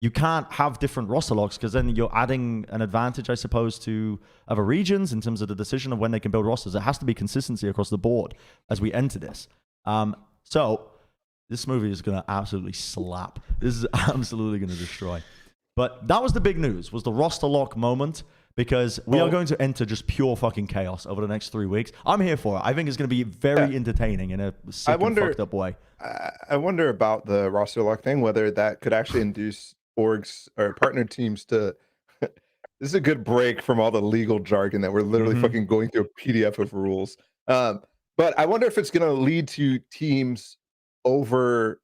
you can't have different roster locks because then you're adding an advantage, I suppose, to other regions in terms of the decision of when they can build rosters. It has to be consistency across the board as we enter this. So this movie is going to absolutely slap. This is absolutely going to destroy. But that was the big news, was the roster lock moment. Because we are going to enter just pure fucking chaos over the next 3 weeks. I'm here for it. I think it's going to be very entertaining in a sick and fucked up way. I wonder about the roster lock thing, whether that could actually induce orgs or partner teams to... This is a good break from all the legal jargon that we're literally fucking going through a PDF of rules. But I wonder if it's going to lead to teams over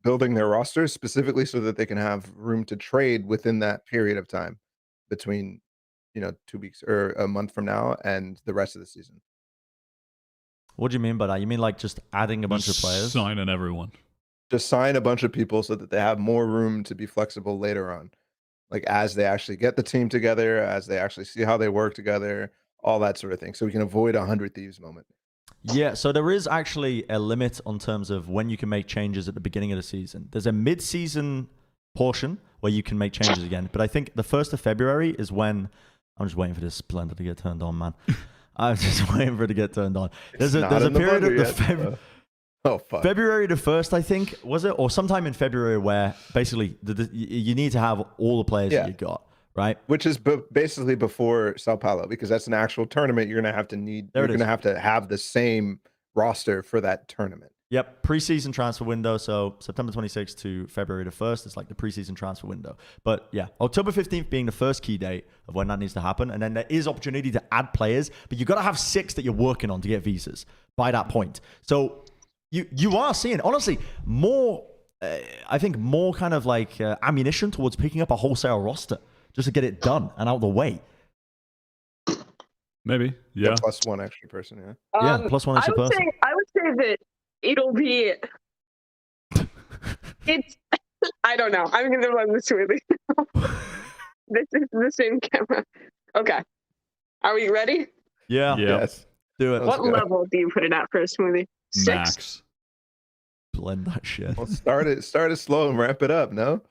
building their rosters specifically so that they can have room to trade within that period of time between 2 weeks or a month from now and the rest of the season. What do you mean by that? You mean like just adding a bunch of players? Signing everyone. Just sign a bunch of people so that they have more room to be flexible later on. Like as they actually get the team together, as they actually see how they work together, all that sort of thing. So we can avoid 100 Thieves moment. Yeah, so there is actually a limit on terms of when you can make changes at the beginning of the season. There's a mid-season portion where you can make changes again. But I think the 1st of February is when... I'm just waiting for this Splendor to get turned on, man. I'm just waiting for it to get turned on. There's a period of the February the 1st, I think, was it? Or sometime in February where basically you need to have all the players that you got, right? Which is basically before Sao Paulo, because that's an actual tournament. You're going to have to have the same roster for that tournament. Yep, preseason transfer window. So September 26th to February the 1st is like the preseason transfer window. But yeah, October 15th being the first key date of when that needs to happen. And then there is opportunity to add players, but you got to have 6 that you're working on to get visas by that point. So you are seeing, honestly, more, I think more kind of like ammunition towards picking up a wholesale roster just to get it done and out of the way. Maybe, yeah. Plus 1 extra person, yeah, plus 1 extra person. I would say that it'll be. It's. I don't know. I'm gonna run this smoothly. This is the same camera. Okay. Are we ready? Yeah. Yes. Do it. What level do you put it at for a smoothie? 6? Max. Blend that shit. Well, start it slow and wrap it up. No.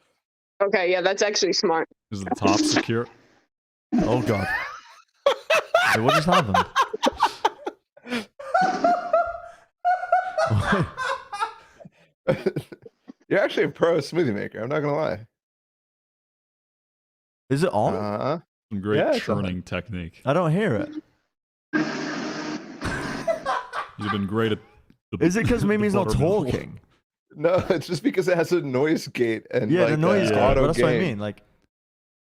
Okay. Yeah, that's actually smart. Is the top secure? Oh god. Hey, what just happened? You're actually a pro smoothie maker. I'm not gonna lie. Is it on? Some great churning technique. I don't hear it. You've been great at. Is it because Mimi's not talking? No, it's just because it has a noise gate and the noise gate. Auto that's game. What I mean. Like,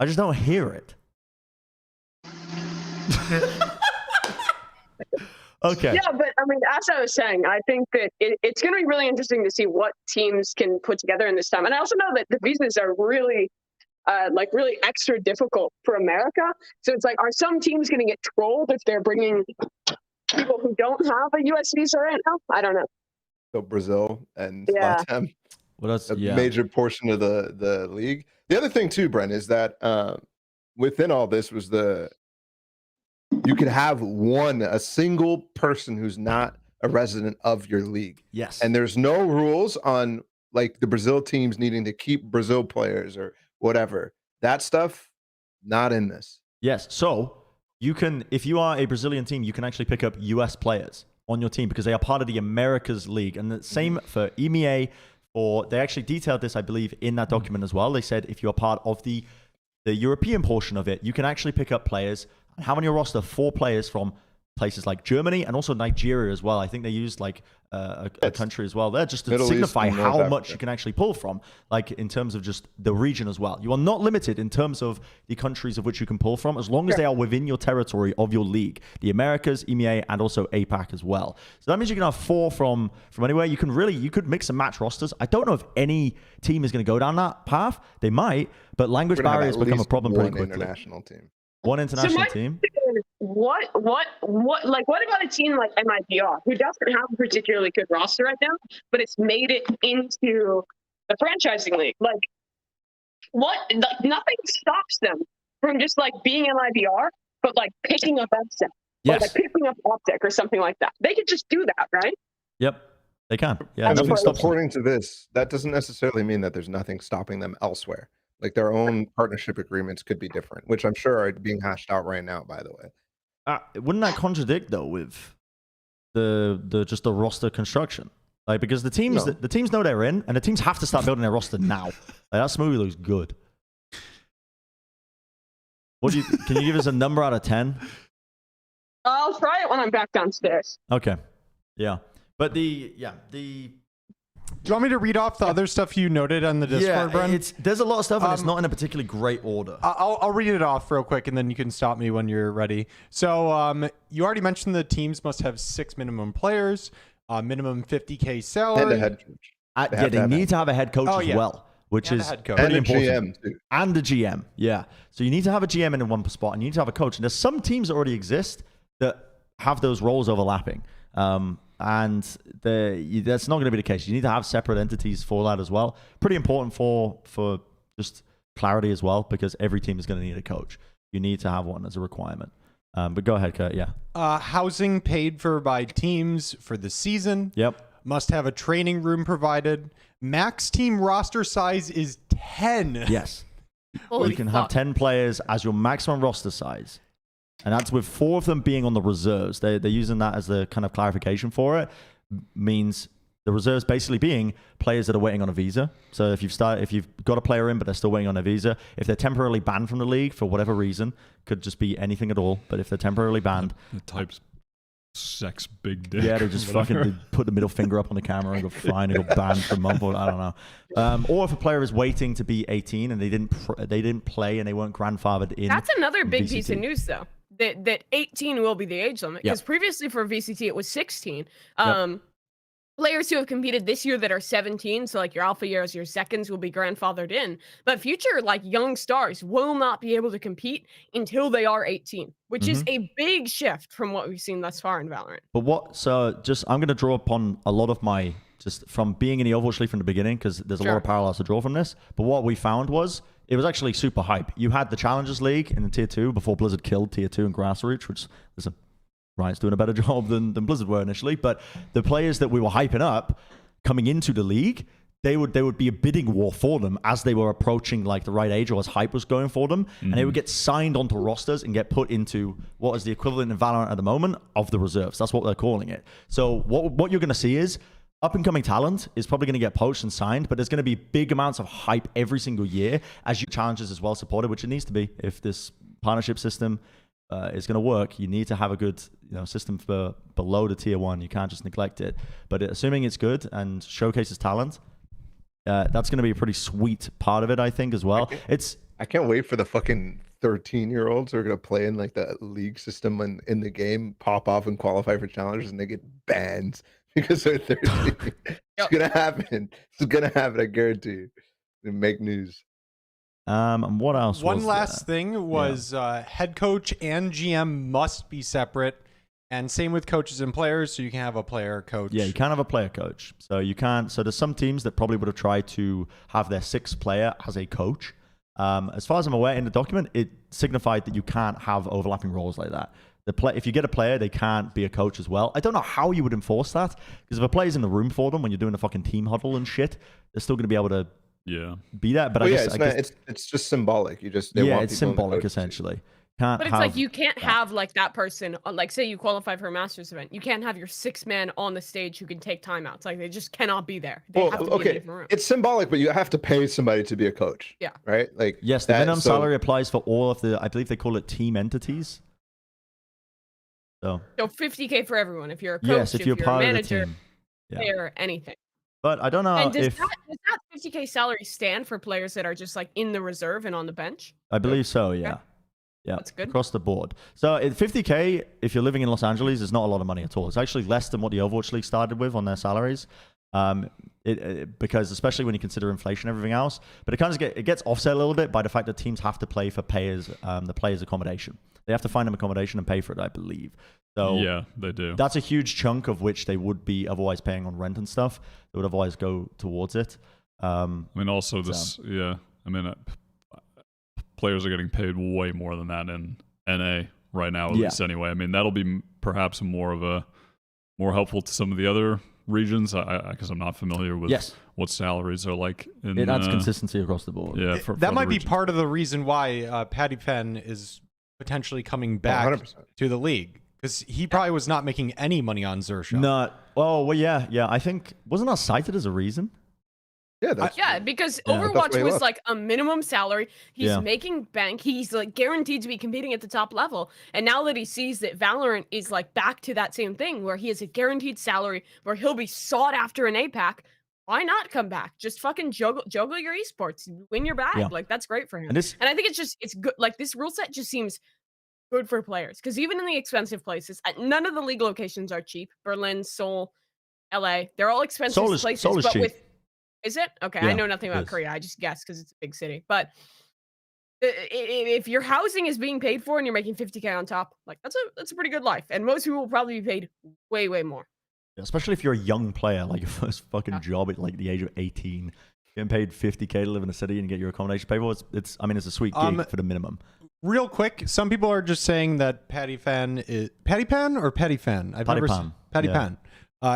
I just don't hear it. Okay. Yeah, but I mean, as I was saying, I think that it's going to be really interesting to see what teams can put together in this time. And I also know that the visas are really, really extra difficult for America. So it's like, are some teams going to get trolled if they're bringing people who don't have a U.S. visa right now? I don't know. So Brazil and Latam. a major portion of the league. The other thing too, Brent, is that within all this was you could have a single person who's not a resident of your league. Yes. And there's no rules on like the Brazil teams needing to keep Brazil players or whatever. That stuff, not in this. Yes. So you can, if you are a Brazilian team, you can actually pick up US players on your team because they are part of the Americas League. And the same for EMEA, or they actually detailed this, I believe, in that document as well. They said if you're part of the European portion of it, you can actually pick up players and have on your roster 4 players from places like Germany and also Nigeria as well. I think they used like a country as well there just to Middle signify East and how North much Africa. you can actually pull from, like in terms of just the region as well. You are not limited in terms of the countries of which you can pull from as long as they are within your territory of your league, the Americas, EMEA, and also APAC as well. So that means you can have 4 from anywhere. You could mix and match rosters. I don't know if any team is going to go down that path. They might, but language barriers become a problem pretty quickly. International team. One international team. What about a team like MIBR who doesn't have a particularly good roster right now, but it's made it into the franchising league? Like, nothing stops them from just like being MIBR, but like picking up FSET, or like picking up OpTic or something like that. They could just do that, right? Yep, they can. Yeah, And nothing stops them. according to this, that doesn't necessarily mean that there's nothing stopping them elsewhere. Like their own partnership agreements could be different, which I'm sure are being hashed out right now, by the way. Wouldn't that contradict though with the roster construction? Like because the teams know they're in, and the teams have to start building their roster now. Like, that smoothie looks good. Can you give us a number out of 10? I'll try it when I'm back downstairs. Okay. Yeah. But Do you want me to read off the other stuff you noted on the Discord, Bren? There's a lot of stuff, and it's not in a particularly great order. I'll read it off real quick, and then you can stop me when you're ready. So you already mentioned the teams must have 6 minimum players, minimum 50K salary. And a head coach. They need to have a head coach as well, which is And pretty a important. GM, too. And a GM, yeah. So you need to have a GM in one spot, and you need to have a coach. And there's some teams that already exist that have those roles overlapping. And that's not going to be the case. You need to have separate entities for that as well. Pretty important for just clarity as well, because every team is going to need a coach. You need to have one as a requirement. But go ahead, Kurt. Yeah. Housing paid for by teams for the season. Yep. Must have a training room provided. Max team roster size is 10. Yes. Holy you can fuck. have 10 players as your maximum roster size. And that's with 4 of them being on the reserves. They're using that as the kind of clarification for it. Means the reserves basically being players that are waiting on a visa. So if you've got a player in, but they're still waiting on a visa, if they're temporarily banned from the league for whatever reason, could just be anything at all. But if they're temporarily banned, The types sex big dick. yeah, they just fucking put the middle finger up on the camera and go fine and go banned for a month. Or I don't know. Or if a player is waiting to be 18 and they didn't play and they weren't grandfathered in. That's another big piece VCT. of news, though. That 18 will be the age limit, because previously for VCT it was 16. Players who have competed this year that are 17, so like your alpha years, your seconds, will be grandfathered in. But future like young stars will not be able to compete until they are 18, which is a big shift from what we've seen thus far in Valorant. But I'm going to draw upon a lot of my, just from being in the Overwatch League from the beginning, because there's a lot of parallels to draw from this. But what we found was, it was actually super hype. You had the Challengers League in the Tier 2 before Blizzard killed Tier 2 and Grassroots, which, listen, Riot's doing a better job than Blizzard were initially. But the players that we were hyping up coming into the league, they would be a bidding war for them as they were approaching like the right age, or as hype was going for them. And they would get signed onto rosters and get put into what is the equivalent in Valorant at the moment of the reserves. That's what they're calling it. So what you're going to see is up-and-coming talent is probably going to get poached and signed, but there's going to be big amounts of hype every single year as your challenges is well supported, which it needs to be. If this partnership system is going to work, you need to have a good system for below the Tier 1. You can't just neglect it. But assuming it's good and showcases talent, that's going to be a pretty sweet part of it, I think, as well. I can't wait for the fucking 13-year-olds who are going to play in like the league system in the game, pop off and qualify for challengers, and they get banned because they're 13. It's gonna happen. It's gonna happen. I guarantee you. It'll make news. And what else? One last thing was head coach and GM must be separate, And same with coaches and players, so you can have a player coach. Yeah, you can't have a player coach. So you can't. So there's some teams that probably would have tried to have their sixth player as a coach. As far as I'm aware, in the document, it signified that you can't have overlapping roles like that. If you get a player, they can't be a coach as well. I don't know how you would enforce that, because if a player's in the room for them when you're doing a fucking team huddle and shit, they're still going to be able to be that. But well, I guess it's just symbolic. It's symbolic essentially. But it's like you can't have like that person, like say you qualify for a Masters event, you can't have your sixth man on the stage who can take timeouts. Like they just cannot be there. They have to be in a different room. It's symbolic, but you have to pay somebody to be a coach. Yeah. Right? Like yes, the minimum salary applies for all of the, I believe they call it team entities. So 50K for everyone. If you're a coach, yes, if you're a part manager, of the team. player, anything. But I don't know and does if that 50K salary stand for players that are just like in the reserve and on the bench? I believe so, yeah. Okay. Yeah, that's good. Across the board. So 50K, if you're living in Los Angeles, is not a lot of money at all. It's actually less than what the Overwatch League started with on their salaries. Because especially when you consider inflation and everything else, but it gets offset a little bit by the fact that teams have to pay for the players' accommodation. They have to find them accommodation and pay for it, I believe. So yeah, they do. That's a huge chunk of which they would be otherwise paying on rent and stuff. They would otherwise go towards it. I mean, also this, players are getting paid way more than that in NA right now, at least anyway. I mean, that'll be perhaps more helpful to some of the other regions, because I'm not familiar with what salaries are like. It adds consistency across the board. Yeah, that might be part of the reason why Paddy Fenn is potentially coming back 100%. to the league, because he probably was not making any money on Xerxes. Yeah. I think wasn't that cited as a reason? Yeah, because Overwatch was like a minimum salary. He's making bank. He's like guaranteed to be competing at the top level. And now that he sees that Valorant is like back to that same thing where he has a guaranteed salary, where he'll be sought after in APAC, why not come back? Just fucking juggle your esports, win your bag. Yeah. Like that's great for him. And I think it's good. Like this rule set just seems good for players, because even in the expensive places, none of the league locations are cheap. Berlin, Seoul, LA, they're all expensive places. Seoul is cheap. Is it? Okay, Yeah, I know nothing about Korea. I just guessed because it's a big city. But if your housing is being paid for and you're making 50K on top, like that's a pretty good life. And most people will probably be paid way, way more. Yeah, especially if you're a young player, like your first fucking job at like the age of 18, getting paid 50K to live in a city and get your accommodation paid for. It's a sweet gig for the minimum. Real quick, some people are just saying that Paddy Fenn is Paddy Pan or Paddy Fenn? Paddy Pan.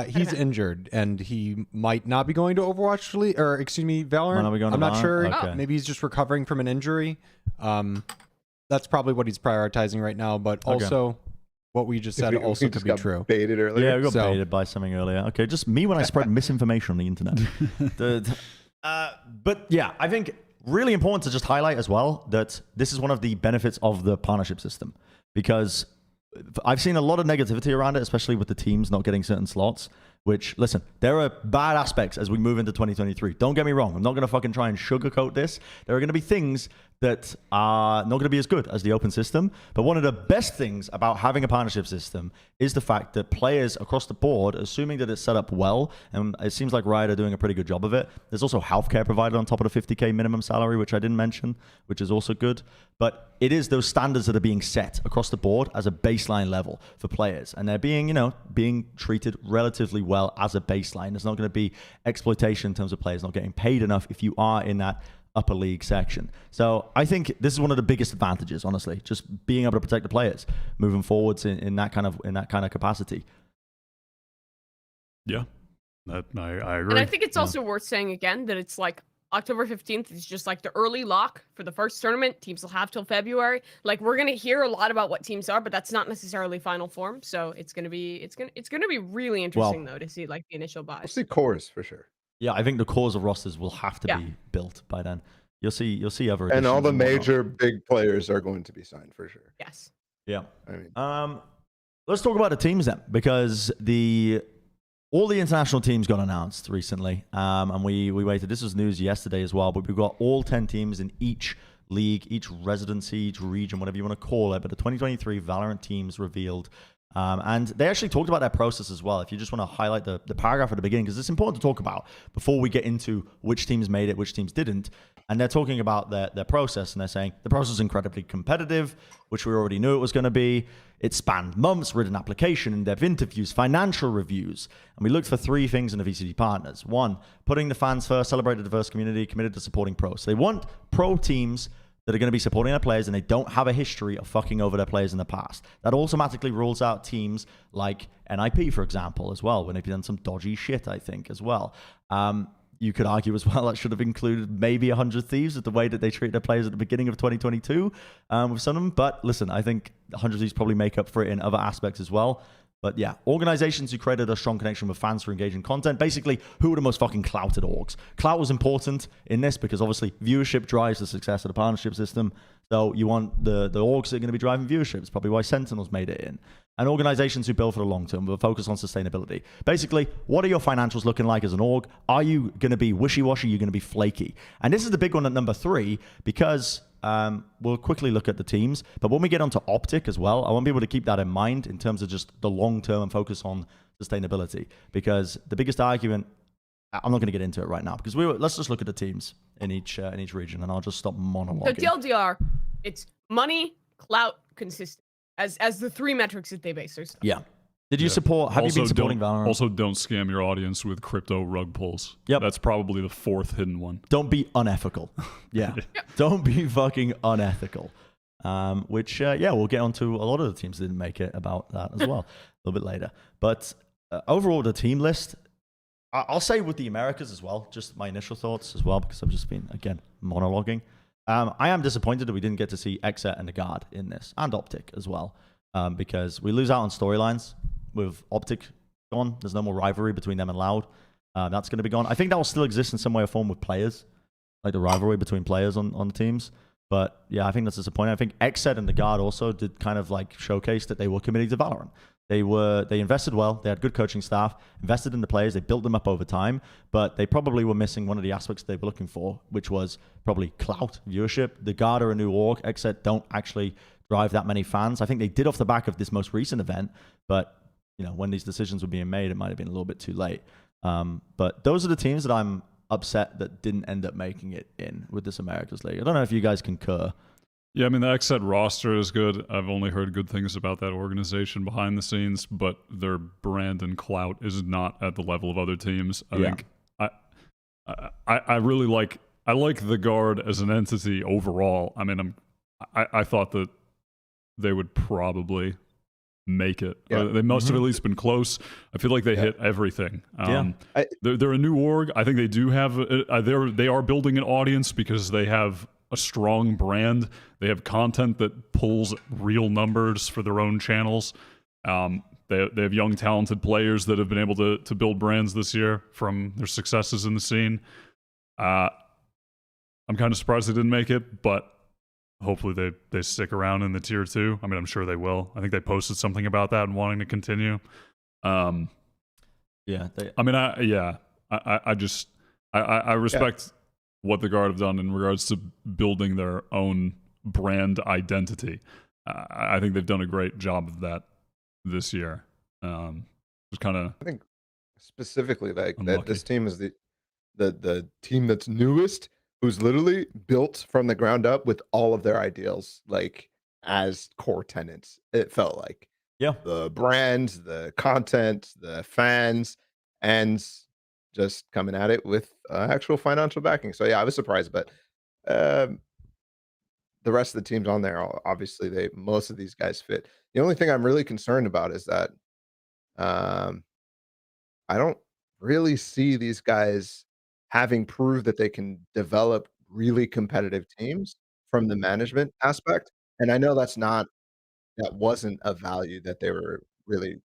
He's injured and he might not be going to Overwatch League, or excuse me, Valorant. I'm not sure. Okay. Maybe he's just recovering from an injury. That's probably what he's prioritizing right now. But also, what we just said also could be true. Baited earlier. Yeah, we got baited by something earlier. Okay, just me when I spread misinformation on the internet. But yeah, I think really important to just highlight as well that this is one of the benefits of the partnership system, because I've seen a lot of negativity around it, especially with the teams not getting certain slots, which, listen, there are bad aspects as we move into 2023. Don't get me wrong. I'm not going to fucking try and sugarcoat this. There are going to be things that are not going to be as good as the open system. But one of the best things about having a partnership system is the fact that players across the board, assuming that it's set up well, and it seems like Riot are doing a pretty good job of it. There's also healthcare provided on top of the 50K minimum salary, which I didn't mention, which is also good. But it is those standards that are being set across the board as a baseline level for players. And they're being treated relatively well as a baseline. There's not going to be exploitation in terms of players not getting paid enough if you are in that upper league section. So I think this is one of the biggest advantages, honestly, just being able to protect the players moving forwards in that kind of capacity. Yeah, I agree. And I think it's also worth saying again that it's like October 15th is just like the early lock for the first tournament. Teams will have till February. Like we're gonna hear a lot about what teams are, but that's not necessarily final form. So it's gonna be really interesting though to see like the initial buys. We'll see cores for sure. Yeah, I think the cores of rosters will have to be built by then. You'll see other and all the major big players are going to be signed for sure. Yes. Yeah. I mean, let's talk about the teams then, because all the international teams got announced recently, and we waited. This was news yesterday as well, but we've got all 10 teams in each league, each residency, each region, whatever you want to call it. But the 2023 Valorant teams revealed. And they actually talked about their process as well. If you just want to highlight the paragraph at the beginning, because it's important to talk about before we get into which teams made it, which teams didn't. And they're talking about their process, and they're saying the process is incredibly competitive, which we already knew it was going to be. It spanned months, written application, in-depth interviews, financial reviews. And we looked for 3 things in the VCT partners. 1, putting the fans first, celebrate a diverse community, committed to supporting pros. So they want pro teams that are going to be supporting their players, and they don't have a history of fucking over their players in the past. That automatically rules out teams like NIP, for example, as well, when they've done some dodgy shit, I think, as well. You could argue as well that should have included maybe 100 Thieves with the way that they treat their players at the beginning of 2022 with some of them. But listen, I think 100 Thieves probably make up for it in other aspects as well. But yeah, organizations who created a strong connection with fans for engaging content. Basically, who were the most fucking clouted orgs? Clout was important in this because obviously viewership drives the success of the partnership system. So you want the orgs that are going to be driving viewership. It's probably why Sentinels made it in. And organizations who build for the long term with a focus on sustainability. Basically, what are your financials looking like as an org? Are you going to be wishy-washy? Are you going to be flaky? And this is the big one at number 3 because we'll quickly look at the teams. But when we get onto OpTic as well, I want people to keep that in mind in terms of just the long term and focus on sustainability. Because the biggest argument, I'm not going to get into it right now because let's just look at the teams in each region, and I'll just stop monologuing. So TLDR, it's money, clout, consistency as the 3 metrics that they base their stuff. Yeah. Did you support? Have you been supporting Valorant? Also, don't scam your audience with crypto rug pulls. Yep. That's probably the 4th hidden one. Don't be unethical. Yeah. Don't be fucking unethical. Which, we'll get onto a lot of the teams that didn't make it about that as well a little bit later. But overall, the team list, I'll say with the Americas as well, just my initial thoughts as well, because I've just been, again, monologuing. I am disappointed that we didn't get to see Exet and the Guard in this, and OpTic as well, because we lose out on storylines with OpTic gone. There's no more rivalry between them and Loud. That's going to be gone. I think that will still exist in some way or form with players, like the rivalry between players on the teams. But yeah, I think that's disappointing. I think Exet and the Guard also did kind of like showcase that they were committed to Valorant. They invested well. They had good coaching staff, invested in the players. They built them up over time, but they probably were missing one of the aspects they were looking for, which was probably clout, viewership. The Guard are a new org. Exet don't actually drive that many fans. I think they did off the back of this most recent event, but when these decisions were being made, it might have been a little bit too late. But those are the teams that I'm upset that didn't end up making it in with this Americas League. I don't know if you guys concur. Yeah, I mean, the Exet roster is good. I've only heard good things about that organization behind the scenes, but their brand and clout is not at the level of other teams. I think I really like the Guard as an entity overall. I mean, I thought that they would probably make it. Yeah. They must have at least been close. I feel like they hit everything. They're a new org. I think they do have they are building an audience because they have a strong brand. They have content that pulls real numbers for their own channels. They have young, talented players that have been able to build brands this year from their successes in the scene. I'm kind of surprised they didn't make it, but hopefully they stick around in the tier 2. I mean, I'm sure they will. I think they posted something about that and wanting to continue. I respect what the Guard have done in regards to building their own brand identity. I think they've done a great job of that this year. Just kind of, I think specifically like that this team is the team that's newest, who's literally built from the ground up with all of their ideals like as core tenants. It felt like the brands, the content, the fans, and just coming at it with actual financial backing. So yeah, I was surprised, but the rest of the teams on there, obviously most of these guys fit. The only thing I'm really concerned about is that I don't really see these guys having proved that they can develop really competitive teams from the management aspect. And I know that wasn't a value that they were really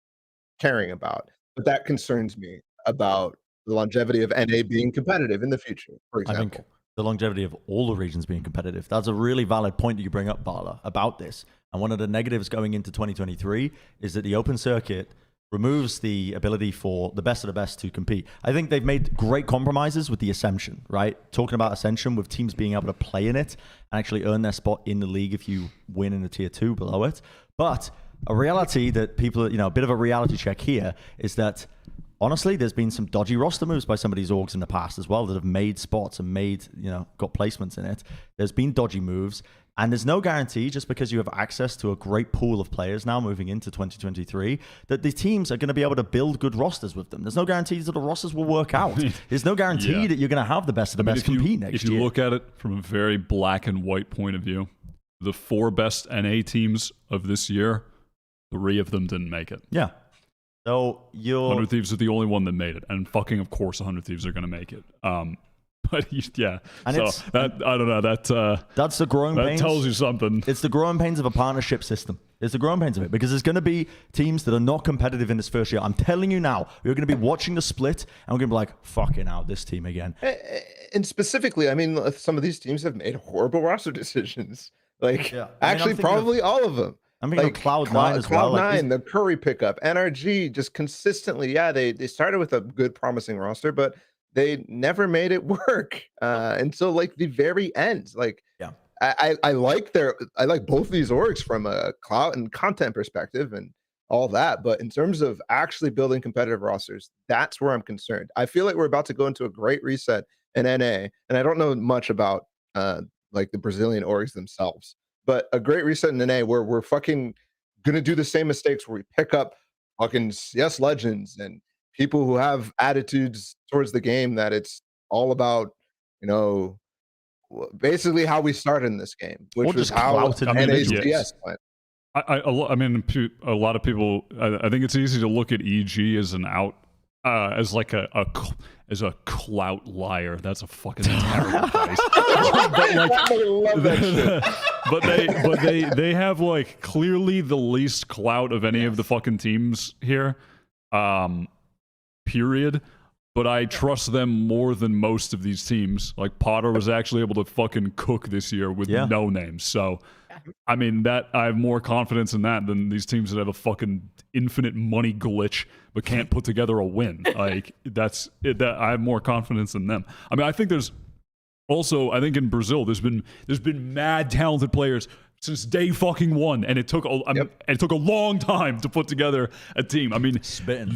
caring about, but that concerns me about the longevity of NA being competitive in the future, for example. I think the longevity of all the regions being competitive. That's a really valid point that you bring up, Bala, about this. And one of the negatives going into 2023 is that the open circuit removes the ability for the best of the best to compete. I think they've made great compromises with the Ascension, right? Talking about Ascension with teams being able to play in it and actually earn their spot in the league if you win in the tier 2 below it. But a reality that people, a bit of a reality check here is that honestly, there's been some dodgy roster moves by some of these orgs in the past as well that have made spots and made, got placements in it. There's been dodgy moves. And there's no guarantee, just because you have access to a great pool of players now moving into 2023, that the teams are going to be able to build good rosters with them. There's no guarantees that the rosters will work out. There's no guarantee that you're going to have the best of the best compete next year. If you look at it from a very black and white point of view, the 4 best NA teams of this year, 3 of them didn't make it. Yeah. So 100 Thieves are the only one that made it, and fucking of course 100 Thieves are going to make it. But yeah, and so that I don't know. That's the growing pains. That tells you something. It's the growing pains of a partnership system. It's the growing pains of it, because there's going to be teams that are not competitive in this first year. I'm telling you now, we're going to be watching the split, and we're going to be like, fucking out this team again. And specifically, I mean, some of these teams have made horrible roster decisions. Like, actually, probably all of them. I'm thinking of Cloud9 as well. Cloud9, the Curry pickup, NRG, just consistently. Yeah, they started with a good, promising roster, but they never made it work until like the very end. Like, I like both these orgs from a cloud and content perspective and all that, but in terms of actually building competitive rosters, that's where I'm concerned. I feel like we're about to go into a great reset in NA, and I don't know much about like the Brazilian orgs themselves, but a great reset in NA where we're fucking gonna do the same mistakes where we pick up fucking CS legends and people who have attitudes towards the game that it's all about, basically how we started in this game, which was how NACS went. I mean, a lot of people. I think it's easy to look at EG as an out, as like as a clout liar. That's a fucking terrible phrase. But they have like clearly the least clout of any of the fucking teams here. Period. But I trust them more than most of these teams. Like Potter was actually able to fucking cook this year with no names. So, I mean, that I have more confidence in that than these teams that have a fucking infinite money glitch but can't put together a win. Like that's it. That I have more confidence in them. I mean, I think there's also, I think in Brazil there's been mad talented players since day fucking one, and it took a long time to put together a team. I mean,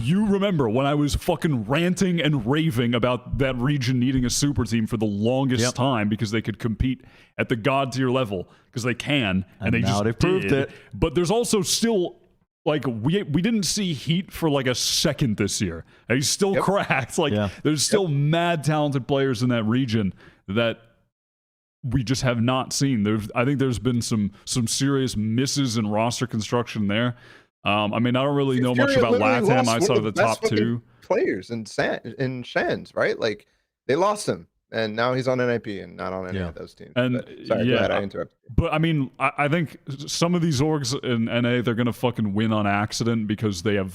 you remember when I was fucking ranting and raving about that region needing a super team for the longest time because they could compete at the god tier level because they can, and they just proved it. But there's also still like we didn't see Heat for like a second this year. And he's still cracked. Like there's still mad talented players in that region that we just have not seen. I think there's been some serious misses in roster construction there. I mean, I don't really know much about LATAM outside of the top 2 players in Shands, right? Like they lost him, and now he's on NIP and not on any of those teams. And sorry, go ahead, I interrupted. But I mean, I think some of these orgs in NA, they're gonna fucking win on accident because they're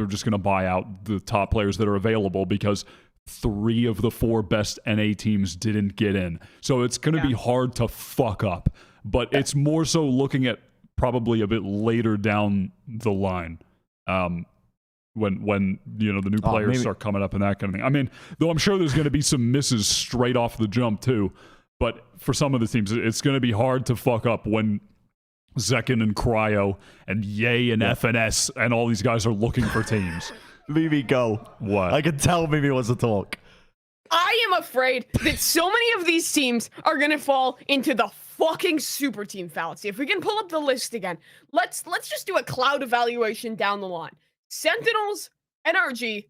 just gonna buy out the top players that are available because 3 of the 4 best NA teams didn't get in. So it's going to be hard to fuck up. But it's more so looking at probably a bit later down the line when the new players start coming up and that kind of thing. I mean, though I'm sure there's going to be some misses straight off the jump too. But for some of the teams, it's going to be hard to fuck up when Zekin and Cryo and Ye and FNS and all these guys are looking for teams. Mimi, go. What? I can tell Mimi wants to talk. I am afraid that so many of these teams are going to fall into the fucking super team fallacy. If we can pull up the list again, let's just do a cloud evaluation down the line. Sentinels, NRG,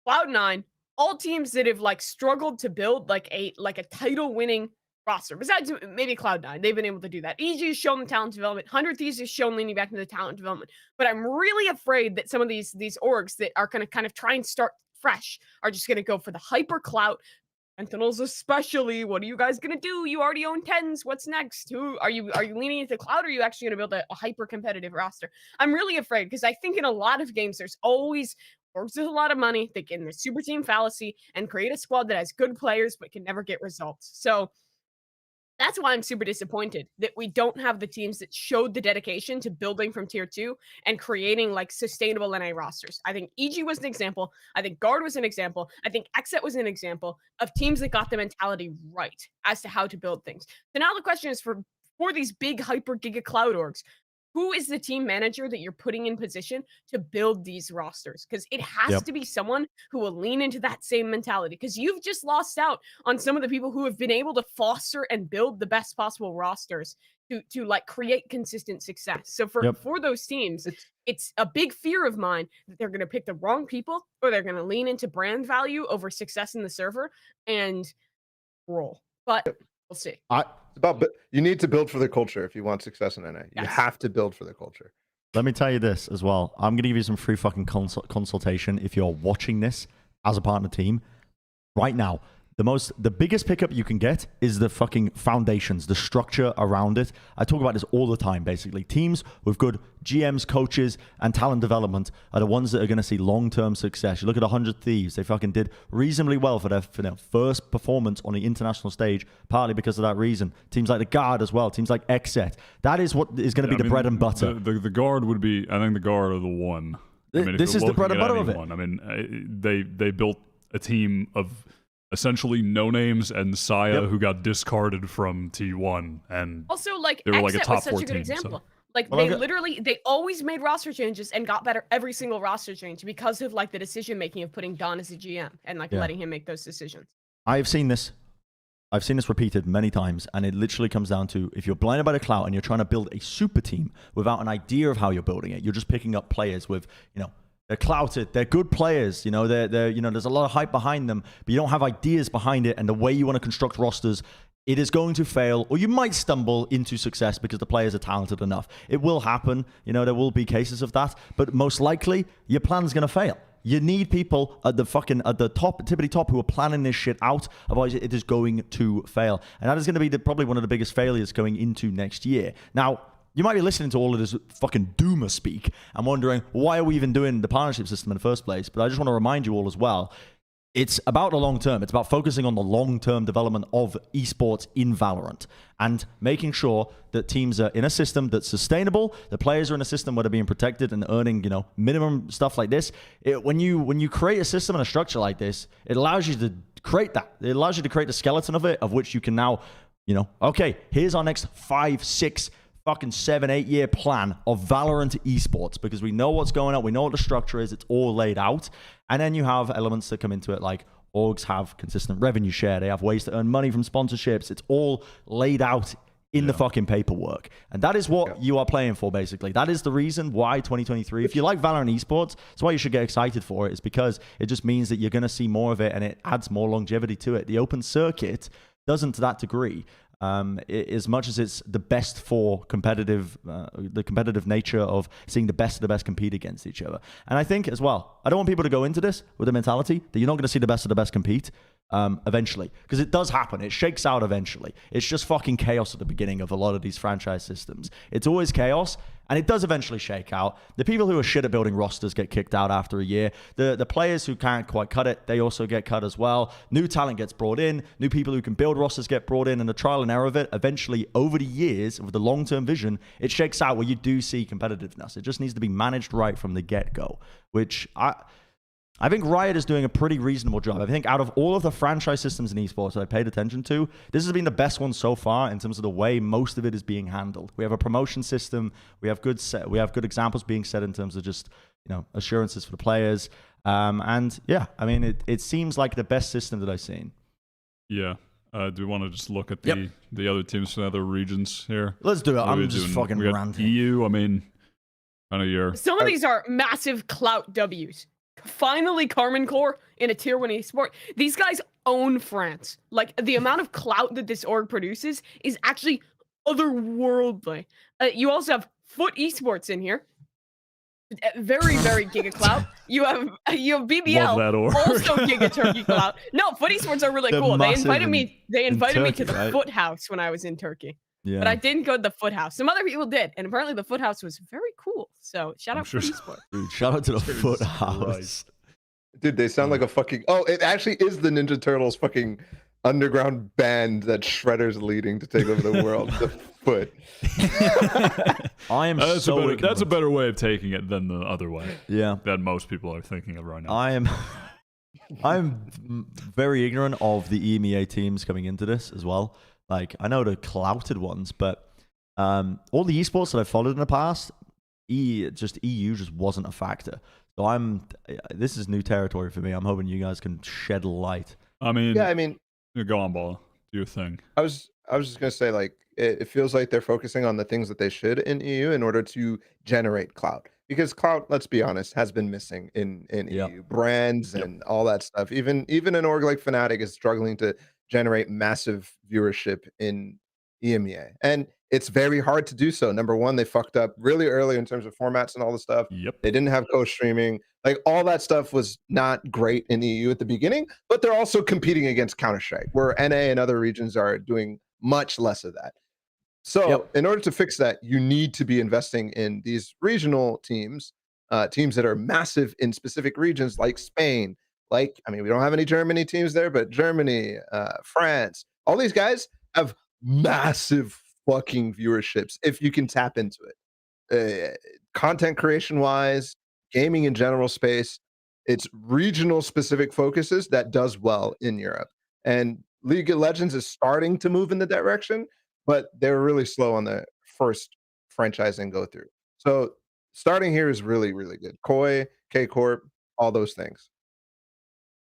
Cloud9, all teams that have like struggled to build like a title winning roster. Besides maybe Cloud9, they've been able to do that. EG has shown the talent development. 100 Thieves has shown leaning back into the talent development. But I'm really afraid that some of these orgs that are going to kind of try and start fresh are just going to go for the hyper clout. Sentinels especially. What are you guys going to do? You already own 10s. What's next? Are you leaning into cloud, or are you actually going to build a hyper competitive roster? I'm really afraid because I think in a lot of games there's always orgs with a lot of money that get in the super team fallacy and create a squad that has good players but can never get results. So that's why I'm super disappointed that we don't have the teams that showed the dedication to building from tier 2 and creating like sustainable NA rosters. I think EG was an example. I think Guard was an example. I think Exet was an example of teams that got the mentality right as to how to build things. So now the question is for these big hyper giga cloud orgs, who is the team manager that you're putting in position to build these rosters? Because it has to be someone who will lean into that same mentality. Because you've just lost out on some of the people who have been able to foster and build the best possible rosters to like create consistent success. So for those teams, it's a big fear of mine that they're going to pick the wrong people, or they're going to lean into brand value over success in the server and roll. But we'll see. You need to build for the culture if you want success in NA. You have to build for the culture. Let me tell you this as well. I'm going to give you some free fucking consultation if you're watching this as a partner team right now. The biggest pickup you can get is the fucking foundations, the structure around it. I talk about this all the time, basically. Teams with good GMs, coaches, and talent development are the ones that are going to see long-term success. You look at 100 Thieves. They fucking did reasonably well for their first performance on the international stage, partly because of that reason. Teams like the Guard as well, teams like XSET. That is what is going to be the bread and butter. The Guard would be, I think the Guard are the one. This is the bread and butter of it. I mean, they built a team of essentially no names and Saya, who got discarded from T1, and also like they were like a top was such 14 a good example. So. Like they always made roster changes and got better every single roster change because of like the decision making of putting Don as a GM and like letting him make those decisions. I've seen this repeated many times, and it literally comes down to if you're blinded by the clout and you're trying to build a super team without an idea of how you're building it, you're just picking up players with they're clouted. They're good players. They're there's a lot of hype behind them, but you don't have ideas behind it and the way you want to construct rosters. It is going to fail, or you might stumble into success because the players are talented enough. It will happen. There will be cases of that, but most likely your plan's going to fail. You need people at the top, tippity top, who are planning this shit out. Otherwise, it is going to fail, and that is going to be probably one of the biggest failures going into next year. Now, you might be listening to all of this fucking doomer speak and wondering, why are we even doing the partnership system in the first place? But I just want to remind you all as well, it's about the long term. It's about focusing on the long-term development of esports in Valorant and making sure that teams are in a system that's sustainable, the players are in a system where they're being protected and earning, minimum stuff like this. When you create a system and a structure like this, it allows you to create that. It allows you to create the skeleton of it, of which you can now, okay, here's our next 5, 6, fucking 7, 8 year plan of Valorant esports, because we know what's going on, we know what the structure is, it's all laid out. And then you have elements that come into it, like orgs have consistent revenue share, they have ways to earn money from sponsorships. It's all laid out in the fucking paperwork. And that is what you are playing for, basically. That is the reason why 2023, if you like Valorant esports, that's why you should get excited for it, is because it just means that you're going to see more of it and it adds more longevity to it. The open circuit doesn't to that degree. As much as it's the best for the competitive nature of seeing the best of the best compete against each other. And I think as well, I don't want people to go into this with the mentality that you're not going to see the best of the best compete eventually, because it does happen. It shakes out eventually. It's just fucking chaos at the beginning of a lot of these franchise systems. It's always chaos, and it does eventually shake out. The people who are shit at building rosters get kicked out after a year. The players who can't quite cut it, they also get cut as well. New talent gets brought in. New people who can build rosters get brought in, and the trial and error of it, eventually, over the years, with the long-term vision, it shakes out where you do see competitiveness. It just needs to be managed right from the get-go, which I think Riot is doing a pretty reasonable job. I think out of all of the franchise systems in esports that I paid attention to, this has been the best one so far in terms of the way most of it is being handled. We have a promotion system. We have good examples being set in terms of just assurances for the players. And yeah, I mean, it seems like the best system that I've seen. Yeah. Do we want to just look at the other teams from the other regions here? Let's do it. I'm just fucking ranting. EU, I mean, kind of your... Some of these are massive clout W's. Finally, Carmen Corps in a tier 1 esport. These guys own France. Like, the amount of clout that this org produces is actually otherworldly. You also have Foot Esports in here. Very, very giga clout. You have BBL, also giga turkey clout. No, Foot Esports are really cool. They invited me to the Foot House when I was in Turkey. Yeah. But I didn't go to the Foot House. Some other people did, and apparently the Foot House was very cool. So shout out Foot Esports. Dude, shout out to the Foot House. Dude, they sound like a fucking... Oh, it actually is the Ninja Turtles fucking underground band that Shredder's leading to take over the world. The Foot. I am that's a better way of taking it than the other way. Yeah. That most people are thinking of right now. I'm very ignorant of the EMEA teams coming into this as well. Like, I know the clouted ones, but All the esports that I followed in the past, EU just wasn't a factor. So this is new territory for me. I'm hoping you guys can shed light. I mean, Yeah, I mean, go on, Ball. Do your thing. I was just gonna say, like, it feels like they're focusing on the things that they should in EU in order to generate clout. Because clout, let's be honest, has been missing in EU. Brands and all that stuff. Even an org like Fnatic is struggling to generate massive viewership in EMEA. And it's very hard to do so. Number one, they fucked up really early in terms of formats and all the stuff. Yep. They didn't have co-streaming. Like, all that stuff was not great in EU at the beginning, but they're also competing against Counter-Strike, where NA and other regions are doing much less of that. So in order to fix that, you need to be investing in these regional teams, teams that are massive in specific regions like Spain. Like, I mean, we don't have any Germany teams there, but Germany, France, all these guys have massive fucking viewerships if you can tap into it. Content creation wise, gaming in general space, it's regional specific focuses that does well in Europe. And League of Legends is starting to move in the direction, but they're really slow on the first franchising go through. So starting here is really, really good. Koi, K Corp, all those things.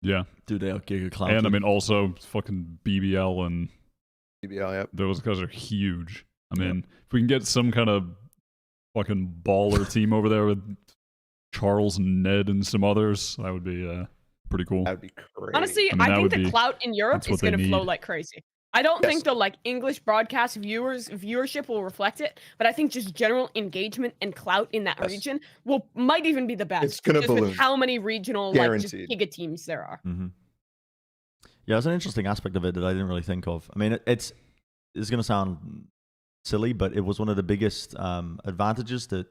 Yeah. Dude, they are Giga Cloud. And I mean, also fucking BBL and BBL, yep. Those guys are huge. I mean, if we can get some kind of fucking baller team over there with Charles and Ned and some others, that would be pretty cool. That'd be crazy. Honestly, I think the clout in Europe is going to flow like crazy. I don't think the like English broadcast viewership will reflect it, but I think just general engagement and clout in that region might even be the best. It's gonna balloon. With how many regional like just giga teams there are. Mm-hmm. Yeah, it's an interesting aspect of it that I didn't really think of. I mean, it's going to sound silly, but it was one of the biggest advantages that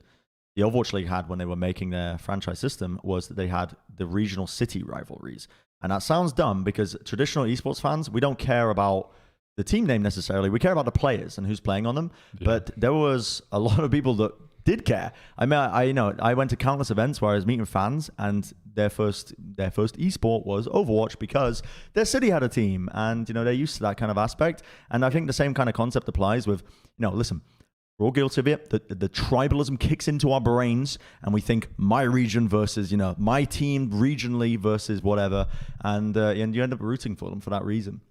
the Overwatch League had when they were making their franchise system, was that they had the regional city rivalries. And that sounds dumb because traditional esports fans, we don't care about the team name necessarily. We care about the players and who's playing on them. Yeah. But there was a lot of people that did care. I mean, I went to countless events where I was meeting fans, and their first esport was Overwatch because their city had a team, and they're used to that kind of aspect. And I think the same kind of concept applies with, listen, we're all guilty of it. The tribalism kicks into our brains, and we think my region versus my team regionally versus whatever, and you end up rooting for them for that reason.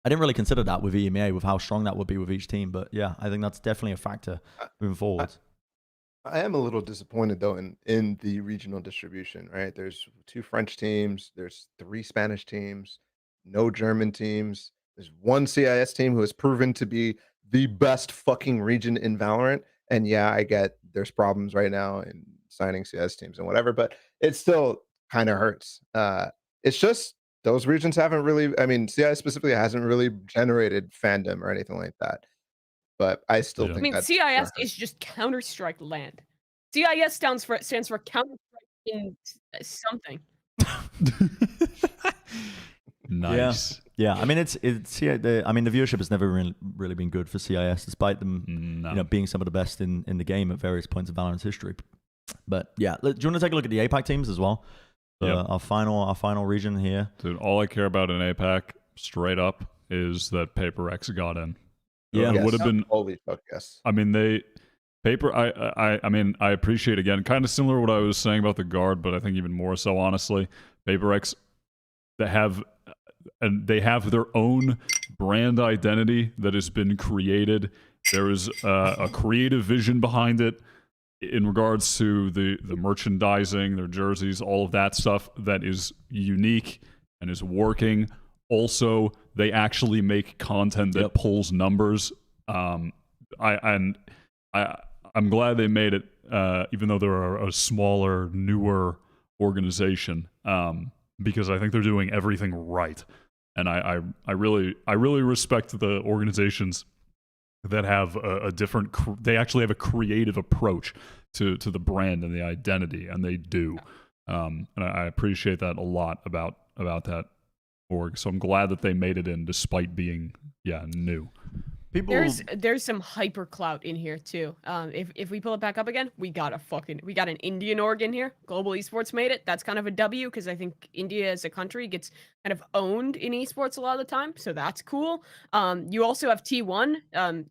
I didn't really consider that with EMEA, with how strong that would be with each team, but yeah, I think that's definitely a factor moving forward. I am a little disappointed though in the regional distribution, right? There's 2 French teams, there's 3 Spanish teams, no German teams. There's 1 CIS team who has proven to be the best fucking region in Valorant. And yeah, I get there's problems right now in signing CIS teams and whatever, but it still kind of hurts. It's just those regions haven't really, I mean, CIS specifically hasn't really generated fandom or anything like that. But I still think CIS is just Counter-Strike land. CIS stands for Counter-Strike in something. Nice. Yeah. I mean, the viewership has never really been good for CIS, despite them being some of the best in the game at various points of Valorant's history. But yeah, do you want to take a look at the APAC teams as well? Our final region here. Dude, all I care about in APAC, straight up, is that Paper X got in. Yeah, it would have been. Holy fuck, yes. I mean, I mean, I appreciate, again, kind of similar to what I was saying about the guard, but I think even more so, honestly, Paper X, they have their own brand identity that has been created. There is a creative vision behind it in regards to the merchandising, their jerseys, all of that stuff that is unique and is working. Also, they actually make content that pulls numbers. I'm glad they made it, even though they're a smaller, newer organization, because I think they're doing everything right. And I really respect the organizations that have a different. They actually have a creative approach to the brand and the identity, and they do. And I appreciate that a lot about that org. So I'm glad that they made it in despite being new. There's some hyper clout in here too. If we pull it back up again, we got an Indian org in here. Global Esports made it. That's kind of a W because I think India as a country gets kind of owned in esports a lot of the time, so that's cool. You also have T1.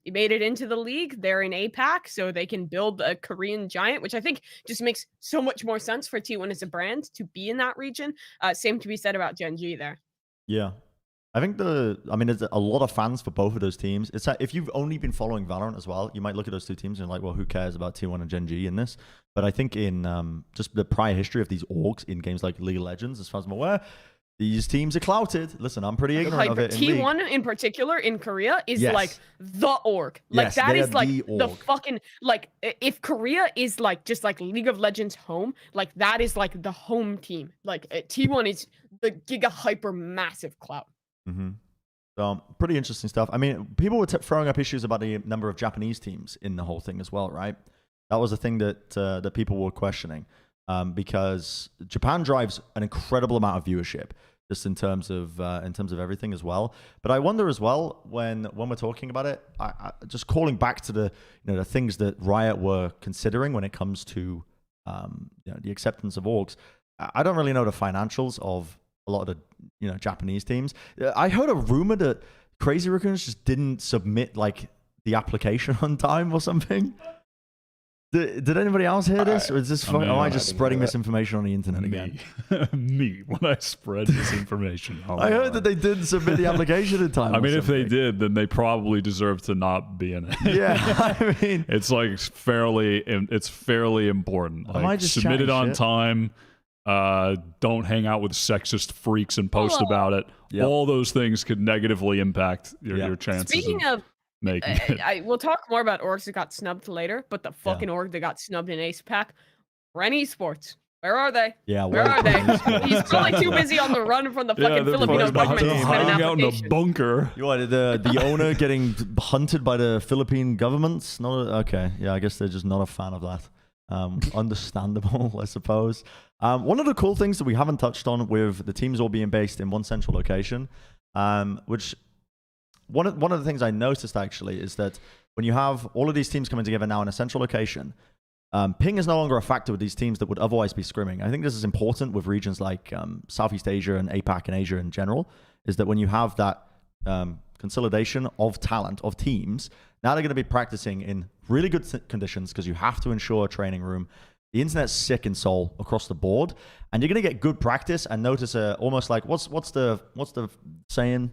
You made it into the league. They're in APAC, so they can build a Korean giant, which I think just makes so much more sense for T1 as a brand to be in that region. Same to be said about Gen.G there. Yeah. I think there's a lot of fans for both of those teams. It's if you've only been following Valorant as well, you might look at those two teams and like, well, who cares about T1 and Gen.G in this? But I think in just the prior history of these orgs in games like League of Legends, as far as I'm aware, these teams are clouted. Listen, I'm pretty ignorant of it. T1 in particular in Korea is like the org. Like that is like the fucking like if Korea is like just like League of Legends home, like that is like the home team. Like T1 is the giga hyper massive clout. Mm-hmm. So pretty interesting stuff. I mean, people were throwing up issues about the number of Japanese teams in the whole thing as well, right? That was a thing that that people were questioning because Japan drives an incredible amount of viewership just in terms of everything as well. But I wonder as well when we're talking about it, I just calling back to the the things that Riot were considering when it comes to the acceptance of orgs. I don't really know the financials of a lot of the Japanese teams. I heard a rumor that Crazy Raccoons just didn't submit like the application on time or something. Did anybody else hear this, or is this? Am I just spreading misinformation on the internet again? Me when I spread misinformation. I heard that they didn't submit the application in time. I mean, if they did, then they probably deserve to not be in it. Yeah, I mean, it's like fairly important. Like, am I just submit it on shit? time. Don't hang out with sexist freaks and post about it. Yep. All those things could negatively impact your chances. Speaking of making it. We'll talk more about orgs that got snubbed later, but the fucking org that got snubbed in Ace Pack, Ren Esports. Where are they? Yeah, where are they? He's probably too busy on the run from the fucking Filipino government to submit an hiding out in a application. bunker. You what, the owner getting hunted by the Philippine government? Okay, yeah, I guess they're just not a fan of that. Understandable, I suppose. One of the cool things that we haven't touched on with the teams all being based in one central location, which one of the things I noticed actually is that when you have all of these teams coming together now in a central location, ping is no longer a factor with these teams that would otherwise be scrimming. I think this is important with regions like Southeast Asia and APAC and Asia in general, is that when you have that consolidation of talent, of teams, now they're going to be practicing in really good conditions because you have to ensure a training room. The internet's sick in Seoul across the board, and you're going to get good practice and notice almost like what's the saying?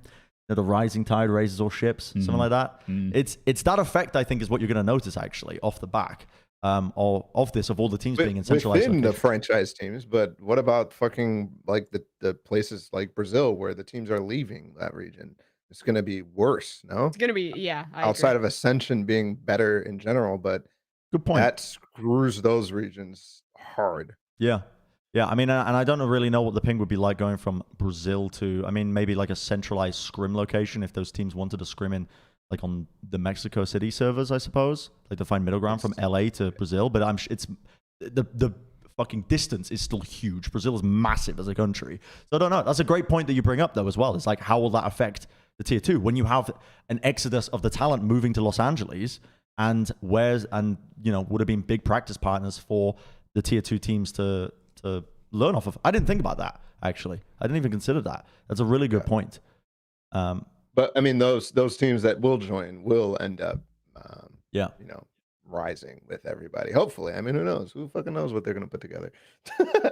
The rising tide raises all ships, something like that. It's that effect, I think, is what you're going to notice actually off the back of all the teams being in centralized within the locations. franchise teams. But what about fucking like the places like Brazil where the teams are leaving that region? It's going to be worse, no? It's gonna be outside of Ascension being better in general, but Good point. that screws those regions hard. Yeah. I mean, and I don't really know what the ping would be like going from Brazil to, I mean, maybe like a centralized scrim location if those teams wanted to scrim in, like on the Mexico City servers, I suppose, like to find middle ground from LA to Brazil. But it's the fucking distance is still huge. Brazil is massive as a country, so I don't know. That's a great point that you bring up though as well. It's like, how will that affect the tier 2 when you have an exodus of the talent moving to Los Angeles and would have been big practice partners for the tier 2 teams to learn off of. I didn't think about that, actually. I didn't even consider that. That's a really good point. But I mean, those teams that will join will end up, rising with everybody. Hopefully. I mean, who knows? Who fucking knows what they're going to put together?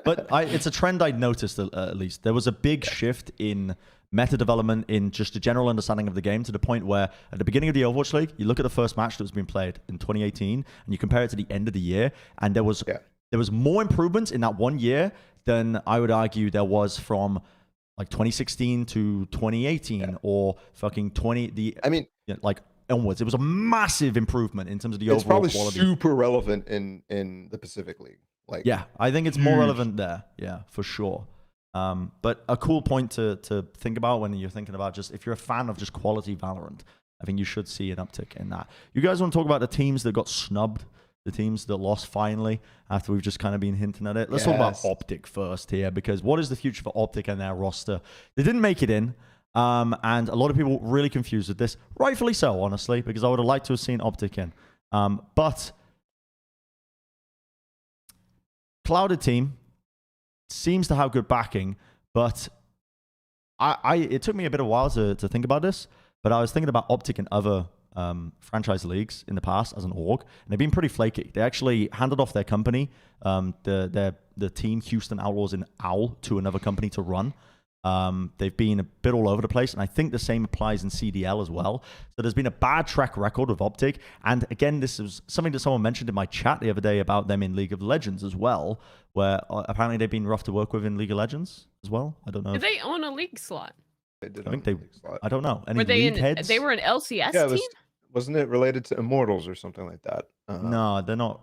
But it's a trend I noticed at least. There was a big shift in meta development, in just a general understanding of the game, to the point where at the beginning of the Overwatch League, you look at the first match that was being played in 2018 and you compare it to the end of the year, and there was more improvements in that 1 year than I would argue there was from like 2016 to 2018 or fucking onwards. It was a massive improvement in terms of the overall quality. It's probably super relevant in the Pacific League. I think it's more relevant there. Yeah, for sure. But a cool point to think about when you're thinking about just, if you're a fan of just quality Valorant, I think you should see an uptick in that. You guys want to talk about the teams that got snubbed? The teams that lost finally after we've just kind of been hinting at it. Let's talk about OpTic first here, because what is the future for OpTic and their roster? They didn't make it in. And a lot of people really confused with this, rightfully so, honestly, because I would have liked to have seen OpTic in. But Clouded team seems to have good backing, but it took me a bit of a while to think about this, but I was thinking about OpTic in other franchise leagues in the past as an org, and they've been pretty flaky. They actually handed off their company, the team Houston Outlaws in OWL, to another company to run. They've been a bit all over the place, and I think the same applies in CDL as well. So there's been a bad track record of OpTic, and again, this is something that someone mentioned in my chat the other day about them in League of Legends as well, where apparently they've been rough to work with in League of Legends as well. I don't know. Did they own a league slot? They did. I think they. I don't know. Any Were they league heads? They were an LCS Yeah, team. wasn't it related to Immortals or something like that? No, they're not.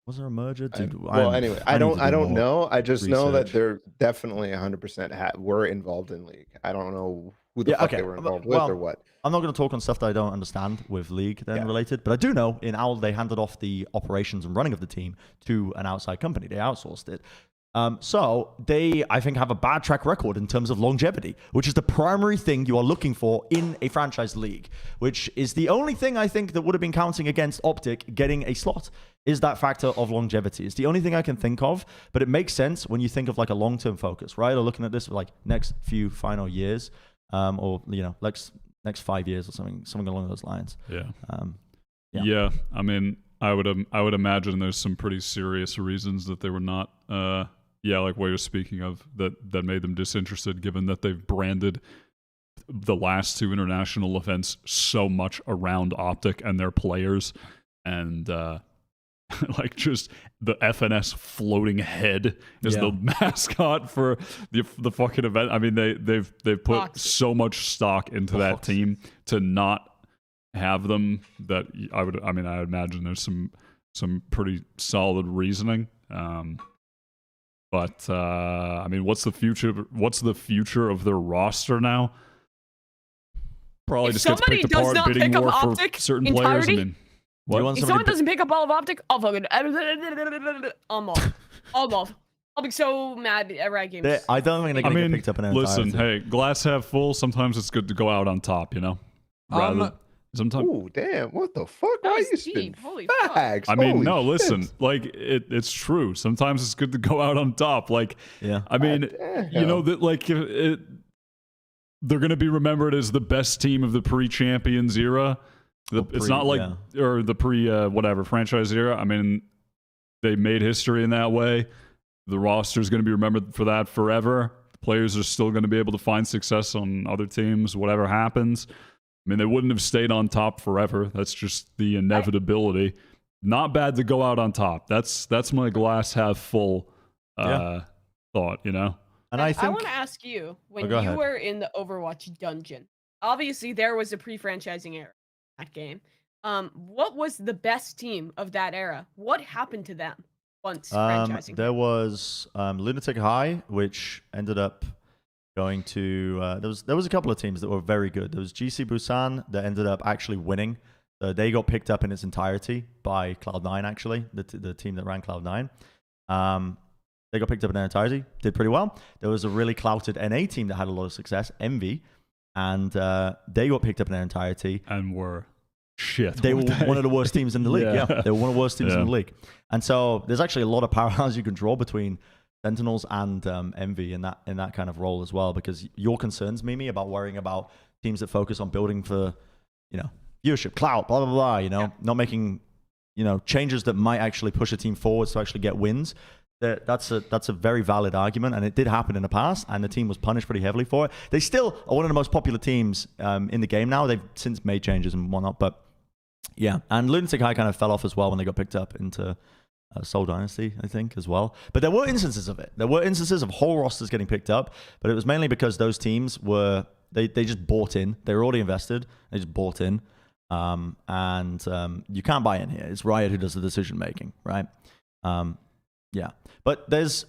Was there a merger? Anyway, I don't know. I just know that research. they're definitely 100% were involved in League. I don't know who the fuck they were involved with or what. I'm not going to talk on stuff that I don't understand with League then related, but I do know in OWL they handed off the operations and running of the team to an outside company. They outsourced it. So they, I think, have a bad track record in terms of longevity, which is the primary thing you are looking for in a franchise league, which is the only thing I think that would have been counting against OpTic getting a slot, is that factor of longevity. It's the only thing I can think of, but it makes sense when you think of like a long-term focus, right? Or looking at this for like next few final years, or, you know, like next 5 years or something along those lines. Yeah. I mean, I would imagine there's some pretty serious reasons that they were not like what you're speaking of, that made them disinterested, given that they've branded the last two international events so much around OpTic and their players, and like just the FNS floating head is the mascot for the fucking event. I mean, they've put so much stock into that team to not have them, that I imagine there's some pretty solid reasoning. But I mean, what's the future of their roster now? Probably just gets picked apart, bidding more for certain players. I mean, if someone doesn't pick up all of OpTic, I'll fucking I'm off. I'll be so mad at Riot Games. I don't think they're going to get picked up in an listen, hey, glass half full. Sometimes it's good to go out on top, you know. Sometimes. Oh damn! What the fuck? Why you spitting facts? I mean, no, listen. Like it's true. Sometimes it's good to go out on top. Like, I mean, you know that like they're gonna be remembered as the best team of the pre-champions era. It's not like or the pre franchise era. I mean, they made history in that way. The roster is gonna be remembered for that forever. The players are still gonna be able to find success on other teams, whatever happens. I mean, they wouldn't have stayed on top forever. That's just the inevitability. Not bad to go out on top. That's my glass half full thought, you know? And I want to ask you, when you were in the Overwatch dungeon, obviously there was a pre-franchising era in that game. What was the best team of that era? What happened to them once franchising? There was Lunatic High, which ended up going to there was a couple of teams that were very good. There was GC Busan that ended up actually winning. They got picked up in its entirety by Cloud9, actually, the team that ran Cloud9. They got picked up in their entirety, did pretty well. There was a really clouted NA team that had a lot of success, Envy, and they got picked up in their entirety. And were shit. They were one of the worst teams in the league. Yeah, they were one of the worst teams in the league. And so there's actually a lot of parallels you can draw between Sentinels and Envy in that kind of role as well, because your concerns, Mimi, about worrying about teams that focus on building for, you know, viewership, clout, blah, blah, blah, you know, not making, you know, changes that might actually push a team forwards to actually get wins. That's a very valid argument, and it did happen in the past, and the team was punished pretty heavily for it. They still are one of the most popular teams in the game now. They've since made changes and whatnot, but yeah. And Lunatic High kind of fell off as well when they got picked up into Seoul Dynasty, I think, as well. But there were instances of it. There were instances of whole rosters getting picked up, but it was mainly because those teams were, they just bought in. They were already invested. They just bought in. And you can't buy in here. It's Riot who does the decision making, right? Yeah. But there's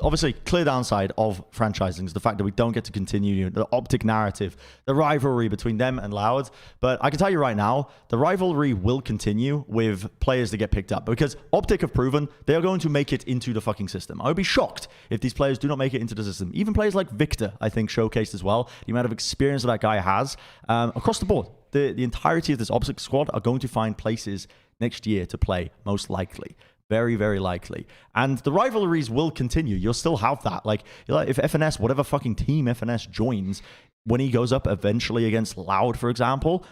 obviously clear downside of franchising is the fact that we don't get to continue the OpTic narrative, the rivalry between them and Loud. But I can tell you right now, the rivalry will continue with players that get picked up because OpTic have proven they are going to make it into the fucking system. I would be shocked if these players do not make it into the system. Even players like Victor, I think, showcased as well, the amount of experience that guy has across the board. The entirety of this OpTic squad are going to find places next year to play, most likely. Very, very likely. And the rivalries will continue. You'll still have that. Like if FNS, whatever fucking team FNS joins, when he goes up eventually against Loud, for example,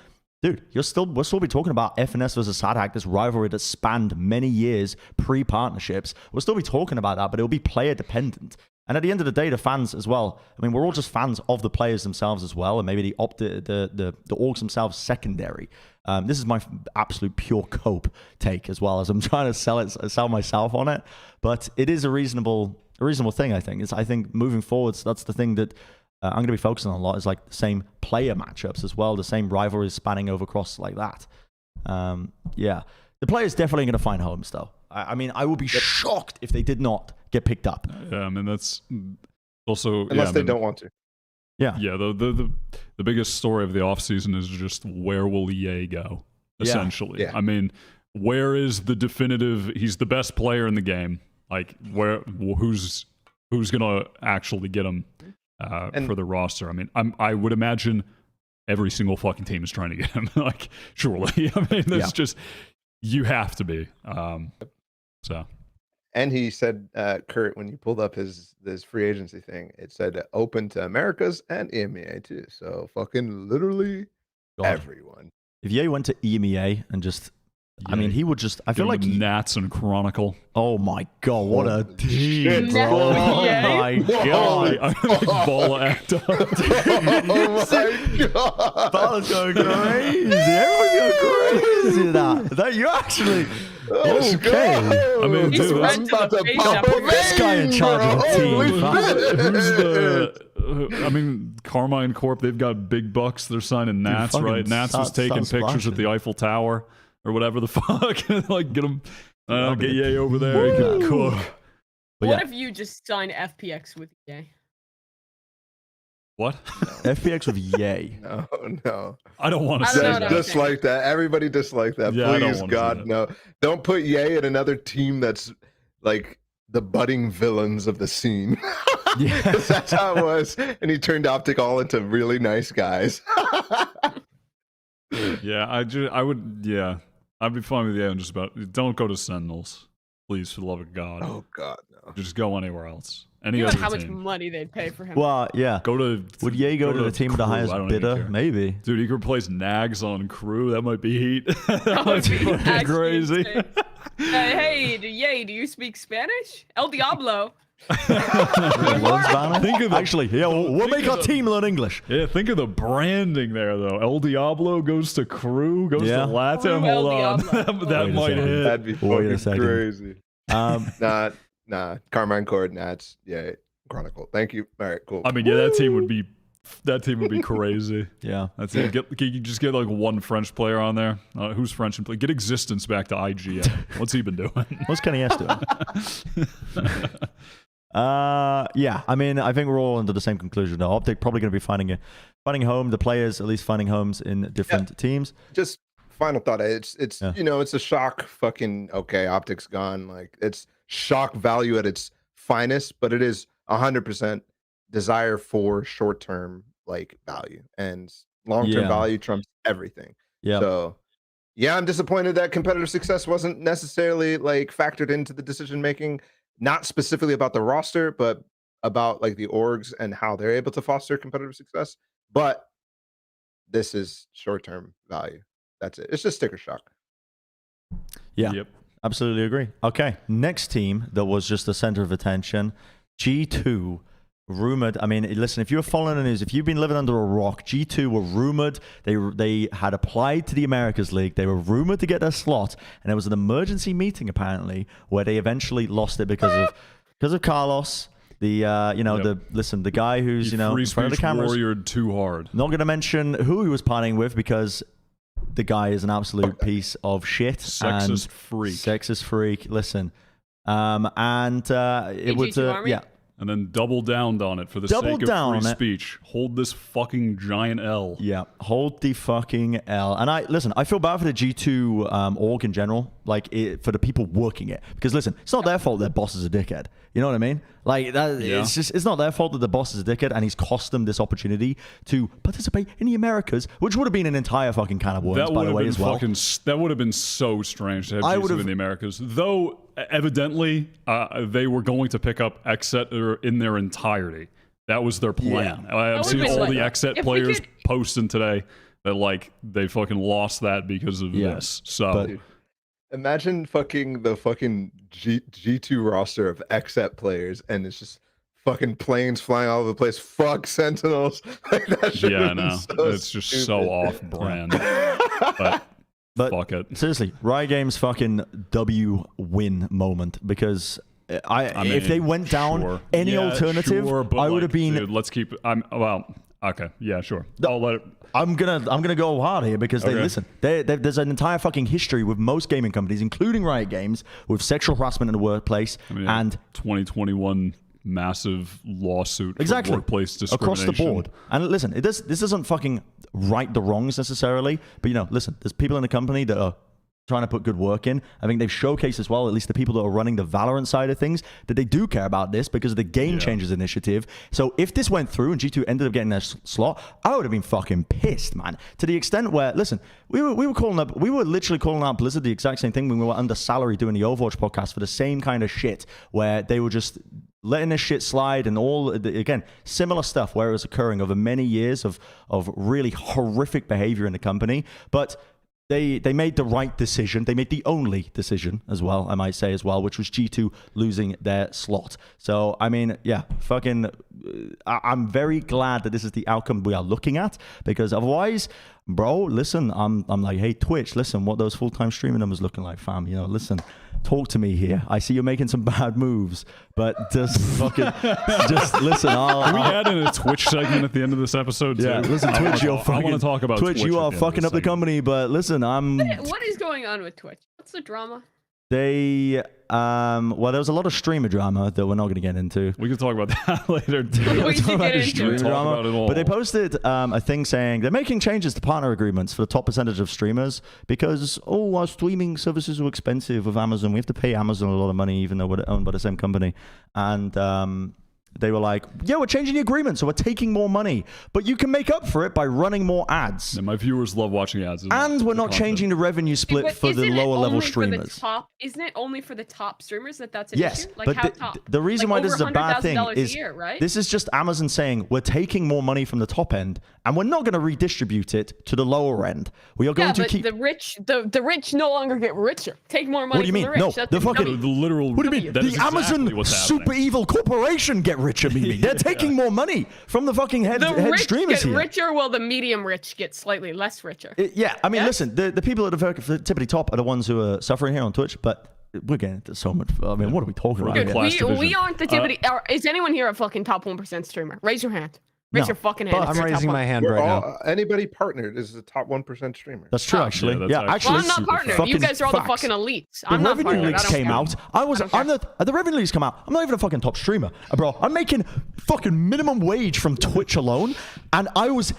dude, we'll still be talking about FNS versus SadHack, this rivalry that spanned many years pre-partnerships. We'll still be talking about that, but it'll be player dependent. And at the end of the day, the fans as well. I mean, we're all just fans of the players themselves as well, and maybe the orgs themselves secondary. This is my absolute pure cope take as well, as I'm trying to sell myself on it. But it is a reasonable thing. I think. I think moving forwards, that's the thing that I'm going to be focusing on a lot. Is like the same player matchups as well, the same rivalries spanning over across like that. Yeah, the players definitely going to find homes though. I mean, I would be shocked if they did not get picked up. Yeah, I mean that's also unless they don't want to. Yeah. The biggest story of the offseason is just where will Ye go, essentially. Yeah. I mean, where is the definitive? He's the best player in the game. Like who's gonna actually get him for the roster? I mean, I would imagine every single fucking team is trying to get him. Like surely, I mean, there's just you have to be. So. And he said, Kurt, when you pulled up this free agency thing, it said open to Americas and EMEA too. So fucking literally everyone. If Ye went to EMEA and just, I mean, he would just, I feel like Nats and Chronicle. Oh my god, what a team, bro. Oh my god. I'm gonna make Bala act up. Oh my god. Bala's going crazy. Everyone's going crazy at that. You actually... Okay. I mean, He's dude, red to the face up. This guy in charge of the team. who's the? I mean, Carmine Corp. They've got big bucks. They're signing Nats, right? Nats was taking pictures at the Eiffel Tower or whatever the fuck. Like, get him. Get Ye over there. He can cook. What if you just sign FPX with Ye? What? FPX with Ye. No. I don't want to say that. Dislike that. Everybody dislike that. Yeah, Please, God, no. Don't put Ye in another team that's like the budding villains of the scene. Yeah. That's how it was. And he turned OpTic all into really nice guys. Yeah, I would. Yeah, I'd be fine with Ye and just about. Don't go to Sentinels, please, for the love of God. Oh God, no. Just go anywhere else. Any You know other how much team. money they'd pay for him. Well, yeah. Would Ye go to the team with the highest bidder? Maybe. Dude, he could replace Nags on crew. That might be heat. That might be fucking crazy. Hey, Ye, do you speak Spanish? El Diablo. Actually, yeah, we'll make our team learn English. Yeah, think of the branding there, though. El Diablo goes to crew, goes to Latam. Hold on. that might hit. That'd be fucking crazy. Nah. Carmine Cord, Nats, yeah, Chronicle. Thank you. All right, cool. I mean, yeah, that team would be crazy. Yeah. That's it. Can you just get like one French player on there? Who's French and play? Get Existence back to IGN. What's he been doing? What's Kenny S doing? Yeah, I mean, I think we're all under the same conclusion. Though OpTic probably going to be finding a home. The players at least finding homes in different teams. Just final thought. It's you know, it's a shock. Fucking okay. OpTic's gone. Like it's shock value at its finest, but it is 100% desire for short-term like value, and long-term value trumps everything. Yeah. So yeah, I'm disappointed that competitive success wasn't necessarily like factored into the decision making. Not specifically about the roster, but about like the orgs and how they're able to foster competitive success. But this is short-term value. That's it. It's just sticker shock. Yeah. Yep. Absolutely agree. Okay, next team that was just the center of attention, G2, rumored. I mean, listen, if you're following the news, if you've been living under a rock, G2 were rumored. They had applied to the Americas League. They were rumored to get their slot, and there was an emergency meeting apparently where they eventually lost it because of Carlos. The the guy who's in front of the cameras. Warriored too hard. Not going to mention who he was partying with because the guy is an absolute piece of shit. Sexist freak. Sexist freak. Listen, And it was yeah. And then double down on it for the Double sake of down free on it. speech. Hold this fucking giant L. Yeah, hold the fucking L. And I feel bad for the G2 org in general, like for the people working it. Because listen, it's not their fault their boss is a dickhead. You know what I mean? Like that, it's not their fault that the boss is a dickhead and he's cost them this opportunity to participate in the Americas, which would have been an entire fucking can of worms, by the way, as well. That would have been so strange to have G2 in the Americas. Though, evidently, they were going to pick up XSET in their entirety. That was their plan. Yeah. I've seen all the XSET players posting today that, like, they fucking lost that because of this. So... Dude, imagine fucking the fucking G2 roster of XSET players, and it's just fucking planes flying all over the place. Fuck Sentinels. Like, that I know. It's just stupid. so off-brand. But fuck it. Seriously, Riot Games fucking W win moment, because I mean, if they went down any alternative, I would have been. Dude, let's keep. Okay, yeah, sure. I'll let it. I'm gonna go hard here because there's an entire fucking history with most gaming companies, including Riot Games, with sexual harassment in the workplace. And 2021 massive lawsuit for workplace discrimination across the board. And listen, this doesn't fucking right the wrongs necessarily, but listen, there's people in the company that are trying to put good work in. I think they've showcased as well, at least the people that are running the Valorant side of things, that they do care about this because of the Game Changers initiative. So if this went through and G2 ended up getting their slot, I would have been fucking pissed, man. To the extent where, listen, we were literally calling out Blizzard the exact same thing when we were under salary doing the Overwatch podcast for the same kind of shit, where they were just letting this shit slide and all, again, similar stuff where it was occurring over many years of really horrific behavior in the company. But they made the right decision. They made the only decision as well, I might say as well, which was G2 losing their slot. So, I mean, yeah, fucking, I'm very glad that this is the outcome we are looking at, because otherwise, bro, listen, I'm like, hey, Twitch, listen, what those full-time streaming numbers looking like, fam? Listen, talk to me here. I see you're making some bad moves, but just fucking, just listen. Can we add in a Twitch segment at the end of this episode too? Yeah, listen, Twitch, I want to talk about Twitch. You are fucking up the company, but listen, What is going on with Twitch? What's the drama? They well, there was a lot of streamer drama that we're not going to get into. We can talk about that later. Streamer drama, but they posted a thing saying they're making changes to partner agreements for the top percentage of streamers because our streaming services are expensive with Amazon. We have to pay Amazon a lot of money, even though we're owned by the same company. And they were like, yeah, we're changing the agreement, so we're taking more money, but you can make up for it by running more ads. And my viewers love watching ads. And we're not changing the revenue split for the lower level streamers. Isn't it only for the top streamers that's an issue? Like, but how top? The reason why this is a bad thing is right? This is just Amazon saying we're taking more money from the top end and we're not going to redistribute it to the lower end. We are going to keep the rich no longer get richer. Take more money. What do you mean? From the rich. No, the fucking the literal. What do you mean? The Amazon super evil corporation get richer, Mimi. They're taking more money from the fucking head streamers here. The rich get richer, while the medium rich get slightly less richer. I mean, listen, the people at the tippity top are the ones who are suffering here on Twitch, but we're getting into so much. I mean, what are we talking about? We aren't the tippity. Is anyone here a fucking top 1% streamer? Raise your hand. Raise your fucking hand. I'm raising my hand right now. Anybody partnered is the top 1% streamer. That's true, actually. Yeah, actually. Well, I'm not partnered. You guys are all the fucking elites. I'm not revenue partnered. leaks came out. The revenue leaks come out. I'm not even a fucking top streamer, bro. I'm making fucking minimum wage from Twitch alone, and I was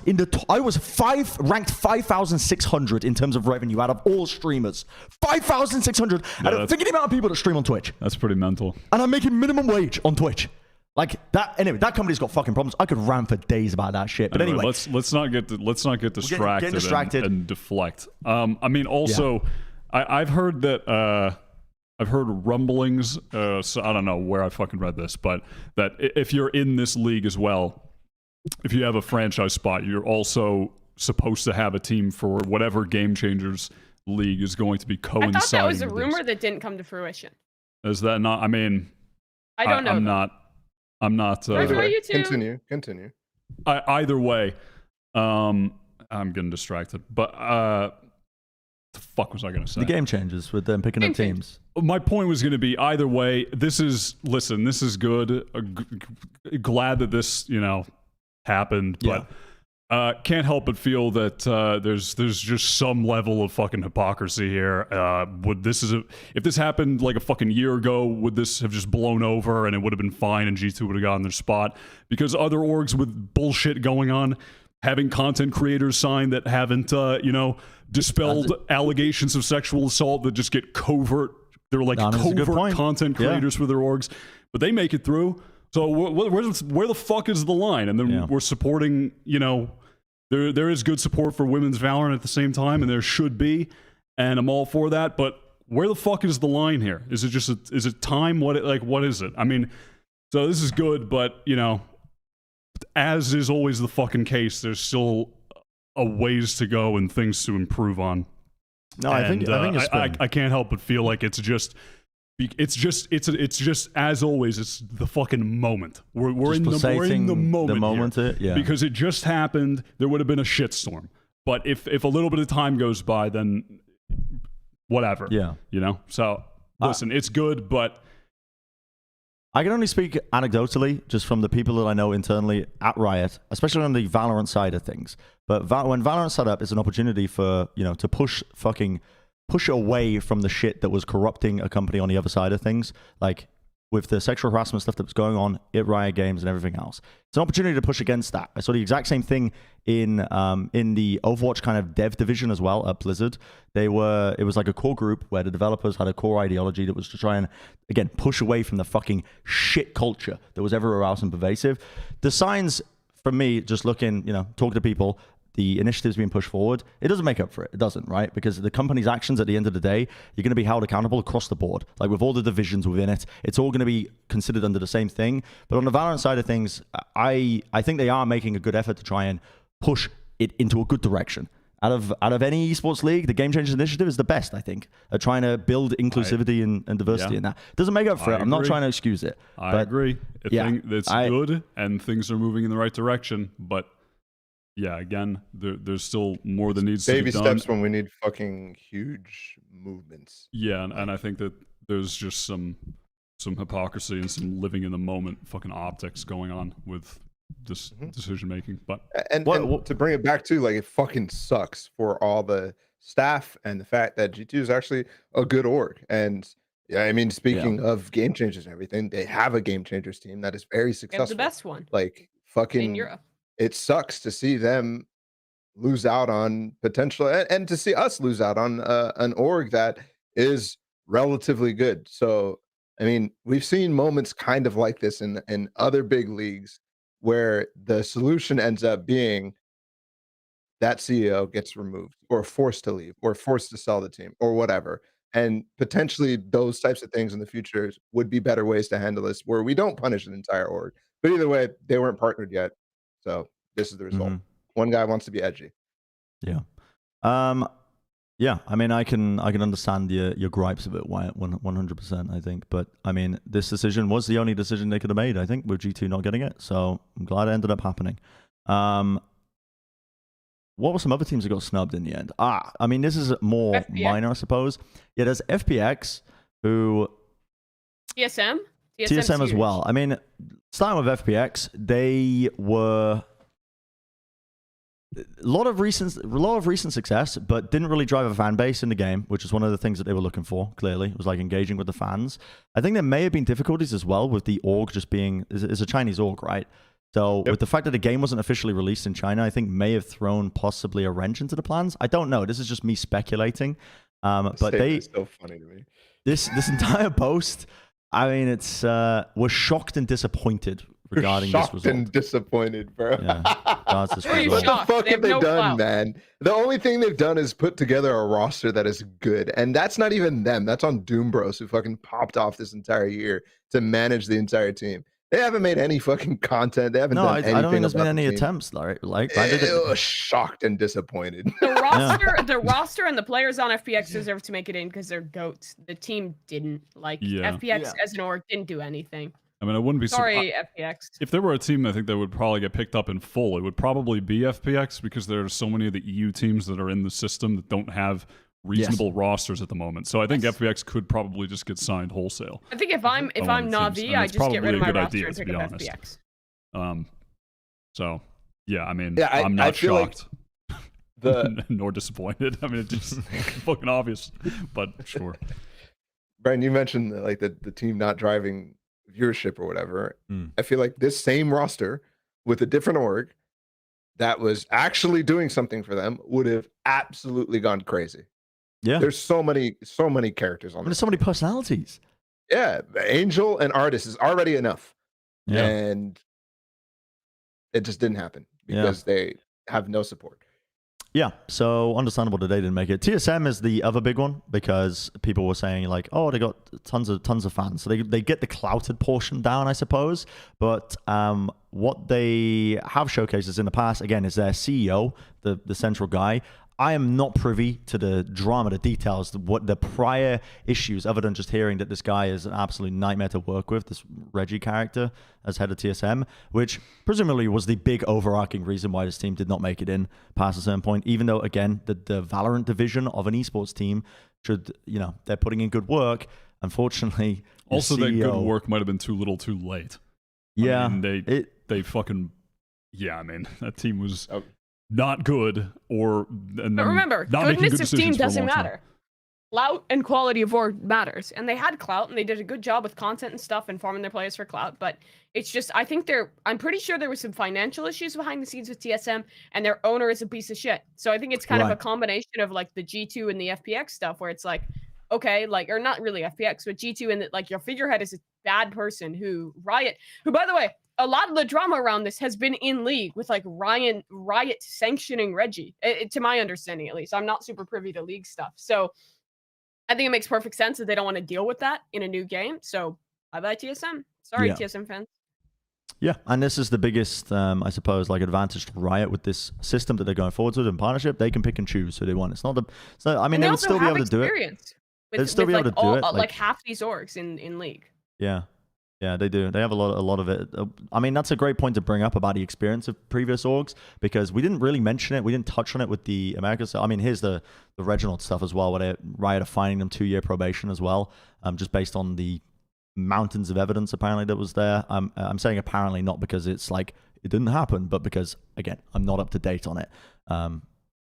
ranked 5,600 in terms of revenue out of all streamers. 5,600 out of think of the amount of people that stream on Twitch. That's pretty mental. And I'm making minimum wage on Twitch. Like that. Anyway, that company's got fucking problems. I could rant for days about that shit. But anyway, let's not get distracted and deflect. I mean, also, I've heard that I've heard rumblings. So I don't know where I fucking read this, but that if you're in this league as well, if you have a franchise spot, you're also supposed to have a team for whatever Game Changers league is going to be coinciding. I thought that was a rumor that didn't come to fruition. Is that not? I mean, I don't know. I'm not. Continue. Either way, I'm getting distracted. But what the fuck was I going to say? The Game Changers with them picking up teams. My point was going to be either way. This is good. Glad that this happened, but Can't help but feel that there's just some level of fucking hypocrisy here. If this happened like a fucking year ago, would this have just blown over and it would have been fine and G2 would have gotten their spot? Because other orgs with bullshit going on, having content creators sign that haven't dispelled allegations of sexual assault that just get covert. They're like covert content creators for their orgs, but they make it through. So where the fuck is the line? And then we're supporting, there is good support for women's Valorant at the same time, and there should be, and I'm all for that. But where the fuck is the line here? Is it just is it time? What is it? I mean, so this is good, but as is always the fucking case, there's still a ways to go and things to improve on. No, I think I can't help but feel like it's just as always, it's the fucking moment. We're in the moment here, because it just happened. There would have been a shitstorm, but if a little bit of time goes by, then whatever. So listen, it's good, but I can only speak anecdotally, just from the people that I know internally at Riot, especially on the Valorant side of things. But when Valorant set up, it's an opportunity for to push away from the shit that was corrupting a company on the other side of things, like with the sexual harassment stuff that was going on at Riot Games and everything else. It's an opportunity to push against that. I saw the exact same thing in the Overwatch kind of dev division as well at Blizzard. It was like a core group where the developers had a core ideology that was to try and, again, push away from the fucking shit culture that was everywhere else and pervasive. The signs, for me, just looking, talking to people, the initiatives being pushed forward, it doesn't make up for it. It doesn't, right? Because the company's actions at the end of the day, you're going to be held accountable across the board. Like with all the divisions within it, it's all going to be considered under the same thing. But on the Valorant side of things, I think they are making a good effort to try and push it into a good direction. Out of any esports league, the Game Changers Initiative is the best, I think, at trying to build inclusivity and diversity in that. It doesn't make up for it. I'm not trying to excuse it. I agree. I think it's good and things are moving in the right direction, but yeah, again, there's still more that needs to be done. Baby steps when we need fucking huge movements. Yeah, and I think that there's just some hypocrisy and some living in the moment fucking optics going on with this decision making. But and to bring it back to, like, it fucking sucks for all the staff and the fact that G2 is actually a good org. And yeah, I mean, speaking of game changers and everything, they have a game changers team that is very successful. They have the best one. Like fucking in Europe. It sucks to see them lose out on potential and to see us lose out on an org that is relatively good. So, I mean, we've seen moments kind of like this in other big leagues where the solution ends up being that CEO gets removed or forced to leave or forced to sell the team or whatever. And potentially those types of things in the future would be better ways to handle this where we don't punish an entire org. But either way, they weren't partnered yet. So this is the result. One guy wants to be edgy. Yeah. Yeah, I mean, I can understand your gripes of it, Wyatt, 100%, I think. But, I mean, this decision was the only decision they could have made, I think, with G2 not getting it. So I'm glad it ended up happening. What were some other teams that got snubbed in the end? I mean, this is more FPX. Minor, I suppose. Yeah, there's FPX, who... TSM as well. I mean, starting with FPX, they were a lot of recent success, but didn't really drive a fan base in the game, which is one of the things that they were looking for. Clearly, it was like engaging with the fans. I think there may have been difficulties as well with the org just being is a Chinese org, right? So with the fact that the game wasn't officially released in China, I think may have thrown possibly a wrench into the plans. I don't know. This is just me speculating. But they so funny to me. This entire post. I mean, it's we're shocked and disappointed regarding this result. And disappointed, bro. Yeah, what the fuck have they done, man? The only thing they've done is put together a roster that is good, and that's not even them. That's on Doom Bros, who fucking popped off this entire year to manage the entire team. They haven't made any fucking content. They haven't done anything. I don't think there's been any attempts. Like it was shocked and disappointed. The roster and the players on FPX deserve to make it in because they're goats. The team didn't. FPX as an org didn't do anything. I mean, I wouldn't be sorry, FPX. If there were a team, I think that would probably get picked up in full. It would probably be FPX because there are so many of the EU teams that are in the system that don't have reasonable rosters at the moment. So I think FPX could probably just get signed wholesale. I think if I'm Na'Vi, I just get rid of my roster and pick up FPX. So Yeah, I mean, Yeah, I'm not feel like shocked. Nor disappointed. I mean, it's just fucking obvious, but sure. Brian, you mentioned like the team not driving viewership or whatever. I feel like this same roster with a different org that was actually doing something for them would have absolutely gone crazy. Yeah. There's so many characters on There's this. so many personalities. Yeah, Angel and Artist is already enough. Yeah. And it just didn't happen because they have no support. Yeah, so understandable that they didn't make it. TSM is the other big one because people were saying like, oh, they got tons of fans, so they get the clouted portion down, I suppose. But what they have showcases in the past again is their CEO, the central guy. I am not privy to the drama, the details, what the prior issues, other than just hearing that this guy is an absolute nightmare to work with, this Reggie character as head of TSM, which presumably was the big overarching reason why this team did not make it in past a certain point, even though, again, the Valorant division of an esports team should, they're putting in good work. Unfortunately, also CEO, that good work might have been too little too late. Yeah. I mean, they fucking, I mean, that team was... not good, but remember, goodness of team doesn't matter. Clout and quality of org matters, and they had clout, and they did a good job with content and stuff and farming their players for clout. But it's just, I'm pretty sure there were some financial issues behind the scenes with TSM, and their owner is a piece of shit. So I think it's kind of a combination of like the G2 and the FPX stuff, where it's like, okay, like, or not really FPX, but G2, and like your figurehead is a bad person who Riot, who by the way, a lot of the drama around this has been in league with like Riot sanctioning Reggie, to my understanding at least. I'm not super privy to league stuff. So I think it makes perfect sense that they don't want to deal with that in a new game. So bye-bye TSM. Sorry, TSM fans. Yeah, and this is the biggest, I suppose, like advantage to Riot with this system that they're going forward with in partnership. They can pick and choose who they want. It's not I mean, they would still be able to do it. They'd still be able to do it. Like half these orgs in league. Yeah. Yeah, they do. They have a lot of it. I mean, that's a great point to bring up about the experience of previous orgs, because we didn't really mention it. We didn't touch on it with the Americas. I mean, here's the Reginald stuff as well, where Riot are finding them 2-year probation as well, just based on the mountains of evidence apparently that was there. I'm saying apparently not because it's like it didn't happen, but because, again, I'm not up to date on it.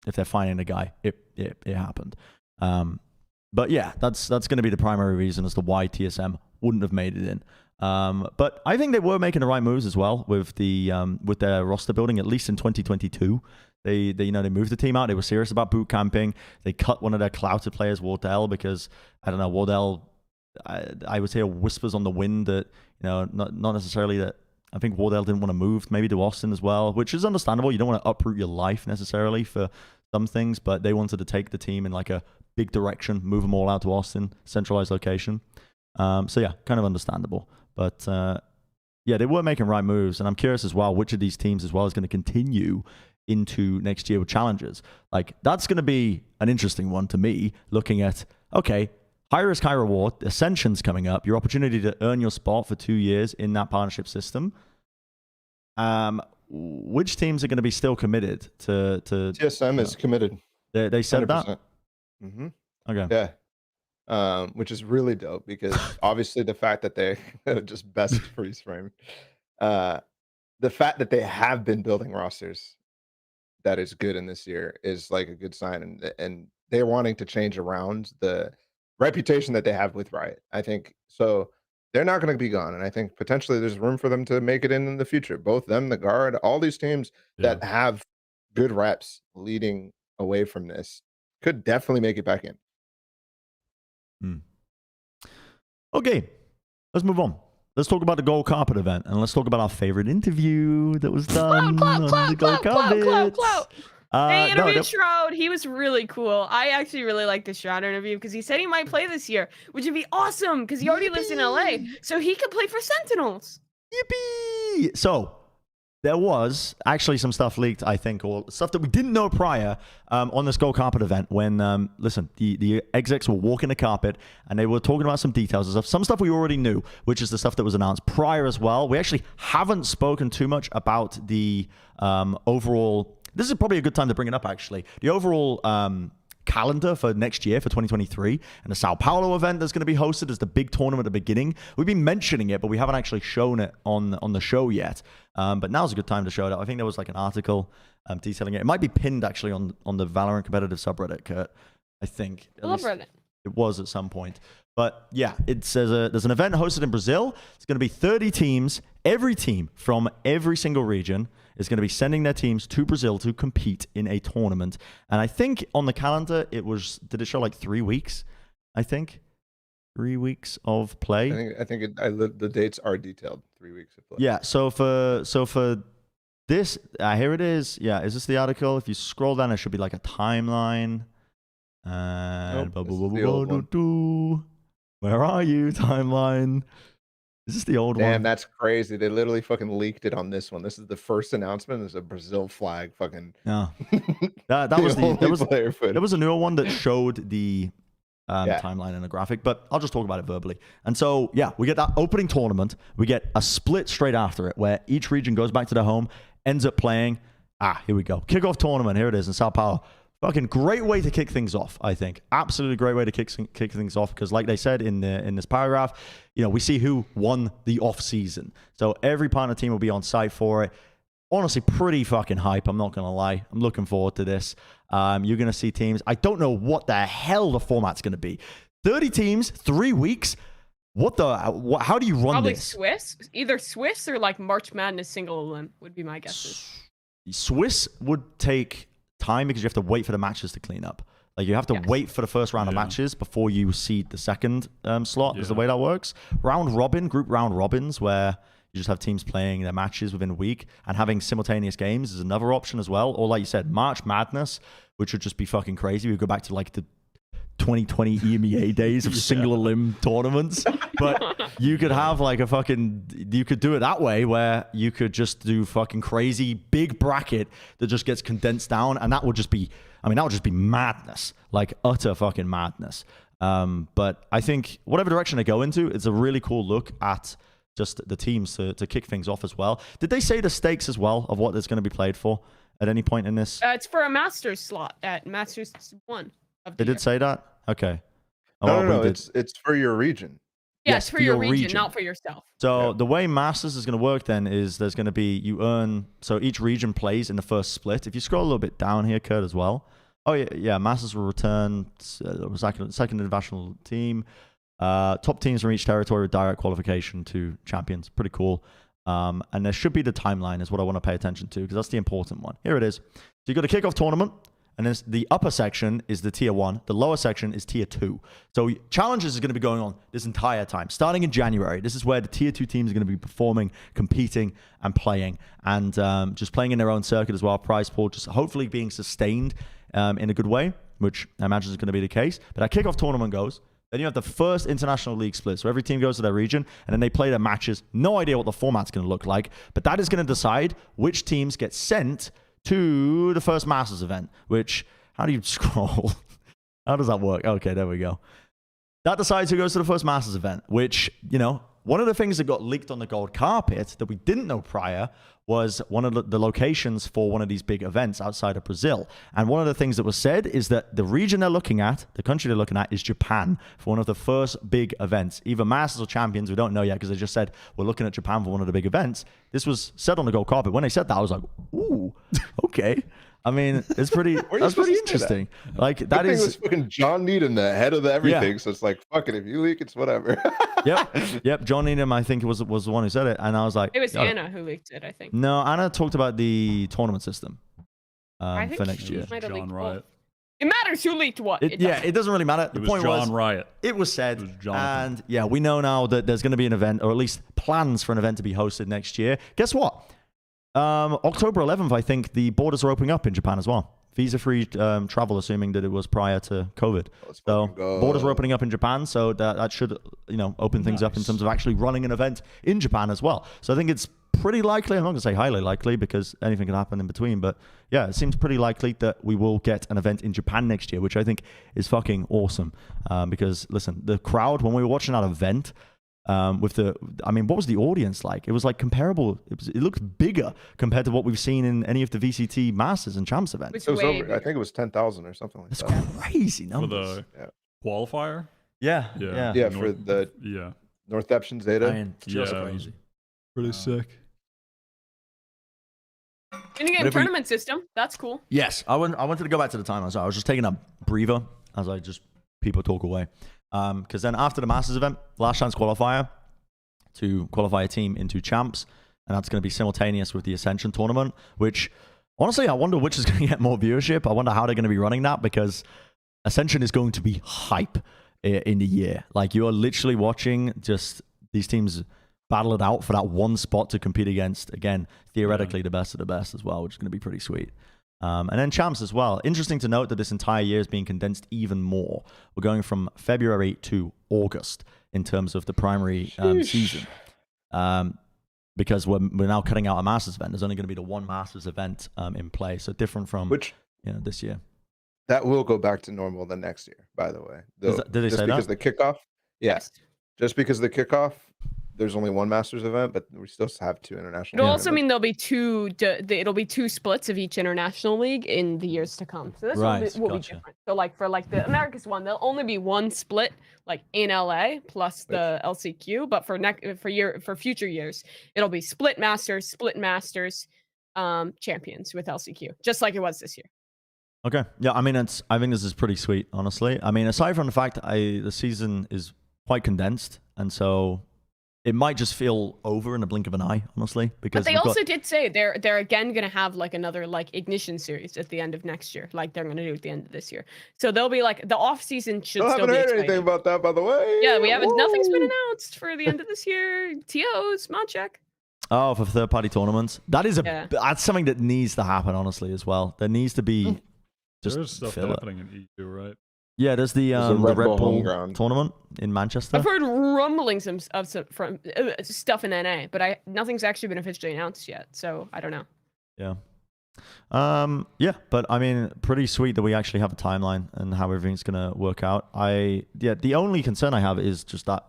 If they're finding a guy, it happened. But yeah, that's going to be the primary reason as to why TSM wouldn't have made it in. But I think they were making the right moves as well with their roster building, at least in 2022. They moved the team out. They were serious about boot camping. They cut one of their clouted players, Wardell, because I don't know, Wardell, I would hear whispers on the wind that, not necessarily that. I think Wardell didn't want to move maybe to Austin as well, which is understandable. You don't want to uproot your life necessarily for some things, but they wanted to take the team in like a big direction, move them all out to Austin, centralized location. So yeah, kind of understandable. But yeah, they were making right moves, and I'm curious as well which of these teams as well is going to continue into next year with challenges. Like, that's going to be an interesting one to me, looking at, okay, high risk, high reward, Ascension's coming up, your opportunity to earn your spot for 2 years in that partnership system. Which teams are going to be still committed to TSM is committed. They said 100%. That? Mm-hmm. Okay. Yeah. Which is really dope, because obviously the fact that they just best freeze frame, the fact that they have been building rosters that is good in this year is like a good sign, and they're wanting to change around the reputation that they have with Riot. I think so. They're not going to be gone, and I think potentially there's room for them to make it in the future. Both them, the Guard, all these teams that have good reps leading away from this could definitely make it back in. Okay, let's move on. Let's talk about the Gold Carpet event, and let's talk about our favorite interview that was done on the Gold Carpet. They interviewed Shroud. He was really cool. I actually really like the Shroud interview because he said he might play this year, which would be awesome because he already lives in LA, so he could play for Sentinels. Yippee! So there was actually some stuff leaked, I think, or stuff that we didn't know prior on this Gold Carpet event when, listen, the execs were walking the carpet and they were talking about some details and stuff. Some stuff we already knew, which is the stuff that was announced prior as well. We actually haven't spoken too much about the overall... This is probably a good time to bring it up, actually. The overall calendar for next year, for 2023. And the Sao Paulo event that's going to be hosted as the big tournament at the beginning. We've been mentioning it, but we haven't actually shown it on the show yet. But now's a good time to show it up. I think there was like an article detailing it. It might be pinned actually on the Valorant competitive subreddit, Kurt. I think. I love Reddit. It was at some point. But yeah, it says there's an event hosted in Brazil. It's going to be 30 teams. Every team from every single region is going to be sending their teams to Brazil to compete in a tournament. And I think on the calendar, did it show like 3 weeks? I think 3 weeks of play. I think the dates are detailed. 3 weeks of play. Yeah. So for this, here it is. Yeah. Is this the article? If you scroll down, it should be like a timeline. And where are you, timeline? Is this the old one? Damn, that's crazy. They literally fucking leaked it on this one. This is the first announcement. There's a Brazil flag fucking. Yeah. That was there was a newer one that showed the timeline and a graphic, but I'll just talk about it verbally. And so, yeah, we get that opening tournament. We get a split straight after it where each region goes back to their home, ends up playing. Here we go. Kickoff tournament. Here it is in Sao Paulo. Fucking great way to kick things off, I think. Absolutely great way to kick things off because, like they said in this paragraph, we see who won the off season. So every partner team will be on site for it. Honestly, pretty fucking hype. I'm not gonna lie. I'm looking forward to this. You're gonna see teams. I don't know what the hell the format's gonna be. 30 teams, 3 weeks. How do you run Probably this? Swiss, either Swiss or like March Madness single elim would be my guesses. Swiss would take time because you have to wait for the matches to clean up. Like you have to wait for the first round of matches before you seed the second slot. Is the way that works. Group round robins, where you just have teams playing their matches within a week and having simultaneous games is another option as well. Or like you said, March Madness, which would just be fucking crazy. We go back to like the 2020 EMEA days of single elim tournaments, but you could have like you could do it that way where you could just do fucking crazy big bracket that just gets condensed down, and that would just be madness, like utter fucking madness. But I think whatever direction they go into, it's a really cool look at just the teams to kick things off as well. Did they say the stakes as well of what is going to be played for at any point in this? It's for a Masters slot at Masters 1. They did say that? Okay. No, it's for your region. Yeah, it's for your region, not for yourself. So the way Masters is going to work then is there's going to be, so each region plays in the first split. If you scroll a little bit down here, Kurt, as well. Oh, yeah, Masters will return second international team. Top teams from each territory with direct qualification to champions. Pretty cool. And there should be the timeline is what I want to pay attention to because that's the important one. Here it is. So you've got a kickoff tournament. And then the upper section is the tier 1. The lower section is tier 2. So challenges is going to be going on this entire time. Starting in January, this is where the tier 2 teams are going to be performing, competing, and playing. And just playing in their own circuit as well. Prize pool just hopefully being sustained in a good way, which I imagine is going to be the case. But our kickoff tournament goes. Then you have the first international league split. So every team goes to their region, and then they play their matches. No idea what the format's going to look like. But that is going to decide which teams get sent to the first Masters event, which, how do you scroll? How does that work? Okay, there we go. That decides who goes to the first Masters event, which, one of the things that got leaked on the gold carpet that we didn't know prior was one of the locations for one of these big events outside of Brazil. And one of the things that was said is that the region they're looking at, the country they're looking at, is Japan for one of the first big events. Either Masters or Champions, we don't know yet because they just said, we're looking at Japan for one of the big events. This was said on the gold carpet. When they said that, I was like, ooh, okay. I mean, that's pretty interesting. Like that is was fucking John Needham, the head of everything. So it's like, fuck it, if you leak, it's whatever. Yep. John Needham, I think was the one who said it, and I was like, it was Anna who leaked it. I think. No, Anna talked about the tournament system I think for next year. John Wyatt. It matters who leaked what. It doesn't really matter. The point was, Wyatt. It was said, and yeah, we know now that there's going to be an event, or at least plans for an event to be hosted next year. Guess what? October 11th, I think the borders are opening up in Japan as well. Visa-free travel, assuming that it was prior to COVID. So borders are opening up in Japan, so that should open things up in terms of actually running an event in Japan as well. So I think it's pretty likely. I'm not going to say highly likely because anything can happen in between, but yeah, it seems pretty likely that we will get an event in Japan next year, which I think is fucking awesome. Because listen, the crowd when we were watching that event. with the, I mean, what was the audience like? It was like comparable. It looked bigger compared to what we've seen in any of the VCT Masters and Champs events. It was over, I think it was 10,000 or something like That's that. crazy numbers. For the qualifier? Yeah. Yeah, for the North Deption Zeta. I mean, it's just crazy. Pretty sick. In-game tournament system. That's cool. Yes, I wanted to go back to the timeline. So I was just taking a breather as I just people talk away. Because then after the Masters event, last chance qualifier to qualify a team into Champs, and that's going to be simultaneous with the Ascension tournament, which honestly, I wonder which is going to get more viewership. I wonder how they're going to be running that, because Ascension is going to be hype in the year. Like, you are literally watching just these teams battle it out for that one spot to compete against, again, theoretically the best of the best as well, which is going to be pretty sweet. And then Champs as well. Interesting to note that this entire year is being condensed even more. We're going from February to August in terms of the primary season. Because we're now cutting out a Masters event. There's only going to be the one Masters event in play. So different from this year. That will go back to normal the next year, by the way. Did they say that? Because the kickoff? Yes. Just because the kickoff, there's only one Masters event, but we still have 2 international. It'll also mean there'll be it'll be 2 splits of each international league in the years to come. So this will be different. So like for like the Americas one, there'll only be 1 split like in LA plus the LCQ. But for future years, it'll be split Masters, champions with LCQ, just like it was this year. Okay. Yeah, I mean, I think this is pretty sweet, honestly. I mean, aside from the fact the season is quite condensed, and so it might just feel over in a blink of an eye, honestly. Because but they also did say they're again going to have like another like ignition series at the end of next year, like they're going to do at the end of this year. So they'll be like the off season should still be exciting. I haven't heard anything about that, by the way. Yeah, we haven't. Nothing's been announced for the end of this year. TOs, mod check. Oh, for third-party tournaments, that's something that needs to happen, honestly, as well. There needs to be there's stuff happening in EU, right? Yeah, there's the Red Bull tournament in Manchester. I've heard rumblings of from stuff in NA, but nothing's actually been officially announced yet, so I don't know. Yeah. But I mean, pretty sweet that we actually have a timeline and how everything's gonna work out. The only concern I have is just that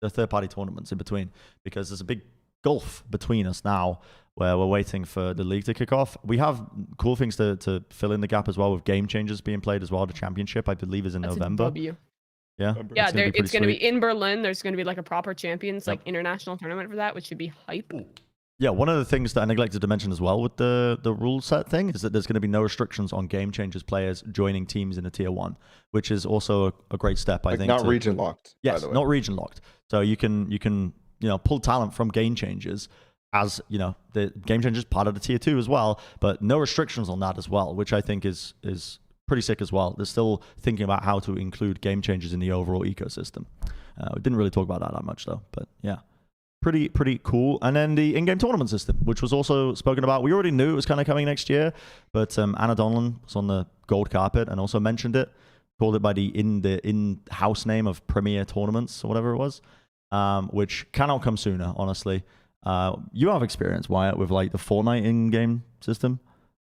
the third-party tournaments in between, because there's a big gulf between us now where we're waiting for the league to kick off. We have cool things to fill in the gap as well, with game changers being played as well. The championship, I believe, is in November. Yeah, it's going to be in Berlin. There's going to be like a proper champions like international tournament for that, which should be hype. Yeah, one of the things that I neglected to mention as well with the rule set thing is that there's going to be no restrictions on game changers players joining teams in a tier 1, which is also a great step, I think. Not region locked. Yes, not region locked. So you can pull talent from game changers, as the game changers part of the tier 2 as well, but no restrictions on that as well, which I think is pretty sick as well. They're still thinking about how to include game changers in the overall ecosystem. We didn't really talk about that much though, but yeah, pretty cool. And then the in-game tournament system, which was also spoken about. We already knew it was kind of coming next year, but Anna Donlan was on the gold carpet and also mentioned it, called it by the in-house name of Premier Tournaments or whatever it was. Which cannot come sooner, honestly. You have experience, Wyatt, with like the Fortnite in-game system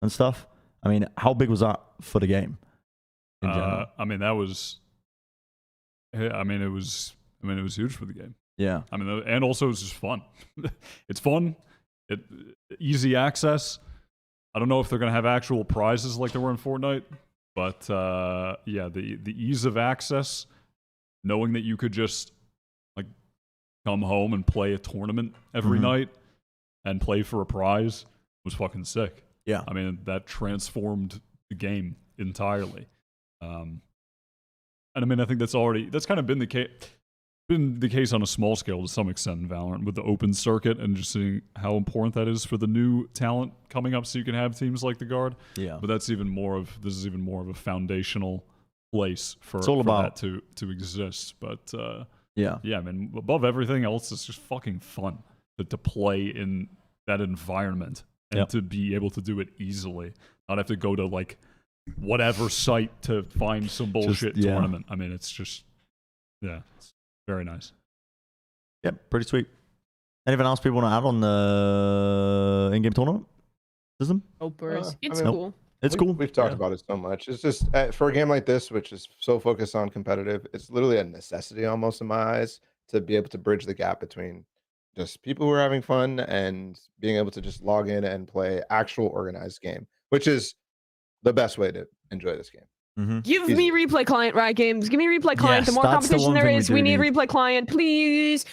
and stuff. I mean, how big was that for the game? I mean, it was huge for the game. Yeah. I mean, and also it's just fun. It's fun. Easy access. I don't know if they're gonna have actual prizes like there were in Fortnite, but the ease of access, knowing that you could just come home and play a tournament every night and play for a prize was fucking sick. Yeah. I mean, that transformed the game entirely. And I mean, I think that's kind of been the case on a small scale to some extent in Valorant with the open circuit and just seeing how important that is for the new talent coming up so you can have teams like the Guard. Yeah. But this is even more of a foundational place for that to exist. But yeah, I mean, above everything else, it's just fucking fun to play in that environment and to be able to do it easily. Not have to go to like whatever site to find some bullshit tournament. I mean, it's just, it's very nice. Yep, pretty sweet. Anything else people want to add on the in-game tournament system? It's cool. It's cool. We've talked about it so much. It's just for a game like this, which is so focused on competitive, it's literally a necessity almost in my eyes to be able to bridge the gap between just people who are having fun and being able to just log in and play actual organized game, which is the best way to enjoy this game. Give me replay client, Riot Games. Give me replay client. Yes, the more that's the competition one there thing is, we we do need need. replay client. Please,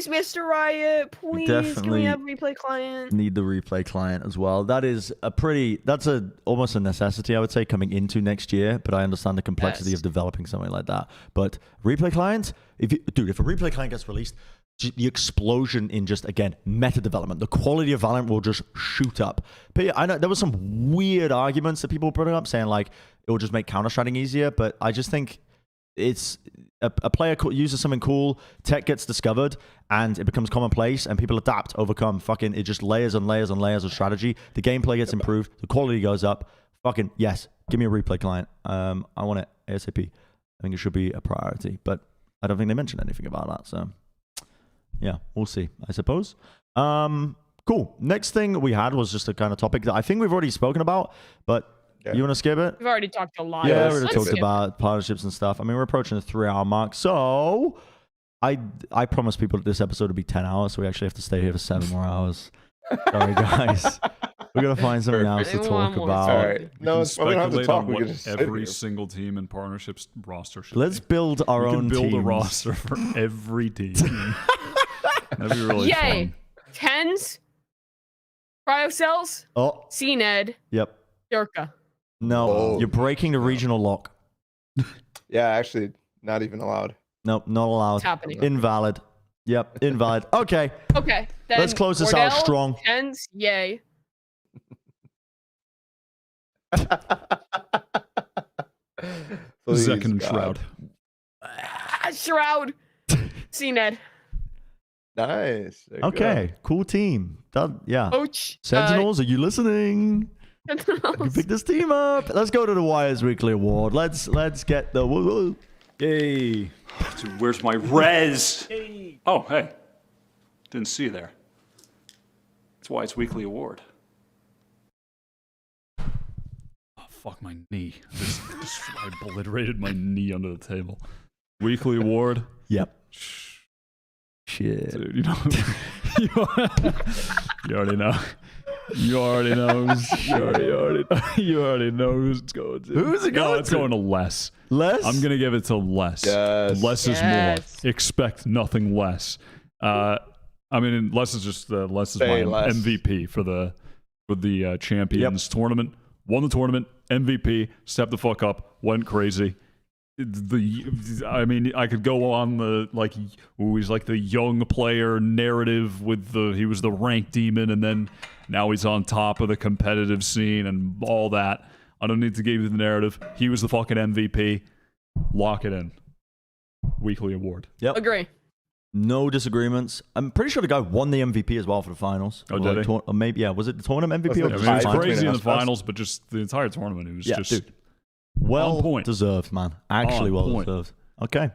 Mr. Riot. Please, can definitely we have replay client? Need the replay client as well. That's almost a necessity, I would say, coming into next year. But I understand the complexity of developing something like that. But replay clients, if a replay client gets released, the explosion in just, again, meta development, the quality of Valorant will just shoot up. But I know there were some weird arguments that people were putting up saying like it will just make counter-strike easier, but I just think it's a player uses something cool, tech gets discovered, and it becomes commonplace, and people adapt, overcome. Fucking, it just layers and layers and layers of strategy. The gameplay gets improved, the quality goes up. Fucking yes, give me a replay client. I want it ASAP. I think it should be a priority, but I don't think they mentioned anything about that, so yeah, we'll see, I suppose. Cool. Next thing we had was just a kind of topic that I think we've already spoken about, but you want to skip it? We've already talked a lot. Yeah, Let's we already talked skip. about partnerships and stuff. I mean, we're approaching the 3-hour mark, so I promised people that this episode would be 10 hours, so we actually have to stay here for 7 more hours. Sorry, guys. We're going to find something else to talk about. All right. No, we don't have to talk. We can just every single team in partnerships roster should Let's be. build our We own can build a teams. roster for every team. That'd be really Yay. fun. Tens, Cryocells, Oh, CNED, yep. Durka. No, Oh. you're breaking the regional lock. Yeah, actually, not even allowed. Nope, not allowed. What's happening? Invalid. Yep, invalid. Okay, Okay. Then let's close this out Wardell, strong. Tens, yay. Please, Zek and God. Shroud. Shroud, CNED, Nice. There you Okay, cool team. Yeah. Coach. Sentinels, are you listening? You can Sentinels. pick this team up. Let's go to the Wyatt's Weekly Award. Let's get the woo. Yay. Dude, where's my res? Oh, hey. Didn't see you there. That's why it's weekly award. Oh, fuck my knee. Just I obliterated my knee under the table. Weekly award. Yep. Shit. Dude, you know, you already know. You already knows. You already know who's it's going to. Who's it going It's to? going to Les. Les? I'm gonna give it to Les. Yes. Less is Yes. more. Expect nothing less. I mean, Les is just Les is Say my less. MVP for the Champions tournament. Won the tournament. MVP. Stepped the fuck up. Went crazy. I mean, I could go on the he's like the young player narrative with he was the rank demon, and then now he's on top of the competitive scene and all that. I don't need to give you the narrative. He was the fucking MVP. Lock it in. Weekly award. Yep. Agree. No disagreements. I'm pretty sure the guy won the MVP as well for the finals. Oh, did he? Or maybe, yeah. Was it the tournament MVP? Was Or it just I mean, the it was finals? crazy in the Between us. finals, but just the entire tournament. It was Yeah, just dude. Well on point. deserved, man. Actually On well point. deserved. Okay.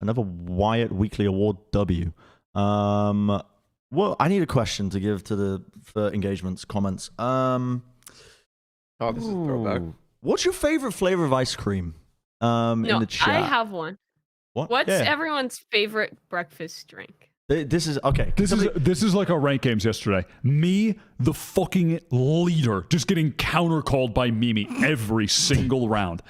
Another Wyatt Weekly Award W. Well, I need a question to give for engagements, comments. Oh, this is a throwback. What's your favorite flavor of ice cream? In No, the chat. I have one. What? What's Yeah. everyone's favorite breakfast drink? This is okay. This is like our rank games yesterday. Me, the fucking leader, just getting counter-called by Mimi every single round.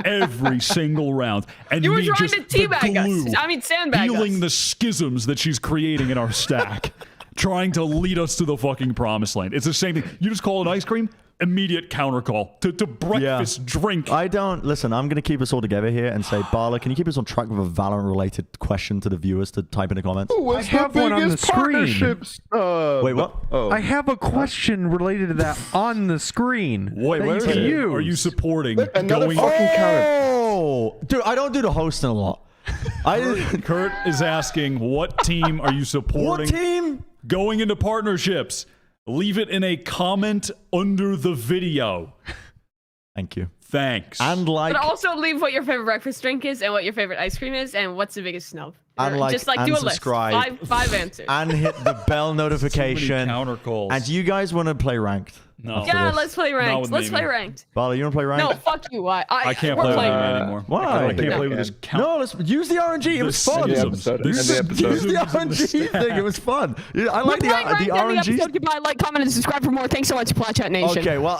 Every single round. And You were me trying just to the teabag glue, us. I mean, sandbag healing us. the schisms that she's creating in our stack. Trying to lead us to the fucking promised land. It's the same thing. You just call it ice cream, immediate counter call to breakfast drink. I don't listen. I'm going to keep us all together here and say, Barla, can you keep us on track with a Valorant-related question to the viewers to type in the comments? What's I have the one on the biggest screen. partnerships? Wait, what? Oh, I have a question related to that on the screen. Wait, that where you is can it? use. Are you supporting another going? fucking counter. Oh, dude, I don't do the hosting a lot. Kurt is asking, what team are you supporting? What team? Going into partnerships. Leave it in a comment under the video. Thank you. Thanks. And like, But also leave what your favorite breakfast drink is and what your favorite ice cream is and what's the biggest snub. And like, just like and do a list. subscribe. Five answers. and hit the bell notification. Counter calls. And do you guys want to play ranked? No. Yeah, this? let's play Not ranked. with Let's me, play man. ranked. Barley, you want to play ranked? No, fuck you. Why? I can't we're play with playing you ranked. anymore. Why? I can't play with this count. No, let's use the RNG. It was fun. End the episode. End the episode. Use the RNG thing. It was fun. Yeah, I like the We're playing ranked. End the RNG. episode. Goodbye. Like, comment, and subscribe for more. Thanks so much, Plat Nation. Okay, well,